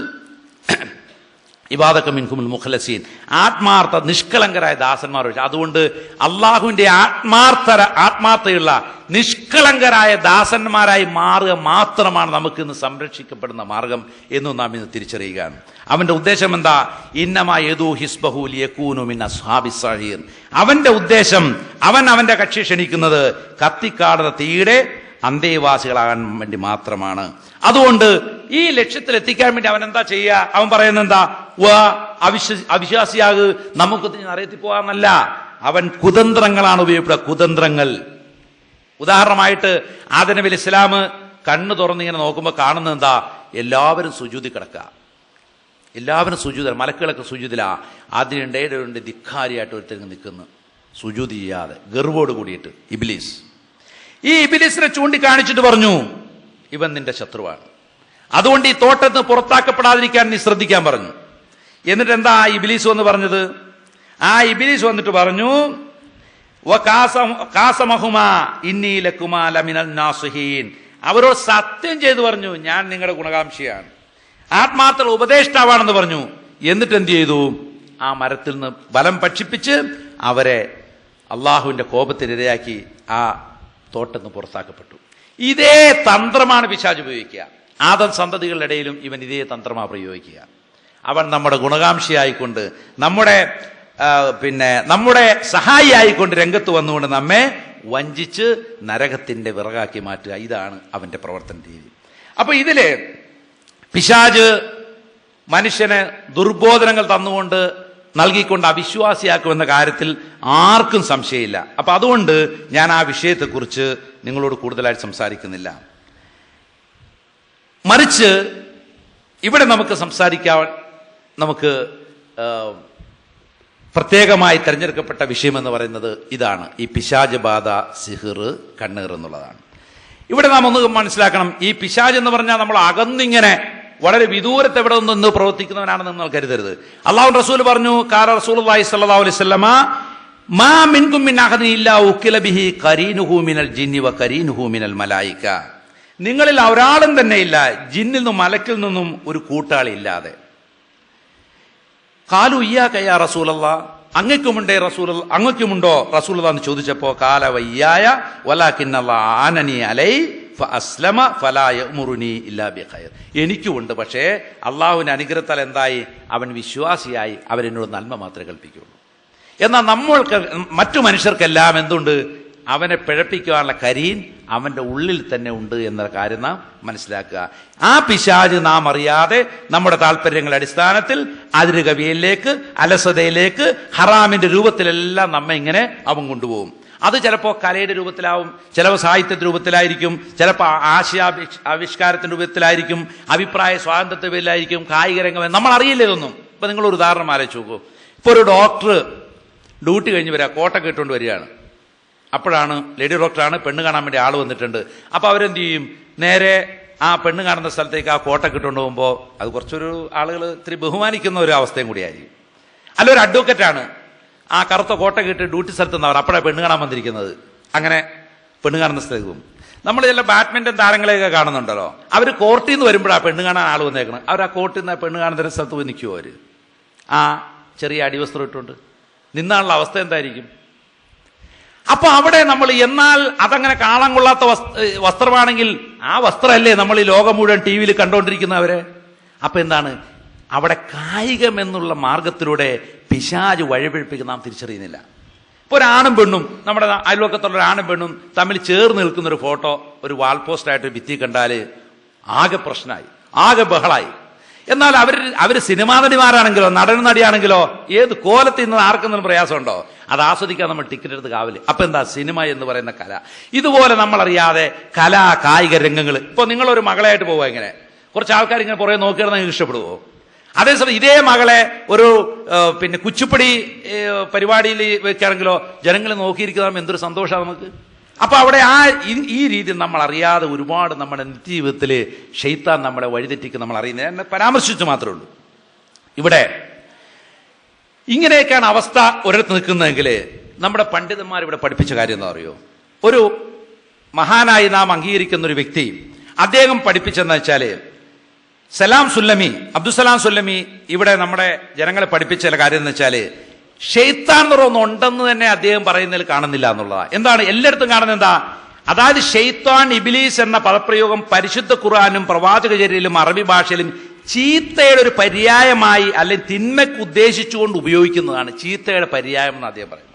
മുഖ്ലസീൻ, ആത്മാർത്ഥ നിഷ്കളങ്കരായ ദാസന്മാർ. അതുകൊണ്ട് അള്ളാഹുവിന്റെ ആത്മാർത്ഥയുള്ള നിഷ്കളങ്കരായ ദാസന്മാരായി മാറുക മാത്രമാണ് നമുക്ക് ഇന്ന് സംരക്ഷിക്കപ്പെടുന്ന മാർഗം എന്നും നാം ഇന്ന് തിരിച്ചറിയുകയാണ്. അവന്റെ ഉദ്ദേശം എന്താ? ഇന്നമാ യദൂ ഹിസ്ബഹു ലിയകൂനു മിൻ അസ്ഹാബിസ് സഈർ. അവന്റെ ഉദ്ദേശം, അവന്റെ കക്ഷി ക്ഷണിക്കുന്നത് കത്തിക്കാടുന്ന തീയുടെ അന്തേവാസികളാകാൻ വേണ്ടി മാത്രമാണ്. അതുകൊണ്ട് ഈ ലക്ഷ്യത്തിൽ എത്തിക്കാൻ വേണ്ടി അവൻ എന്താ ചെയ്യുക? അവൻ പറയുന്നത് എന്താ? അവിശ്വാസിയാക്, നമുക്ക് അറിയത്തി പോകാന്നല്ല, അവൻ കുതന്ത്രങ്ങളാണ് ഉപയോഗപ്പെടുക. കുതന്ത്രങ്ങൾ. ഉദാഹരണമായിട്ട് ആദം നബി അലൈഹി ഇസ്ലാം കണ്ണ് തുറന്നിങ്ങനെ നോക്കുമ്പോൾ കാണുന്നത് എന്താ? എല്ലാവരും സുജൂദി കിടക്കുക, എല്ലാവരും സുജൂദ, മലക്കുകളൊക്കെ സുജൂദിലാ. അതിനിടയിലുണ്ട് ധിക്കാരിയായിട്ട് ഒരുത്തരും നിൽക്കുന്നു, സുജൂദി ചെയ്യാതെ, ഗർവോട് കൂടിയിട്ട് ഇബ്ലീസ്. ഈ ഇബ്ലീസിനെ ചൂണ്ടിക്കാണിച്ചിട്ട് പറഞ്ഞു, ഇവൻ നിന്റെ ശത്രുവാണ്, അതുകൊണ്ട് ഈ തോട്ടത്ത് പുറത്താക്കപ്പെടാതിരിക്കാൻ നീ ശ്രദ്ധിക്കാൻ പറഞ്ഞു. എന്നിട്ട് എന്താ ഇബ്ലീസ് വന്ന് പറഞ്ഞത്? ആ ഇബ്ലീസ് വന്നിട്ട് പറഞ്ഞു, അവരോട് സത്യം ചെയ്തു പറഞ്ഞു, ഞാൻ നിങ്ങളുടെ ഗുണകാംക്ഷിയാണ്, ആത്മാർത്ഥ ഉപദേഷ്ടാവാണെന്ന് പറഞ്ഞു. എന്നിട്ട് എന്ത് ചെയ്തു? ആ മരത്തിൽ നിന്ന് ബലം ഭക്ഷിപ്പിച്ച് അവരെ അള്ളാഹുവിന്റെ കോപത്തിനിരയാക്കി ആ തോട്ടത്തിന് പുറത്താക്കപ്പെട്ടു. ഇതേ തന്ത്രമാണ് പിശാച് ഉപയോഗിക്കുക. ആദം സന്തതികളുടെ ഇടയിലും ഇവൻ ഇതേ തന്ത്രമാണ് പ്രയോഗിക്കുക. അവൻ നമ്മുടെ ഗുണകാംക്ഷിയായിക്കൊണ്ട്, നമ്മുടെ സഹായി ആയിക്കൊണ്ട് രംഗത്ത് വന്നുകൊണ്ട് നമ്മെ വഞ്ചിച്ച് നരകത്തിന്റെ വിറകാക്കി മാറ്റുക. ഇതാണ് അവന്റെ പ്രവർത്തന രീതി. അപ്പൊ ഇതില് പിശാച് മനുഷ്യന് ദുർബോധനങ്ങൾ തന്നുകൊണ്ട് നൽകിക്കൊണ്ട് അവിശ്വാസിയാക്കുമെന്ന കാര്യത്തിൽ ആർക്കും സംശയമില്ല. അപ്പൊ അതുകൊണ്ട് ഞാൻ ആ വിഷയത്തെക്കുറിച്ച് നിങ്ങളോട് കൂടുതലായിട്ട് സംസാരിക്കുന്നില്ല. മറിച്ച് ഇവിടെ നമുക്ക് സംസാരിക്കാൻ പ്രത്യേകമായി തെരഞ്ഞെടുക്കപ്പെട്ട വിഷയം എന്ന് പറയുന്നത് ഇതാണ്, ഈ പിശാച് ബാധ, സിഹിർ, കണ്ണീർ എന്നുള്ളതാണ്. ഇവിടെ നാം ഒന്ന് മനസ്സിലാക്കണം, ഈ പിശാച് എന്ന് പറഞ്ഞാൽ നമ്മൾ അകന്നിങ്ങനെ വളരെ വിദൂരത്ത് എവിടെ നിന്ന് പ്രവർത്തിക്കുന്നവനാണെന്ന് നമ്മൾ കരുതരുത്. അല്ലാഹു റസൂൽ പറഞ്ഞു, ഖാല റസൂലുള്ളാഹി സ്വല്ലല്ലാഹു അലൈഹി വസല്ലമ മാ മിൻകും മിൻ അഹദിൻ ഇല്ലാ ഉക്കില ബിഹി ഖരീനുഹു മിനൽ ജിന്നി വ ഖരീനുഹു മിനൽ മലായിക. നിങ്ങളിൽ ഒരാളും തന്നെ ഇല്ല ജിന്നിൽ നിന്നും മലക്കിൽ നിന്നും ഒരു കൂട്ടാളി ഇല്ലാതെ. ഖാലു ഇയ്യാക യാ റസൂലല്ലാഹ്, അങ്ങക്കുമുണ്ടോ റസൂലുള്ളാഹ് എന്ന് ചോദിച്ചപ്പോ ഖാല വയ്യായ വലാകിന്നല്ലാഹ ആനനി അലൈ ഫഅസ്ലമ ഫലാ യഅ്മുറുനി ഇല്ലാ ബിഖൈർ. എനിക്കുമുണ്ട്, പക്ഷേ അള്ളാഹുവിന്റെ അനുഗ്രഹത്താൽ എന്തായി? അവൻ വിശ്വാസിയായി, അവൻ എന്നോട് നന്മ മാത്രമേ കൽപ്പിക്കുള്ളൂ. എന്നാൽ നമ്മൾക്ക് മറ്റു മനുഷ്യർക്കെല്ലാം എന്തുണ്ട്? അവനെ പിഴപ്പിക്കാനുള്ള കരീൻ അവന്റെ ഉള്ളിൽ തന്നെ ഉണ്ട് എന്ന കാര്യം നാം മനസ്സിലാക്കുക. ആ പിശാച് നാം അറിയാതെ നമ്മുടെ താല്പര്യങ്ങളുടെ അടിസ്ഥാനത്തിൽ അതിരുകവിയയിലേക്ക്, അലസതയിലേക്ക്, ഹറാമിന്റെ രൂപത്തിലെല്ലാം നമ്മെ ഇങ്ങനെ അവൻ കൊണ്ടുപോകും. അത് ചിലപ്പോൾ കലയുടെ രൂപത്തിലാവും, ചിലപ്പോൾ സാഹിത്യത്തിന്റെ രൂപത്തിലായിരിക്കും, ചിലപ്പോൾ ആവിഷ്കാരത്തിന്റെ രൂപത്തിലായിരിക്കും, അഭിപ്രായ സ്വാതന്ത്ര്യത്തിന്റെ പേരിലായിരിക്കും, കായിക രംഗം, നമ്മൾ അറിയില്ല ഇതൊന്നും. ഇപ്പൊ നിങ്ങളൊരു ഉദാഹരണം ആലോചിച്ച് നോക്കൂ. ഇപ്പൊ ഒരു ഡോക്ടർ ഡ്യൂട്ടി കഴിഞ്ഞ് വരിക, കോട്ടൊക്കെ ഇട്ടുകൊണ്ട് വരികയാണ്. അപ്പോഴാണ്, ലേഡി ഡോക്ടറാണ്, പെണ്ണ് കാണാൻ വേണ്ടി ആൾ വന്നിട്ടുണ്ട്. അപ്പൊ അവരെന്ത് ചെയ്യും? നേരെ ആ പെണ്ണ് കാണുന്ന സ്ഥലത്തേക്ക് ആ കോട്ടൊക്കെ ഇട്ടുകൊണ്ട് പോകുമ്പോൾ അത് കുറച്ചൊരു ആളുകൾ ഇത്തിരി ബഹുമാനിക്കുന്ന ഒരു അവസ്ഥയും കൂടിയായിരിക്കും. അല്ല, ഒരു അഡ്വക്കറ്റാണ്, ആ കറുത്ത കോട്ടൊക്കെ ഇട്ട് ഡ്യൂട്ടി സ്ഥലത്ത് നിന്നവർ അപ്പോഴാണ് പെണ്ണ് കാണാൻ വന്നിരിക്കുന്നത്. അങ്ങനെ പെണ്ണ് കാണുന്ന സ്ഥലത്ത് പോകും. നമ്മൾ ചില ബാഡ്മിന്റൺ താരങ്ങളെയൊക്കെ കാണുന്നുണ്ടല്ലോ, അവർ കോർട്ടിൽ നിന്ന് വരുമ്പോഴാണ് പെണ്ണ് കാണാൻ ആൾ വന്നേക്കണം. അവർ ആ കോർട്ടിൽ നിന്ന് പെണ്ണ് കാണുന്ന സ്ഥലത്ത് പോയി നിൽക്കുമോ? അവർ ആ ചെറിയ അടിവസ്ത്രം ഇട്ടുകൊണ്ട് നിന്നാനുള്ള അവസ്ഥ എന്തായിരിക്കും? അപ്പൊ അവിടെ നമ്മൾ, എന്നാൽ അതങ്ങനെ കാണാൻ കൊള്ളാത്ത വസ്ത്രമാണെങ്കിൽ ആ വസ്ത്രമല്ലേ നമ്മൾ ഈ ലോകം മുഴുവൻ ടി വിയിൽ കണ്ടുകൊണ്ടിരിക്കുന്നവരെ. അപ്പൊ എന്താണ് അവിടെ? കായികം എന്നുള്ള മാർഗത്തിലൂടെ പിശാച് വഴിപിഴപ്പിക്കുന്ന നാം തിരിച്ചറിയുന്നില്ല. ഇപ്പൊ ഒരാണും പെണ്ണും, നമ്മുടെ അയൽവക്കത്തുള്ള ഒരാണും പെണ്ണും തമ്മിൽ ചേർന്ന് നിൽക്കുന്ന ഒരു ഫോട്ടോ ഒരു വാൾ പോസ്റ്റായിട്ട് ഭിത്തി കണ്ടാല് ആകെ പ്രശ്നമായി, ആകെ ബഹളായി. എന്നാൽ അവര് സിനിമാ നടിമാരാണെങ്കിലോ നടൻ നടിയാണെങ്കിലോ ഏത് കോലത്തിൽ നിന്ന് ആർക്കെങ്കിലും പ്രയാസമുണ്ടോ? അത് ആസ്വദിക്കാൻ നമ്മൾ ടിക്കറ്റ് എടുത്ത് കാവില്ല. അപ്പൊ എന്താ സിനിമ എന്ന് പറയുന്ന കല? ഇതുപോലെ നമ്മളറിയാതെ കലാ കായിക രംഗങ്ങൾ. ഇപ്പൊ നിങ്ങളൊരു മകളായിട്ട് പോവുക, ഇങ്ങനെ കുറച്ച് ആൾക്കാർ ഇങ്ങനെ പുറകെ നോക്കിയാൽ നിങ്ങൾക്ക് ഇഷ്ടപ്പെടുവോ? അതേസമയം ഇതേ മകളെ ഒരു കുച്ചിപ്പടി പരിപാടിയിൽ വെക്കുകയാണെങ്കിലോ ജനങ്ങൾ നോക്കിയിരിക്കുന്ന എന്തൊരു സന്തോഷമാണ് നമുക്ക്. അപ്പൊ അവിടെ ഈ രീതിയിൽ നമ്മൾ അറിയാതെ ഒരുപാട് നമ്മുടെ നിത്യജീവിതത്തിൽ ശൈത്താൻ നമ്മളെ വഴിതെറ്റിക്ക് നമ്മൾ അറിയുന്നത്. എന്നെ പരാമർശിച്ചു മാത്രമേ ഉള്ളൂ. ഇവിടെ ഇങ്ങനെയൊക്കെയാണ് അവസ്ഥ ഒരിടത്ത് നിൽക്കുന്നതെങ്കിൽ നമ്മുടെ പണ്ഡിതന്മാർ ഇവിടെ പഠിപ്പിച്ച കാര്യം എന്താ അറിയോ? ഒരു മഹാനായി നാം അംഗീകരിക്കുന്ന ഒരു വ്യക്തി അദ്ദേഹം പഠിപ്പിച്ചെന്ന് വെച്ചാല് സലാം സുല്ലമി, അബ്ദുസലാം സുല്ലമി ഇവിടെ നമ്മുടെ ജനങ്ങളെ പഠിപ്പിച്ച ചില കാര്യം എന്ന് വെച്ചാല് ഷെയ്ത്താൻ ഉണ്ടെന്ന് തന്നെ അദ്ദേഹം പറയുന്നതിൽ കാണുന്നില്ല എന്നുള്ളതാണ്. എന്താണ് എല്ലായിടത്തും കാണുന്നത്? എന്താ? അതായത് ഷെയ്ത്താൻ, ഇബ്ലീസ് എന്ന പദപ്രയോഗം പരിശുദ്ധ ഖുർആനും പ്രവാചകചര്യയിലും അറബി ഭാഷയിലും ചീത്തയുടെ ഒരു പര്യായമായി അല്ലെങ്കിൽ തിന്മയ്ക്ക് ഉദ്ദേശിച്ചുകൊണ്ട് ഉപയോഗിക്കുന്നതാണ് ചീത്തയുടെ പര്യായം എന്ന് അദ്ദേഹം പറയുന്നത്.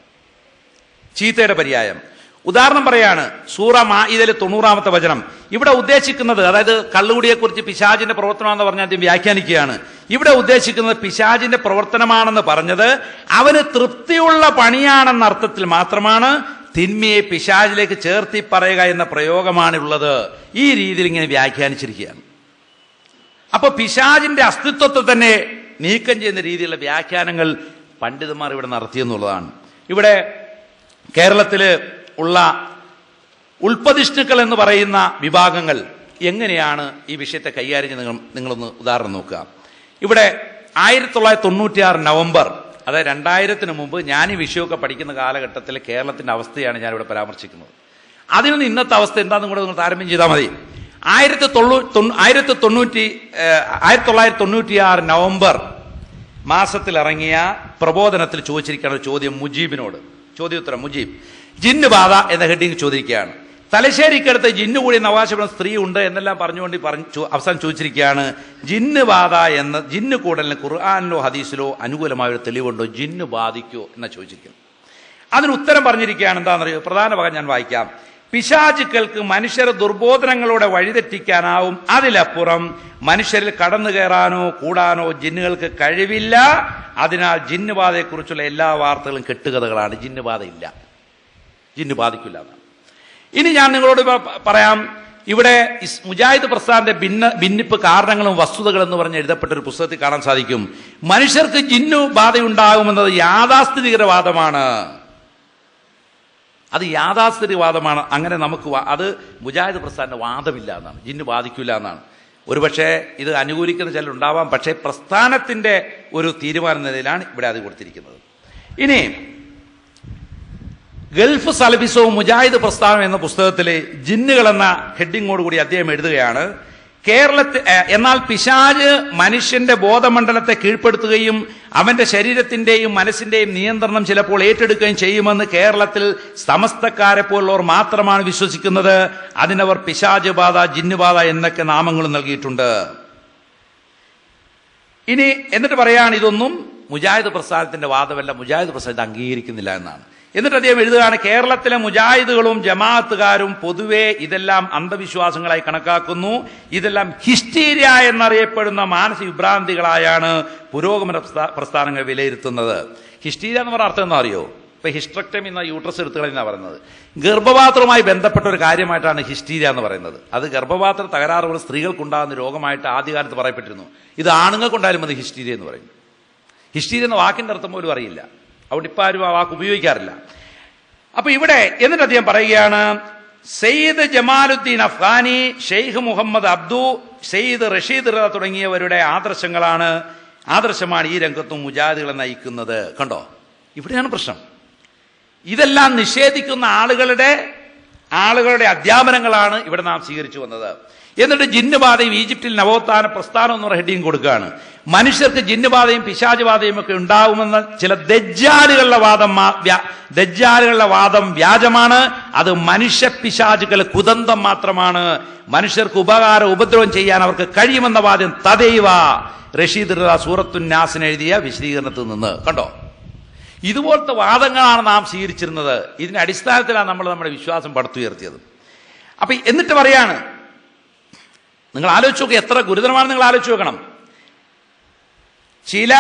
ചീത്തയുടെ പര്യായം ഉദാഹരണം പറയാണ് സൂറ മാഇദയിലെ 90-ാമത്തെ വചനം. ഇവിടെ ഉദ്ദേശിക്കുന്നത്, അതായത് കള്ളുകുടിയെക്കുറിച്ച് പിശാചിന്റെ പ്രവർത്തനമാണെന്ന് പറഞ്ഞാൽ അദ്ദേഹം വ്യാഖ്യാനിക്കുകയാണ്. ഇവിടെ ഉദ്ദേശിക്കുന്നത് പിശാചിന്റെ പ്രവർത്തനമാണെന്ന് പറഞ്ഞത് അവന് തൃപ്തിയുള്ള പണിയാണെന്ന അർത്ഥത്തിൽ മാത്രമാണ്. തിന്മയെ പിശാചിലേക്ക് ചേർത്തി പറയുക എന്ന പ്രയോഗമാണുള്ളത്. ഈ രീതിയിൽ ഇങ്ങനെ വ്യാഖ്യാനിച്ചിരിക്കുകയാണ്. അപ്പൊ പിശാചിന്റെ അസ്തിത്വത്തെ തന്നെ നീക്കം ചെയ്യുന്ന രീതിയിലുള്ള വ്യാഖ്യാനങ്ങൾ പണ്ഡിതന്മാർ ഇവിടെ നടത്തിയെന്നുള്ളതാണ്. ഇവിടെ കേരളത്തില് ഉള്ള ഉൽപ്പതിഷ്ണുക്കൾ എന്ന് പറയുന്ന വിഭാഗങ്ങൾ എങ്ങനെയാണ് ഈ വിഷയത്തെ കൈകാര്യം ചെയ്യുന്നത് നിങ്ങളൊന്ന് ഉദാഹരണം നോക്കുക. ഇവിടെ 1996 നവംബർ, അതായത് 2000-ന് മുമ്പ് ഞാൻ ഈ വിഷയമൊക്കെ പഠിക്കുന്ന കാലഘട്ടത്തിൽ കേരളത്തിന്റെ അവസ്ഥയാണ് ഞാനിവിടെ പരാമർശിക്കുന്നത്. അതിൽ നിന്ന് ഇന്നത്തെ അവസ്ഥ എന്താണെന്നും കൂടെ നിങ്ങൾ താരതമ്യം ചെയ്താൽ മതി. 1996 നവംബർ മാസത്തിൽ ഇറങ്ങിയ പ്രബോധനത്തിൽ ചോദിച്ചിരിക്കുന്ന ഒരു ചോദ്യം മുജീബിനോട്, ചോദ്യോത്തരം മുജീബ്, ജിന്ന് ബാധ എന്ന ഹെഡിങ് ചോദിക്കുകയാണ്. തലശ്ശേരിക്കടുത്ത് ജിന്നു കൂടി അവകാശപ്പെടുന്ന സ്ത്രീ ഉണ്ട് എന്നെല്ലാം പറഞ്ഞുകൊണ്ട് അവസാനം ചോദിച്ചിരിക്കുകയാണ്, ജിന്ന് ബാധ എന്ന ജിന്ന് കൂടലിന് ഖുർആനിലോ ഹദീസിലോ അനുകൂലമായ ഒരു തെളിവുണ്ടോ? ജിന്ന് ബാധിക്കോ എന്നാ ചോദിച്ചിരിക്കുന്നത്. അതിന് ഉത്തരം പറഞ്ഞിരിക്കുകയാണ്. എന്താണെന്നറിയോ? പ്രധാന ഭാഗം ഞാൻ വായിക്കാം. പിശാചുക്കൾക്ക് മനുഷ്യരെ ദുർബോധനങ്ങളോടെ വഴിതെറ്റിക്കാനാവും. അതിലപ്പുറം മനുഷ്യരിൽ കടന്നു കയറാനോ കൂടാനോ ജിന്നുകൾക്ക് കഴിവില്ല. അതിനാൽ ജിന്നുബാധയെക്കുറിച്ചുള്ള എല്ലാ വാർത്തകളും കെട്ടുകഥകളാണ്. ജിന്നുബാധ ഇല്ല, ജിന്നു ബാധിക്കില്ല എന്നാണ്. ഇനി ഞാൻ നിങ്ങളോട് പറയാം, ഇവിടെ മുജാഹിദ് പ്രസ്ഥാനത്തിന്റെ ഭിന്നിപ്പ് കാരണങ്ങളും വസ്തുതകൾ എന്ന് പറഞ്ഞ് എഴുതപ്പെട്ട ഒരു പുസ്തകത്തിൽ കാണാൻ സാധിക്കും. മനുഷ്യർക്ക് ജിന്നു ബാധയുണ്ടാകുമെന്നത് യാഥാസ്ഥിതികരവാദമാണ്. അത് യാഥാസ്ഥിതികവാദമാണ്. അങ്ങനെ നമുക്ക് അത് മുജാഹിദ് പ്രസ്ഥാനത്തിന്റെ വാദമില്ല എന്നാണ്, ജിന്നു ബാധിക്കില്ല എന്നാണ്. ഒരുപക്ഷെ ഇത് അനുകൂലിക്കുന്ന ചിലരുണ്ടാവാം, പക്ഷേ പ്രസ്ഥാനത്തിന്റെ ഒരു തീരുമാന നിലയിലാണ് ഇവിടെ അത് കൊടുത്തിരിക്കുന്നത്. ഇനി ഗൾഫ് സലഫിസവും മുജാഹിദ് പ്രസ്ഥാനം എന്ന പുസ്തകത്തിലെ ജിന്നുകൾ എന്ന ഹെഡിങ്ങോടുകൂടി അദ്ദേഹം എഴുതുകയാണ്, എന്നാൽ പിശാച് മനുഷ്യന്റെ ബോധമണ്ഡലത്തെ കീഴ്പ്പെടുത്തുകയും അവന്റെ ശരീരത്തിന്റെയും മനസ്സിന്റെയും നിയന്ത്രണം ചിലപ്പോൾ ഏറ്റെടുക്കുകയും ചെയ്യുമെന്ന് കേരളത്തിൽ സമസ്തക്കാരെ പോലുള്ളവർ മാത്രമാണ് വിശ്വസിക്കുന്നത്. അതിനവർ പിശാച് ബാധ, ജിന്നുബാധ എന്നൊക്കെ നാമങ്ങൾ നൽകിയിട്ടുണ്ട്. ഇനി എന്നിട്ട് പറയാണ്, ഇതൊന്നും മുജാഹിദ് പ്രസ്ഥാനത്തിന്റെ വാദമല്ല, മുജാഹിദ് പ്രസ്ഥാനത്തെ അംഗീകരിക്കുന്നില്ല എന്നാണ്. എന്നിട്ട് അദ്ദേഹം എഴുതുകയാണ്, കേരളത്തിലെ മുജാഹിദുകളും ജമാഅത്തുകാരും പൊതുവെ ഇതെല്ലാം അന്ധവിശ്വാസങ്ങളായി കണക്കാക്കുന്നു. ഇതെല്ലാം ഹിസ്റ്റീരിയ എന്നറിയപ്പെടുന്ന മാനസിക വിഭ്രാന്തികളായാണ് പുരോഗമന പ്രസ്ഥാനങ്ങൾ വിലയിരുത്തുന്നത്. ഹിസ്റ്റീരിയ എന്ന് പറഞ്ഞ അർത്ഥം എന്താ അറിയോ? ഇപ്പൊ ഹിസ്ട്രക്ടമി എന്ന യൂട്രസ് എടുത്തുകളെന്നാണ് പറയുന്നത്. ഗർഭപാത്രവുമായി ബന്ധപ്പെട്ട ഒരു കാര്യമായിട്ടാണ് ഹിസ്റ്റീരിയ എന്ന് പറയുന്നത്. അത് ഗർഭപാത്ര തകരാറുകൾ സ്ത്രീകൾക്കുണ്ടാകുന്ന രോഗമായിട്ട് ആദ്യകാലത്ത് പറയപ്പെട്ടിരുന്നു. ഇത് ആണുങ്ങൾക്കുണ്ടായാലും അത് ഹിസ്റ്റീരിയ എന്ന് പറയും. ഹിസ്റ്റീരിയ എന്ന വാക്കിന്റെ അർത്ഥം പോലും അറിയില്ല, അവിടെ ഇപ്പം ആരും ആ വാക്ക് ഉപയോഗിക്കാറില്ല. അപ്പൊ ഇവിടെ എന്നിട്ട് അദ്ദേഹം പറയുകയാണ്, സയ്യിദ് ജമാലുദ്ദീൻ അഫ്ഗാനി, ഷെയ്ഖ് മുഹമ്മദ് അബ്ദു, സയ്യിദ് റഷീദ് റഹ തുടങ്ങിയവരുടെ ആദർശമാണ് ഈ രംഗത്തും മുജാഹിദുകളെ നയിക്കുന്നത്. കണ്ടോ, ഇവിടെയാണ് പ്രശ്നം. ഇതെല്ലാം നിഷേധിക്കുന്ന ആളുകളുടെ അധ്യാപനങ്ങളാണ് ഇവിടെ നാം സ്വീകരിച്ചു വന്നത്. എന്നിട്ട് ജിന്നുബാധയും ഈജിപ്തിൽ നവോത്ഥാന പ്രസ്ഥാനം എന്ന് പറഞ്ഞ ഹെഡിങ് കൊടുക്കുകയാണ്. മനുഷ്യർക്ക് ജിന്നുബാധയും പിശാചുബാധയും ഒക്കെ ഉണ്ടാകുമെന്ന ചില ദജ്ജാലുകളുടെ വാദം വ്യാജമാണ്. അത് മനുഷ്യ പിശാചുക്കൾ കുതന്തം മാത്രമാണ്. മനുഷ്യർക്ക് ഉപദ്രവം ചെയ്യാൻ അവർക്ക് കഴിയുമെന്ന വാദം തദൈവ റഷീദ് സൂറത്തുൻ നാസിന് എഴുതിയ വിശദീകരണത്തിൽ നിന്ന്. കണ്ടോ, ഇതുപോലത്തെ വാദങ്ങളാണ് നാം സ്വീകരിച്ചിരുന്നത്. ഇതിന്റെ അടിസ്ഥാനത്തിലാണ് നമ്മൾ നമ്മുടെ വിശ്വാസം പടുത്തുയർത്തിയത്. അപ്പൊ എന്നിട്ട് പറയാണ്, നിങ്ങൾ ആലോചിച്ച് നോക്കുക, എത്ര ഗുരുതരമാണ് നിങ്ങൾ ആലോചിച്ച് നോക്കണം. ചില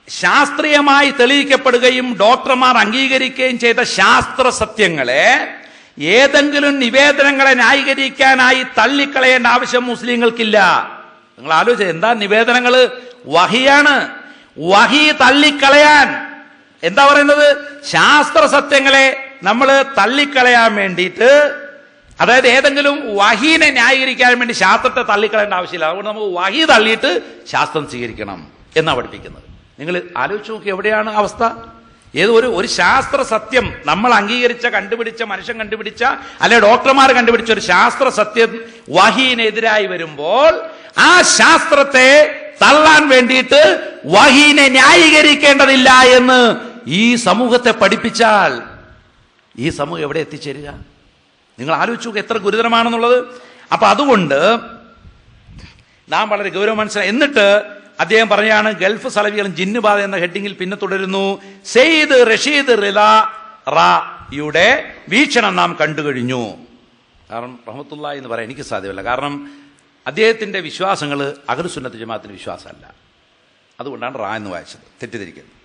ശാസ്ത്രീയമായി തെളിയിക്കപ്പെടുകയും ഡോക്ടർമാർ അംഗീകരിക്കുകയും ചെയ്ത ശാസ്ത്ര സത്യങ്ങളെ ഏതെങ്കിലും നിവേദനങ്ങളെ ന്യായീകരിക്കാനായി തള്ളിക്കളയേണ്ട ആവശ്യം മുസ്ലിങ്ങൾക്കില്ല. നിങ്ങൾ ആലോചിച്ച എന്താ നിവേദനങ്ങൾ? വഹിയാണ്. വഹി തള്ളിക്കളയാൻ എന്താ പറയുന്നത്? ശാസ്ത്ര സത്യങ്ങളെ നമ്മൾ തള്ളിക്കളയാൻ വേണ്ടിയിട്ട്, അതായത് ഏതെങ്കിലും വഹീനെ ന്യായീകരിക്കാൻ വേണ്ടി ശാസ്ത്രത്തെ തള്ളിക്കളയേണ്ട ആവശ്യമില്ല. അതുകൊണ്ട് നമുക്ക് വഹി തള്ളിയിട്ട് ശാസ്ത്രം സ്വീകരിക്കണം എന്നാണ് പഠിപ്പിക്കുന്നത്. നിങ്ങൾ ആലോചിച്ച് നോക്കി, എവിടെയാണ് അവസ്ഥ? ഒരു ശാസ്ത്ര സത്യം നമ്മൾ അംഗീകരിച്ച കണ്ടുപിടിച്ച മനുഷ്യൻ കണ്ടുപിടിച്ച അല്ലെ ഡോക്ടർമാർ കണ്ടുപിടിച്ച ഒരു ശാസ്ത്ര സത്യം വഹീനെതിരായി വരുമ്പോൾ ആ ശാസ്ത്രത്തെ തള്ളാൻ വേണ്ടിയിട്ട് വഹീനെ ന്യായീകരിക്കേണ്ടതില്ല എന്ന് ഈ സമൂഹത്തെ പഠിപ്പിച്ചാൽ ഈ സമൂഹം എവിടെ എത്തിച്ചേരുക? നിങ്ങൾ ആലോചിച്ചു എത്ര ഗുരുതരമാണെന്നുള്ളത്. അപ്പൊ അതുകൊണ്ട് നാം വളരെ ഗൗരവം മനസ്സിലായി. എന്നിട്ട് അദ്ദേഹം പറഞ്ഞാണ് ഗൾഫ് സലഫികളും ജിന്നുബാധ എന്ന ഹെഡിങ്ങിൽ പിന്നെ തുടരുന്നു. സെയ്ദ് റഷീദ് റിളയുടെ വീക്ഷണം നാം കണ്ടുകഴിഞ്ഞു. കാരണം റഹ്മത്തുള്ളാഹി എന്ന് പറയാൻ എനിക്ക് സാധ്യമല്ല. കാരണം അദ്ദേഹത്തിന്റെ വിശ്വാസങ്ങൾ അഹ്ലുസുന്നത്ത് ജമാഅത്തിന്റെ വിശ്വാസമല്ല. അതുകൊണ്ടാണ് റാ എന്ന് വായിച്ചത്. തെറ്റിദ്ധരിക്കുന്നത്.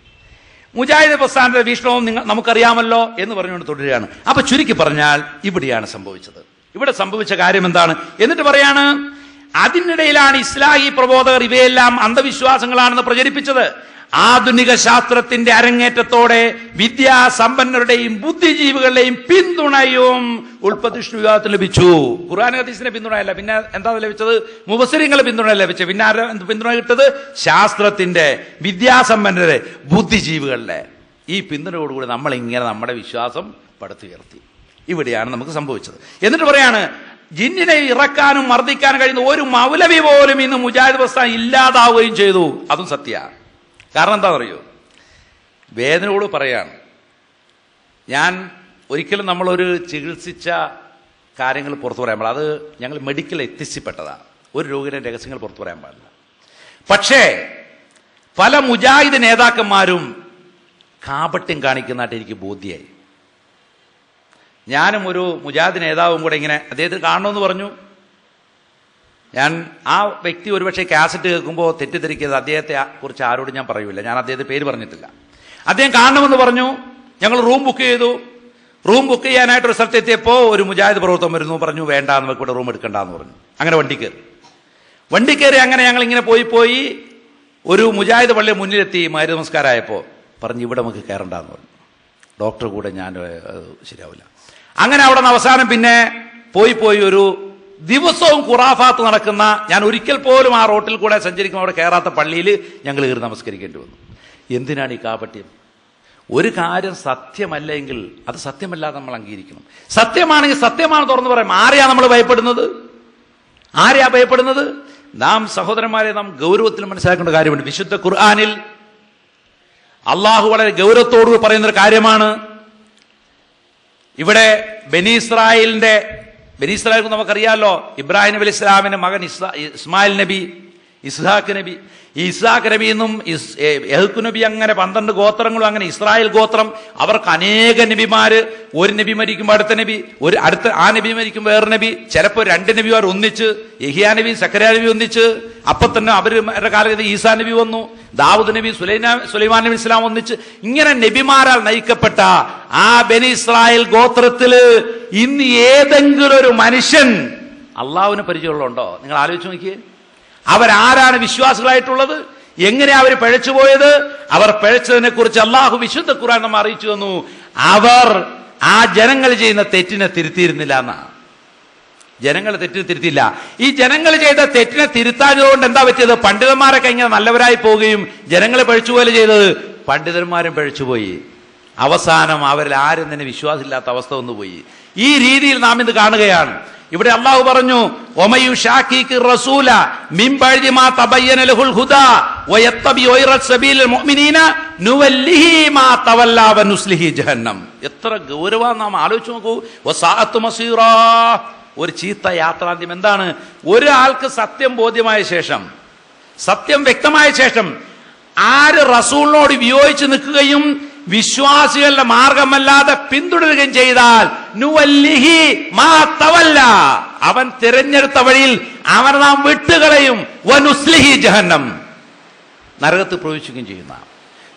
മുജാഹിദ് പ്രസ്ഥാനത്തിന്റെ വീക്ഷണവും നമുക്കറിയാമല്ലോ എന്ന് പറഞ്ഞുകൊണ്ട് തുടരുകയാണ്. അപ്പൊ ചുരുക്കി പറഞ്ഞാൽ ഇവിടെയാണ് സംഭവിച്ചത്. ഇവിടെ സംഭവിച്ച കാര്യം എന്താണ്? എന്നിട്ട് പറയാണ്, അതിനിടയിലാണ് ഇസ്ലാഹി പ്രബോധകർ ഇവയെല്ലാം അന്ധവിശ്വാസങ്ങളാണെന്ന് പ്രചരിപ്പിച്ചത്. ആധുനിക ശാസ്ത്രത്തിന്റെ അരങ്ങേറ്റത്തോടെ വിദ്യാസമ്പന്നരുടെയും ബുദ്ധിജീവികളുടെയും പിന്തുണയും ഉൽപ്പതിഷ്ണു വിഭാഗത്തിന് ലഭിച്ചു. ഖുർആൻ ഹദീസിന്റെ പിന്തുണയല്ല, പിന്നെ എന്താ ലഭിച്ചത്? മുഫസ്സിരീങ്ങളുടെ പിന്തുണ ലഭിച്ചത്. പിന്നെ ആരുടെ പിന്തുണ കിട്ടത്? ശാസ്ത്രത്തിന്റെ, വിദ്യാസമ്പന്നരുടെ, ബുദ്ധിജീവികളുടെ ഈ പിന്തുണയോടുകൂടി നമ്മൾ ഇങ്ങനെ നമ്മുടെ വിശ്വാസം പടുത്തുയർത്തി. ഇവിടെയാണ് നമുക്ക് സംഭവിച്ചത്. എന്നിട്ട് പറയാണ്, ജിന്നിനെ ഇറക്കാനും മർദ്ദിക്കാനും കഴിയുന്ന ഒരു മൗലവി പോലും ഇന്ന് മുജാഹിദ് പ്രസ്ഥാനം ഇല്ലാതാവുകയും ചെയ്തു. അതും സത്യമാണ്. കാരണം എന്താണെന്ന് അറിയോ? വേദനയോട് പറയാണ്, ഞാൻ ഒരിക്കലും നമ്മളൊരു ചികിത്സിച്ച കാര്യങ്ങൾ പുറത്തു പറയാൻ പാടില്ല. അത് ഞങ്ങൾ മെഡിക്കൽ എത്തിസിപ്പെട്ടതാണ്. ഒരു രോഗിയുടെ രഹസ്യങ്ങൾ പുറത്തു പറയാൻ പാടില്ല. പക്ഷേ പല മുജാഹിദ് നേതാക്കന്മാരും കാപട്യം കാണിക്കുന്നതായിട്ട് എനിക്ക് ബോധ്യമായി. ഞാനും ഒരു മുജാഹിദ് നേതാവും കൂടെ ഇങ്ങനെ അദ്ദേഹത്തിന് കാണണമെന്ന് പറഞ്ഞു. ഞാൻ ആ വ്യക്തി ഒരുപക്ഷെ കാസറ്റ് കേൾക്കുമ്പോൾ തെറ്റിദ്ധരിക്കരുത്, അദ്ദേഹത്തെ കുറിച്ച് ആരോടും ഞാൻ പറയൂല, ഞാൻ അദ്ദേഹത്തെ പേര് പറഞ്ഞിട്ടില്ല. അദ്ദേഹം കാണണമെന്ന് പറഞ്ഞു. ഞങ്ങൾ റൂം ബുക്ക് ചെയ്തു. റൂം ബുക്ക് ചെയ്യാനായിട്ട് ഒരു സ്ഥലത്ത് എത്തിയപ്പോൾ ഒരു മുജാഹിദ് പ്രവർത്തനം വരുന്നു, പറഞ്ഞു വേണ്ട, നമുക്ക് ഇവിടെ റൂം എടുക്കണ്ടെന്ന് പറഞ്ഞു. അങ്ങനെ വണ്ടി കയറി അങ്ങനെ ഞങ്ങൾ ഇങ്ങനെ പോയി ഒരു മുജാഹിദ് പള്ളി മുന്നിലെത്തി. മഗ്‌രിബ് നമസ്കാരമായപ്പോൾ പറഞ്ഞു ഇവിടെ നമുക്ക് കയറണ്ടെന്ന് പറഞ്ഞു. ഡോക്ടർ കൂടെ ഞാൻ ശരിയാവില്ല. അങ്ങനെ അവിടെ നിന്ന് അവസാനം പിന്നെ പോയി ഒരു ദിവസവും ഖുറാഫാത്ത് നടക്കുന്ന, ഞാൻ ഒരിക്കൽ പോലും ആ റോട്ടിൽ കൂടെ സഞ്ചരിക്കുമ്പോൾ അവിടെ കയറാത്ത പള്ളിയിൽ ഞങ്ങൾ കയറി നമസ്കരിക്കേണ്ടി വന്നു. എന്തിനാണ് ഈ കാപട്യം? ഒരു കാര്യം സത്യമല്ലെങ്കിൽ അത് സത്യമല്ലാതെ നമ്മൾ അംഗീകരിക്കണം. സത്യമാണെങ്കിൽ സത്യമാണ് തുറന്നു പറയാം. ആരെയാ നമ്മൾ ഭയപ്പെടുന്നത്? ആരെയാ ഭയപ്പെടുന്നത്? നാം സഹോദരന്മാരെ, നാം ഗൗരവത്തിൽ മനസ്സിലാക്കേണ്ട കാര്യമുണ്ട്. വിശുദ്ധ ഖുർആനിൽ അള്ളാഹു വളരെ ഗൗരവത്തോട് പറയുന്നൊരു കാര്യമാണ്. ഇവിടെ ബനി ഇസ്രായേൽ നമുക്കറിയാമല്ലോ. ഇബ്രാഹിം നബി അലൈഹി ഇസ്ലാമിന്റെ മകൻ ഇസ്മായിൽ നബി, ഇസ്ഹാഖ് നബി. ഈ ഇസ്ഹാഖ് നബി എന്നും യഹൂദ് നബി, അങ്ങനെ 12 ഗോത്രങ്ങളും, അങ്ങനെ ഇസ്രായേൽ ഗോത്രം. അവർക്ക് അനേക നബിമാര്. ഒരു നബി മരിക്കുമ്പോൾ അടുത്ത നബി, ആ നബി മരിക്കുമ്പോൾ വേറെ നബി, ചിലപ്പോൾ 2 നബിമാർ ഒന്നിച്ച്, യഹിയാ നബി സക്കറിയ നബി ഒന്നിച്ച്. അപ്പൊ തന്നെ അവരുടെ കാലത്ത് ഈസാ നബി വന്നു, ദാവൂദ് നബി, സുലൈമാൻ നബി ഇസ്ലാം ഒന്നിച്ച്. ഇങ്ങനെ നബിമാരാൽ നയിക്കപ്പെട്ട ആ ബനി ഇസ്രായേൽ ഗോത്രത്തില് ഇന്ന് ഏതെങ്കിലും ഒരു മനുഷ്യൻ അള്ളാഹുവിന് പരിചയമുള്ളതുണ്ടോ? നിങ്ങൾ ആലോചിച്ച് നോക്കിയേ. അവരാരാണ് വിശ്വാസികളായിട്ടുള്ളത്? എങ്ങനെയാ അവർ പഴച്ചുപോയത്? അവർ പഴച്ചതിനെ കുറിച്ച് അള്ളാഹു വിശുദ്ധ ഖുർആൻ നമ്മെ അറിയിച്ചു തന്നു. അവർ ആ ജനങ്ങൾ ചെയ്യുന്ന തെറ്റിനെ തിരുത്തിയിരുന്നില്ല എന്നാ. ജനങ്ങൾ തെറ്റിനെ തിരുത്തിയില്ല. ഈ ജനങ്ങൾ ചെയ്ത തെറ്റിനെ തിരുത്താഞ്ഞതുകൊണ്ട് എന്താ പറ്റിയത്? പണ്ഡിതന്മാരൊക്കെ ഇങ്ങനെ നല്ലവരായി പോവുകയും ജനങ്ങളെ പഴിച്ചുപോലെ ചെയ്തത് പണ്ഡിതന്മാരും പഴിച്ചുപോയി. അവസാനം അവരിൽ ആരും തന്നെ വിശ്വാസമില്ലാത്ത അവസ്ഥ വന്നുപോയി. ഈ രീതിയിൽ നാം ഇന്ന് കാണുകയാണ്. ഇവിടെ അള്ളാഹു പറഞ്ഞു, എത്ര ഗൗരവം നാം ആലോചിച്ച് നോക്കൂ. ഒരു ചീത്ത യാത്രാന്ത്യം എന്താണ്? ഒരാൾക്ക് സത്യം ബോധ്യമായ ശേഷം, സത്യം വ്യക്തമായ ശേഷം ആര് റസൂലിനോട് വിയോജിച്ച് നിൽക്കുകയും വിശ്വാസികളുടെ മാർഗമല്ലാതെ പിന്തുടരുകയും ചെയ്താൽ നുവല്ലിഹി മാ തവല്ല, അവൻ തിരഞ്ഞെടുത്ത വഴിയിൽ അവനെ നാം വിട്ടുകളയും. വനുസ്ലിഹി ജഹന്നം, നരകത്തിൽ പ്രവേശിക്കുകയും ചെയ്യുന്ന.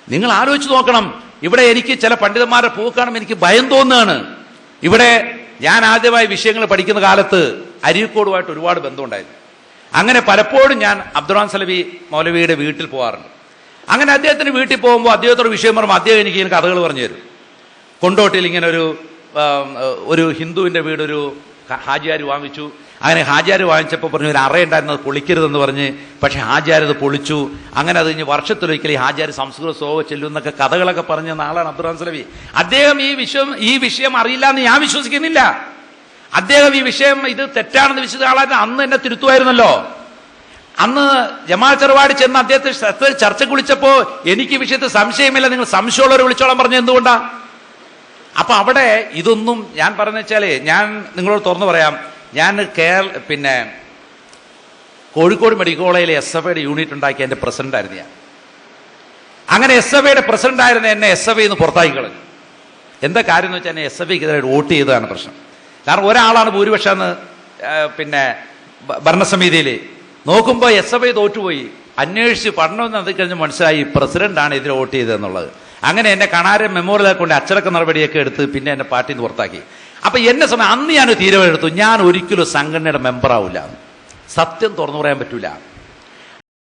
നിങ്ങൾ ആലോചിച്ച് നോക്കണം. ഇവിടെ എനിക്ക് ചില പണ്ഡിതന്മാരെ പോക്കാണ് എനിക്ക് ഭയം തോന്നുകയാണ്. ഇവിടെ ഞാൻ ആദ്യമായി വിഷയങ്ങൾ പഠിക്കുന്ന കാലത്ത് അരീക്കോടുമായിട്ട് ഒരുപാട് ബന്ധമുണ്ടായിരുന്നു. അങ്ങനെ പലപ്പോഴും ഞാൻ അബ്ദുറഹ്മാൻ സലഫി മൗലവിയുടെ വീട്ടിൽ പോകാറുണ്ട്. അങ്ങനെ അദ്ദേഹത്തിന് വീട്ടിൽ പോകുമ്പോൾ അദ്ദേഹത്തോട് വിഷയം പറയുമ്പോൾ അദ്ദേഹം എനിക്ക് കഥകൾ പറഞ്ഞു തരും. കൊണ്ടോട്ടിയിൽ ഇങ്ങനെ ഒരു ഹിന്ദുവിൻ്റെ വീടൊരു ഹാജിയാർ വാങ്ങിച്ചു. അങ്ങനെ ഹാജിയാർ വാങ്ങിച്ചപ്പോൾ പറഞ്ഞു ഒരു അറയുണ്ടായിരുന്നത് പൊളിക്കരുതെന്ന് പറഞ്ഞ്, പക്ഷെ ഹാജിയാർ അത് പൊളിച്ചു. അങ്ങനെ അത് കഴിഞ്ഞ് വർഷത്തിലൊരിക്കലും ഹാജിയാർ സംസ്കൃത സ്ലോക ചെല്ലും എന്നൊക്കെ കഥകളൊക്കെ പറഞ്ഞ ആളാണ് അബ്ദുറഹ്മാൻ സലഫി. അദ്ദേഹം ഈ വിഷയം അറിയില്ല എന്ന് ഞാൻ വിശ്വസിക്കുന്നില്ല. അദ്ദേഹം ഈ വിഷയം ഇത് തെറ്റാണെന്ന് വിശ്വസിച്ച ആളായിരുന്നു. അന്ന് എന്നെ തിരുത്തുമായിരുന്നല്ലോ. അന്ന് ജമാൽ ചെറുവാടി ചെന്ന് അദ്ദേഹത്തെ ചർച്ചയ്ക്ക് വിളിച്ചപ്പോ എനിക്ക് ഈ വിഷയത്തിൽ സംശയമില്ല, നിങ്ങൾ സംശയമുള്ളവരെ വിളിച്ചോളാൻ പറഞ്ഞത് എന്തുകൊണ്ടാ? അപ്പൊ അവിടെ ഇതൊന്നും ഞാൻ പറഞ്ഞ വെച്ചാല്, ഞാൻ നിങ്ങളോട് തുറന്നു പറയാം, ഞാൻ കോഴിക്കോട് മെഡിക്കൽ കോളേജിലെ SFIയുടെ യൂണിറ്റ് ഉണ്ടാക്കി എന്റെ പ്രസിഡന്റ് ആയിരുന്നു ഞാൻ. അങ്ങനെ SFIയുടെ പ്രസിഡന്റ് ആയിരുന്ന എന്നെ SFI നിന്ന് പുറത്താക്കി കളഞ്ഞു. എന്താ കാര്യം എന്ന് വെച്ചാൽ എന്നെ SFIക്കെതിരെ വോട്ട് ചെയ്തതാണ് പ്രശ്നം. കാരണം ഒരാളാണ് ഭൂരിപക്ഷം എന്ന് ഭരണസമിതിയിൽ നോക്കുമ്പോൾ SFI തോറ്റുപോയി. അന്വേഷിച്ച് പഠനം നടത്തി കഴിഞ്ഞ് മനസ്സിലായി പ്രസിഡന്റാണ് ഇതിൽ വോട്ട് ചെയ്തതെന്നുള്ളത്. അങ്ങനെ എന്നെ കണാരൻ മെമ്മോറിയൽ കൊണ്ട് അച്ചടക്ക നടപടിയൊക്കെ എടുത്ത് പിന്നെ എന്നെ പാർട്ടിയിൽ നിന്ന് പുറത്താക്കി. അപ്പൊ എന്നെ സമയം അന്ന് ഞാൻ തീരുമാനമെടുത്തു, ഞാൻ ഒരിക്കലും സംഘടനയുടെ മെമ്പറാവില്ല. സത്യം തുറന്നു പറയാൻ പറ്റൂല.